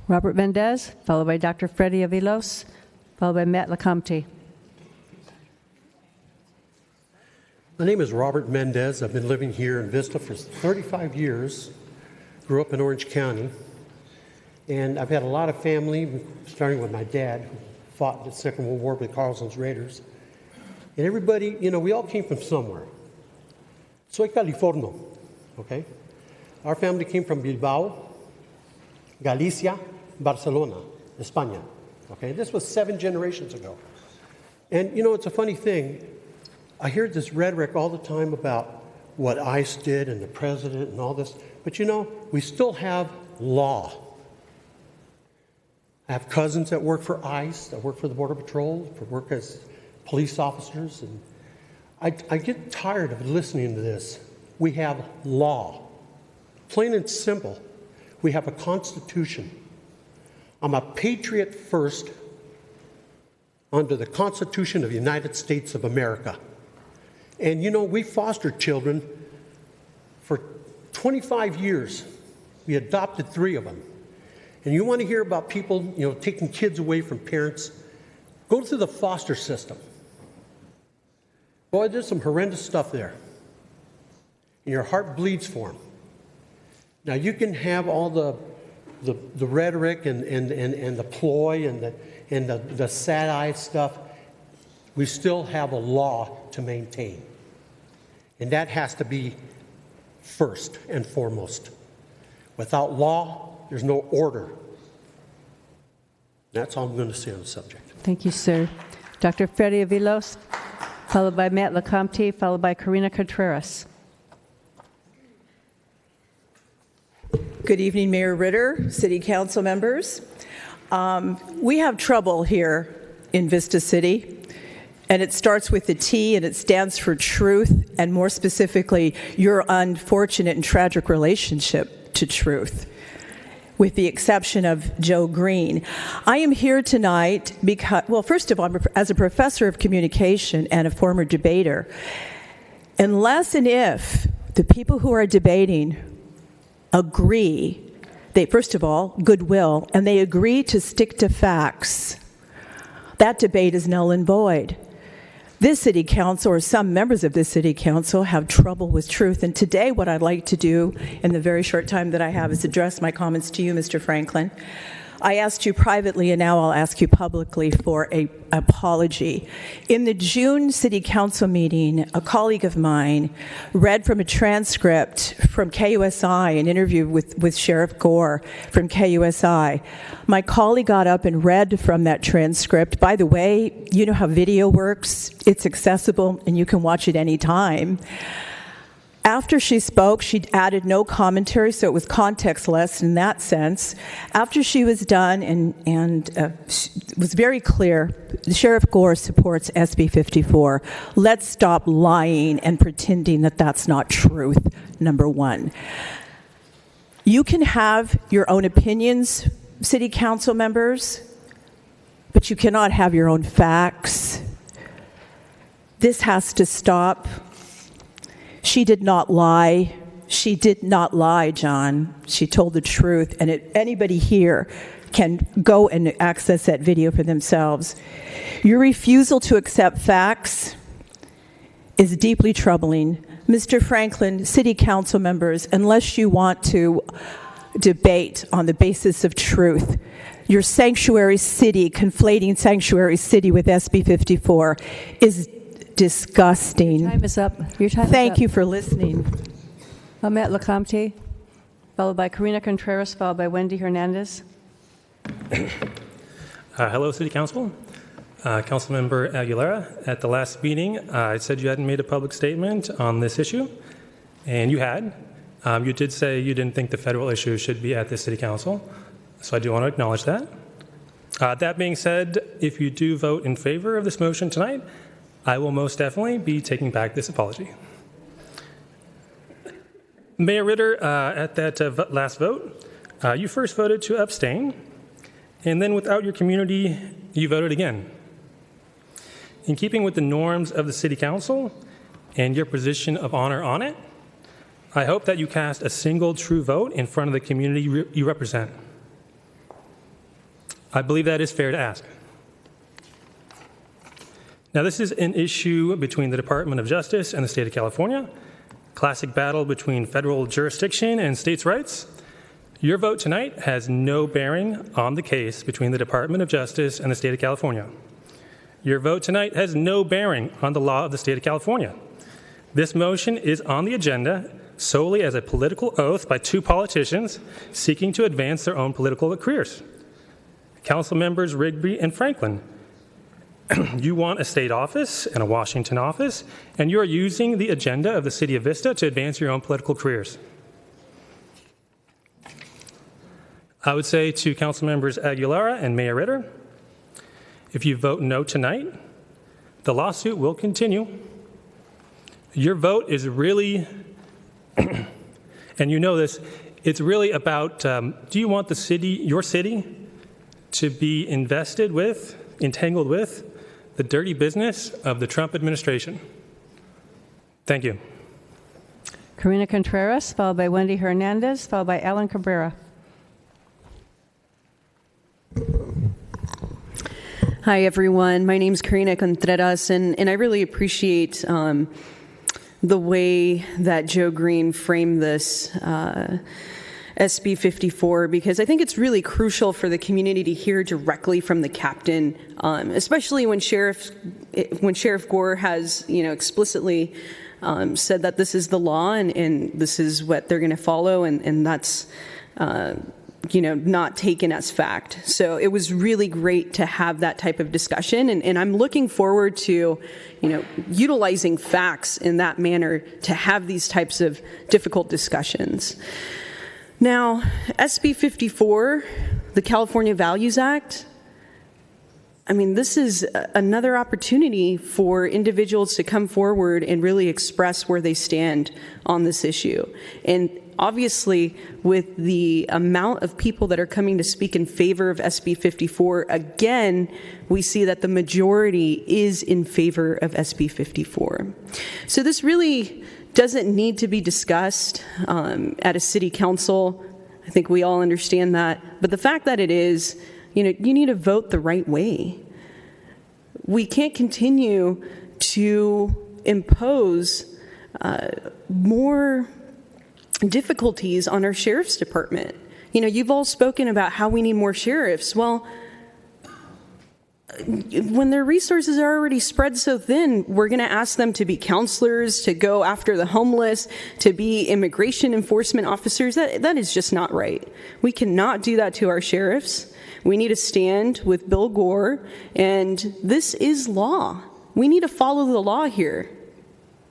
Robert Mendez, followed by Dr. Freddie Avilos, followed by Matt Lecomte. My name is Robert Mendez. I've been living here in Vista for 35 years. Grew up in Orange County. And I've had a lot of family, starting with my dad, who fought in the Second World War with Carlson's Raiders. And everybody, you know, we all came from somewhere. Soy Californo, okay? Our family came from Bilbao, Galicia, Barcelona, España, okay? This was 7 generations ago. And, you know, it's a funny thing. I hear this rhetoric all the time about what ICE did and the president and all this. But, you know, we still have law. I have cousins that work for ICE, that work for the Border Patrol, that work as police officers. And I get tired of listening to this. We have law. Plain and simple. We have a Constitution. I'm a patriot first under the Constitution of the United States of America. And you know, we fostered children for 25 years We adopted 3 of them. And you want to hear about people, taking kids away from parents? Go through the foster system. Boy, there's some horrendous stuff there. And your heart bleeds for them. Now, you can have all the rhetoric and the ploy and the sad-eye stuff. We still have a law to maintain. And that has to be first and foremost. Without law, there's no order. That's all I'm going to say on the subject. Thank you, sir. Dr. Freddie Avilos, followed by Matt LeCompte, followed by Karina Contreras. Good evening, Mayor Ritter, City Council members. We have trouble here in Vista City, and it starts with the T, and it stands for truth, and more specifically, your unfortunate and tragic relationship to truth, with the exception of Joe Green. I am here tonight because, well, first of all, as a professor of communication and a former debater, unless and if the people who are debating agree, they, first of all, goodwill, and they agree to stick to facts, that debate is null and void. This city council, or some members of this city council, have trouble with truth. And today what I'd like to do in the very short time that I have is address my comments to you, Mr. Franklin. I asked you privately, and now I'll ask you publicly for an apology. In the June City Council meeting, a colleague of mine read from a transcript from KUSI, an interview with Sheriff Gore from KUSI. My colleague got up and read from that transcript. By the way, you know how video works. It's accessible, and you can watch it anytime. After she spoke, she added no commentary, so it was contextless in that sense. After she was done and it was very clear, Sheriff Gore supports SB 54. Let's stop lying and pretending that that's not truth, number one. You can have your own opinions, city council members, but you cannot have your own facts. This has to stop. She did not lie. She did not lie, John. She told the truth, and anybody here can go and access that video for themselves. Your refusal to accept facts is deeply troubling. Mr. Franklin, city council members, unless you want to debate on the basis of truth, your sanctuary city, conflating sanctuary city with SB 54 is disgusting. Your time is up. Thank you for listening. Matt LeCompte, followed by Karina Contreras, followed by Wendy Hernandez. Hello, City Council. Councilmember Aguilera, at the last meeting, I said you hadn't made a public statement on this issue, and you had. You did say you didn't think the federal issue should be at the City Council, so I do want to acknowledge that. That being said, if you do vote in favor of this motion tonight, I will most definitely be taking back this apology. Mayor Ritter, at that last vote, you first voted to abstain, and then without your community, you voted again. In keeping with the norms of the City Council and your position of honor on it, I hope that you cast a single true vote in front of the community you represent. I believe that is fair to ask. Now, this is an issue between the Department of Justice and the state of California, classic battle between federal jurisdiction and states' rights. Your vote tonight has no bearing on the case between the Department of Justice and the state of California. Your vote tonight has no bearing on the law of the state of California. This motion is on the agenda solely as a political oath by 2 politicians seeking to advance their own political careers. Council members Rigby and Franklin, you want a state office and a Washington office, and you are using the agenda of the city of Vista to advance your own political careers. I would say to Council members Aguilera and Mayor Ritter, if you vote no tonight, the lawsuit will continue. Your vote is really, and you know this, it's really about, do you want the city, your city, to be entangled with the dirty business of the Trump administration? Thank you. Karina Contreras, followed by Wendy Hernandez, followed by Alan Cabrera. Hi, everyone. My name is Karina Contreras, and I really appreciate the way that Joe Green framed this SB 54, because I think it's really crucial for the community to hear directly from the captain, especially when Sheriff Gore has, explicitly said that this is the law and this is what they're going to follow, and that's not taken as fact. So it was really great to have that type of discussion, and I'm looking forward to, utilizing facts in that manner to have these types of difficult discussions. Now, SB 54, the California Values Act, this is another opportunity for individuals to come forward and really express where they stand on this issue. And obviously, with the amount of people that are coming to speak in favor of SB 54, again, we see that the majority is in favor of SB 54. So this really doesn't need to be discussed at a city council. I think we all understand that. But the fact that it is, you need to vote the right way. We can't continue to impose more difficulties on our sheriff's department. You've all spoken about how we need more sheriffs. Well, when their resources are already spread so thin, we're going to ask them to be counselors, to go after the homeless, to be immigration enforcement officers. That is just not right. We cannot do that to our sheriffs. We need to stand with Bill Gore, and this is law. We need to follow the law here.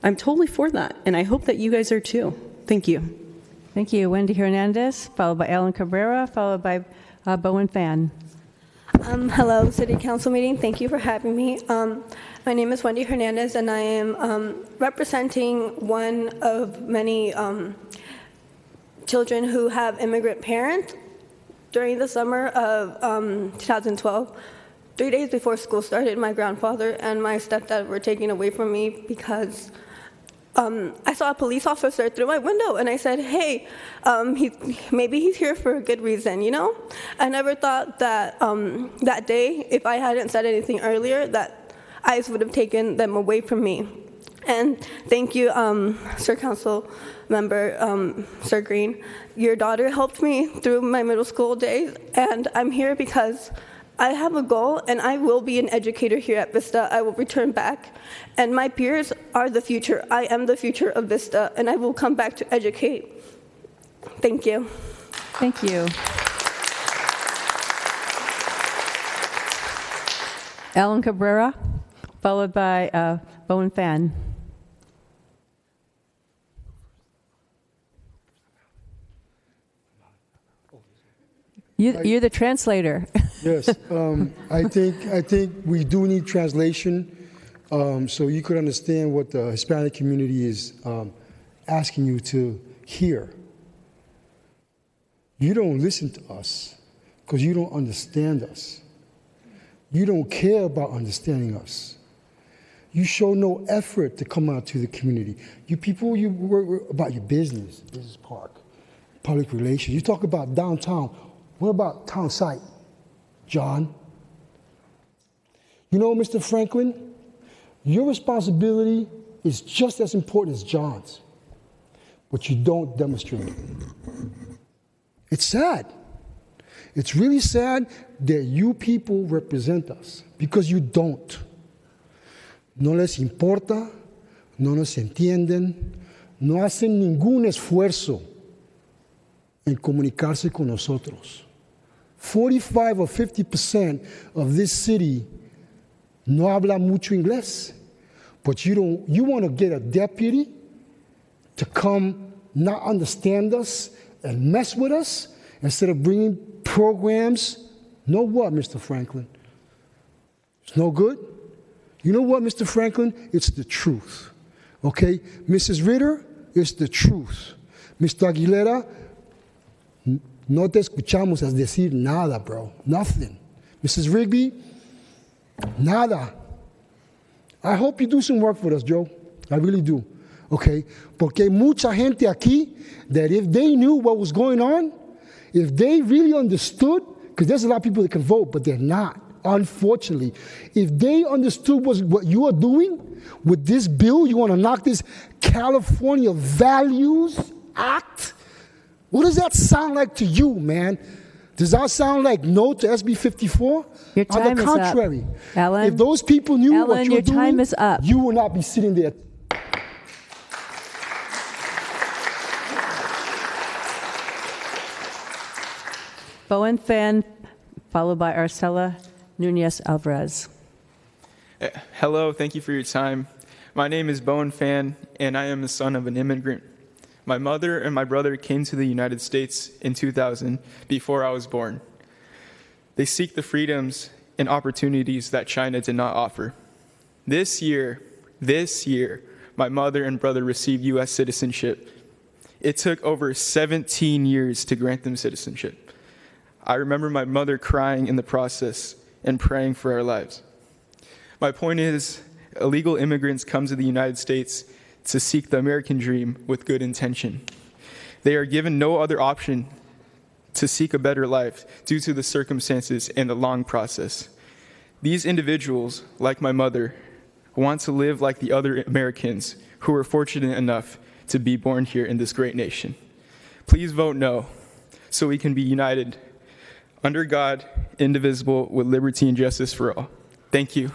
I'm totally for that, and I hope that you guys are too. Thank you. Thank you. Wendy Hernandez, followed by Alan Cabrera, followed by Bowen Fan. Hello, City Council meeting. Thank you for having me. My name is Wendy Hernandez, and I am representing one of many children who have immigrant parents. During the summer of 2012, 3 days before school started, my grandfather and my stepdad were taken away from me because I saw a police officer through my window, and I said, hey, maybe he's here for a good reason, I never thought that that day, if I hadn't said anything earlier, that ICE would have taken them away from me. And thank you, Sir Council Member, Sir Green. Your daughter helped me through my middle school days, and I'm here because I have a goal, and I will be an educator here at Vista. I will return back, and my peers are the future. I am the future of Vista, and I will come back to educate. Thank you. Thank you. Alan Cabrera, followed by Bowen Fan. You're the translator. Yes, I think we do need translation so you could understand what the Hispanic community is asking you to hear. You don't listen to us because you don't understand us. You don't care about understanding us. You show no effort to come out to the community. You people, you work about your business park, public relations. You talk about downtown. What about town site, John? Mr. Franklin, your responsibility is just as important as John's, but you don't demonstrate it. It's sad. It's really sad that you people represent us, because you don't. No les importa, no nos entienden, no hacen ningún esfuerzo en comunicarse con nosotros. 45 or 50% of this city no habla mucho inglés, but you want to get a deputy to come not understand us and mess with us instead of bringing programs. Know what, Mr. Franklin? It's no good. You know what, Mr. Franklin? It's the truth. Okay? Mrs. Ritter, it's the truth. Mr. Aguilera, no te escuchamos a decir nada, bro. Nothing. Mrs. Rigby, nada. I hope you do some work for us, Joe. I really do. okay? Porque hay mucha gente aquí that if they knew what was going on, if they really understood, because there's a lot of people that can vote, but they're not, unfortunately. If they understood what you are doing with this bill, you want to knock this California Values Act, what does that sound like to you, man? Does that sound like no to SB 54? Your time On the contrary, is up. Ellen, if those people knew what Ellen, you're your doing, time is up. you will not be sitting there. Bowen Fan, followed by Arcela Nunez Alvarez. Hello, thank you for your time. My name is Bowen Fan, and I am the son of an immigrant. My mother and my brother came to the United States in 2000 before I was born. They seek the freedoms and opportunities that China did not offer. This year, my mother and brother received U.S. citizenship. It took over 17 years to grant them citizenship. I remember my mother crying in the process and praying for our lives. My point is, illegal immigrants come to the United States to seek the American dream with good intention. They are given no other option to seek a better life due to the circumstances and the long process. These individuals, like my mother, want to live like the other Americans who were fortunate enough to be born here in this great nation. Please vote no, so we can be united under God, indivisible, with liberty and justice for all. Thank you.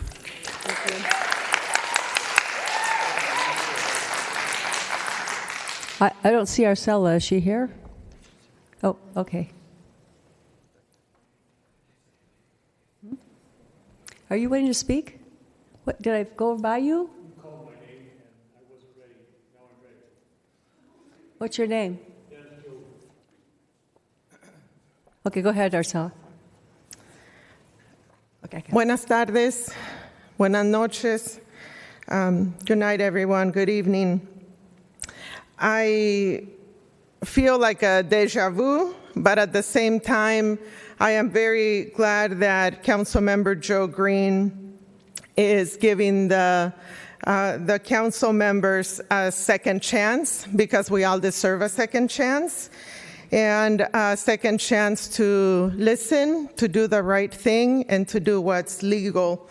I don't see Arcela. Is she here? Oh, okay. Are you waiting to speak? What, did I go by you? You called my name and I wasn't ready. Now I'm ready. What's your name? Okay, go ahead, Arcela. Okay. Buenas tardes. Buenas noches. Good night, everyone. Good evening. I feel like a deja vu, but at the same time, I am very glad that Councilmember Joe Green is giving the council members a second chance, because we all deserve a second chance, and a second chance to listen, to do the right thing, and to do what's legal.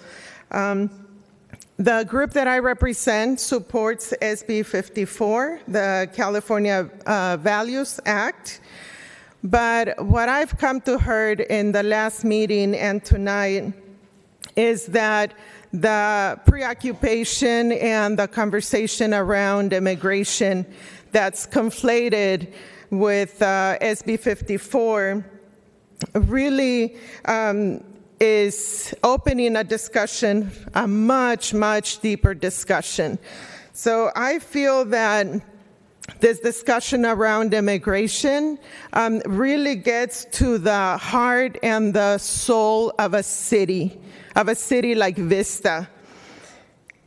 The group that I represent supports SB 54, the California Values Act. But what I've come to heard in the last meeting and tonight is that the preoccupation and the conversation around immigration that's conflated with SB 54 really is opening a discussion, a much, much deeper discussion. So I feel that this discussion around immigration really gets to the heart and the soul of a city like Vista.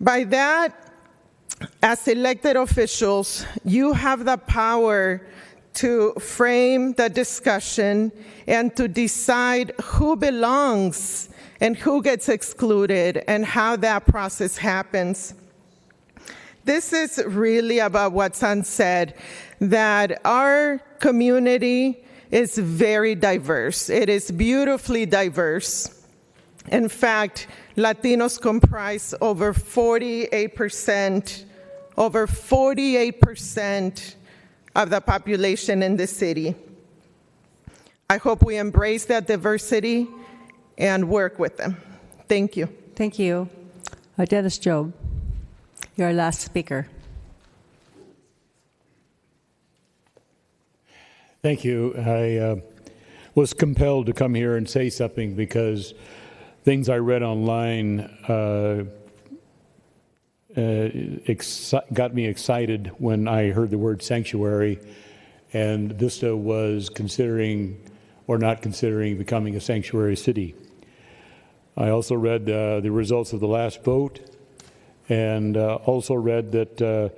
By that, as elected officials, you have the power to frame the discussion and to decide who belongs and who gets excluded and how that process happens. This is really about what's unsaid, that our community is very diverse. It is beautifully diverse. In fact, Latinos comprise over 48% of the population in the city. I hope we embrace that diversity and work with them. Thank you. Thank you. Dennis Job, you're our last speaker. Thank you. I was compelled to come here and say something because things I read online got me excited when I heard the word sanctuary, and Vista was considering or not considering becoming a sanctuary city. I also read the results of the last vote, and also read that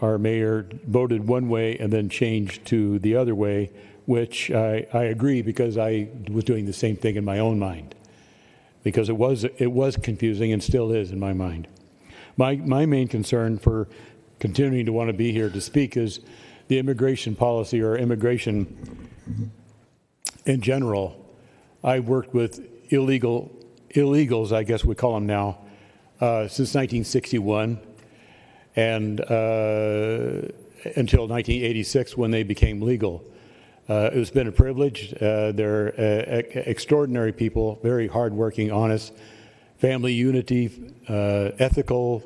our mayor voted one way and then changed to the other way, which I agree, because I was doing the same thing in my own mind, because it was confusing and still is in my mind. My main concern for continuing to want to be here to speak is the immigration policy or immigration in general. I worked with illegals, I guess we call them now, since 1961 and until 1986 when they became legal. It's been a privilege. They're extraordinary people, very hardworking, honest, family unity, ethical,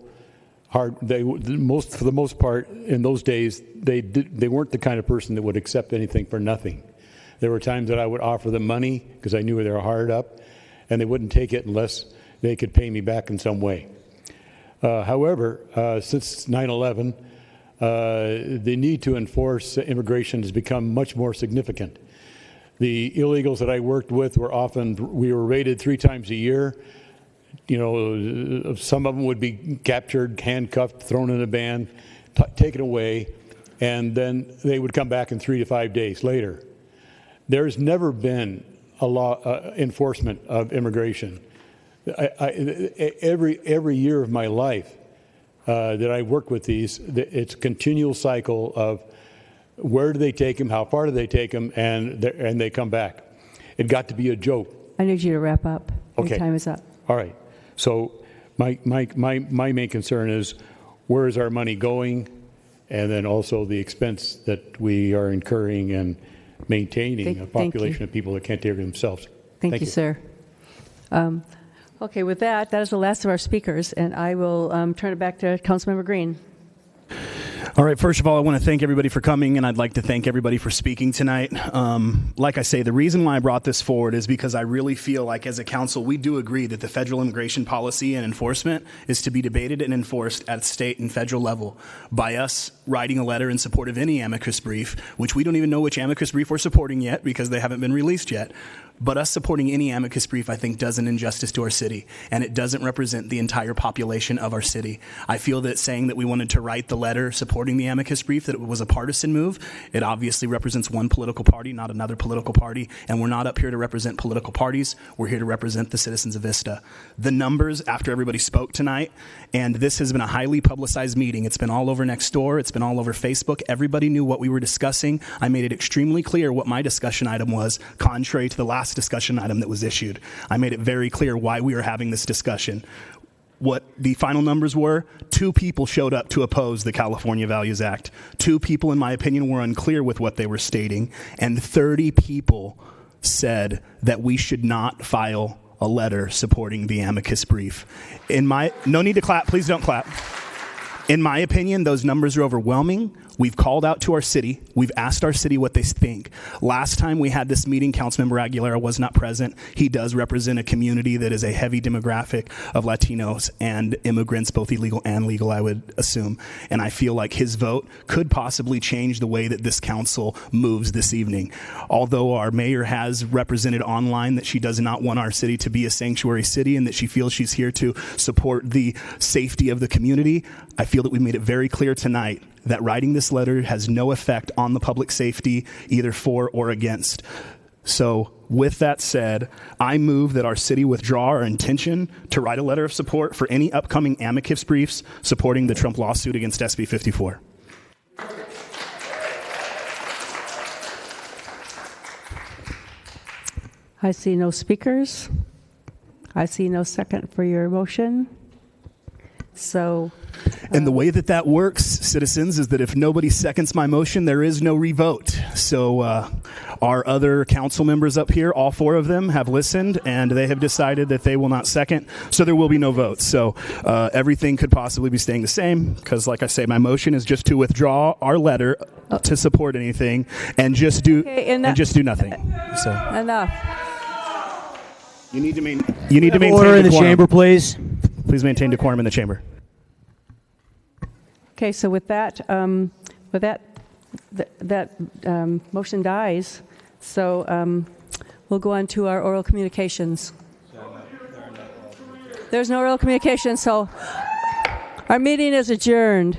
hard. For the most part, in those days, they weren't the kind of person that would accept anything for nothing. There were times that I would offer them money because I knew they were hard up, and they wouldn't take it unless they could pay me back in some way. However, since 9/11, the need to enforce immigration has become much more significant. The illegals that I worked with we were raided 3 times a year. You know, some of them would be captured, handcuffed, thrown in a van, taken away, and then they would come back in 3 to 5 days later. There's never been a law enforcement of immigration. Every year of my life that I work with these, it's a continual cycle of where do they take them, how far do they take them, and they come back. It got to be a joke. I need you to wrap up. Okay. Your time is up. All right. So my main concern is where is our money going, and then also the expense that we are incurring and maintaining a population of people that can't take care of themselves. Thank you, sir. Okay, with that is the last of our speakers, and I will turn it back to Councilmember Green. All right, first of all, I want to thank everybody for coming, and I'd like to thank everybody for speaking tonight. Like I say, the reason why I brought this forward is because I really feel like as a council, we do agree that the federal immigration policy and enforcement is to be debated and enforced at state and federal level by us writing a letter in support of any amicus brief, which we don't even know which amicus brief we're supporting yet because they haven't been released yet. But us supporting any amicus brief, I think, does an injustice to our city, and it doesn't represent the entire population of our city. I feel that saying that we wanted to write the letter supporting the amicus brief, that it was a partisan move. It obviously represents one political party, not another political party, and we're not up here to represent political parties. We're here to represent the citizens of Vista. The numbers after everybody spoke tonight, and this has been a highly publicized meeting. It's been all over Nextdoor. It's been all over Facebook. Everybody knew what we were discussing. I made it extremely clear what my discussion item was, contrary to the last discussion item that was issued. I made it very clear why we were having this discussion. What the final numbers were, 2 people showed up to oppose the California Values Act. 2 people, in my opinion, were unclear with what they were stating, and 30 people said that we should not file a letter supporting the amicus brief. No need to clap, please don't clap. In my opinion, those numbers are overwhelming. We've called out to our city. We've asked our city what they think. Last time we had this meeting, Councilmember Aguilera was not present. He does represent a community that is a heavy demographic of Latinos and immigrants, both illegal and legal, I would assume. And I feel like his vote could possibly change the way that this council moves this evening. Although our mayor has represented online that she does not want our city to be a sanctuary city and that she feels she's here to support the safety of the community, I feel that we made it very clear tonight that writing this letter has no effect on the public safety, either for or against. So with that said, I move that our city withdraw our intention to write a letter of support for any upcoming amicus briefs supporting the Trump lawsuit against SB 54. I see no speakers. I see no second for your motion. And the way that works, citizens, is that if nobody seconds my motion, there is no revote. So our other council members up here, all 4 of them, have listened, and they have decided that they will not second, so there will be no vote. So everything could possibly be staying the same, because like I say, my motion is just to withdraw our letter to support anything and just do nothing. So enough. You need to maintain order in the decorum. chamber, please. Please maintain decorum in the chamber. Okay, so with that motion dies. So we'll go on to our oral communications. There's no oral communication, so our meeting is adjourned.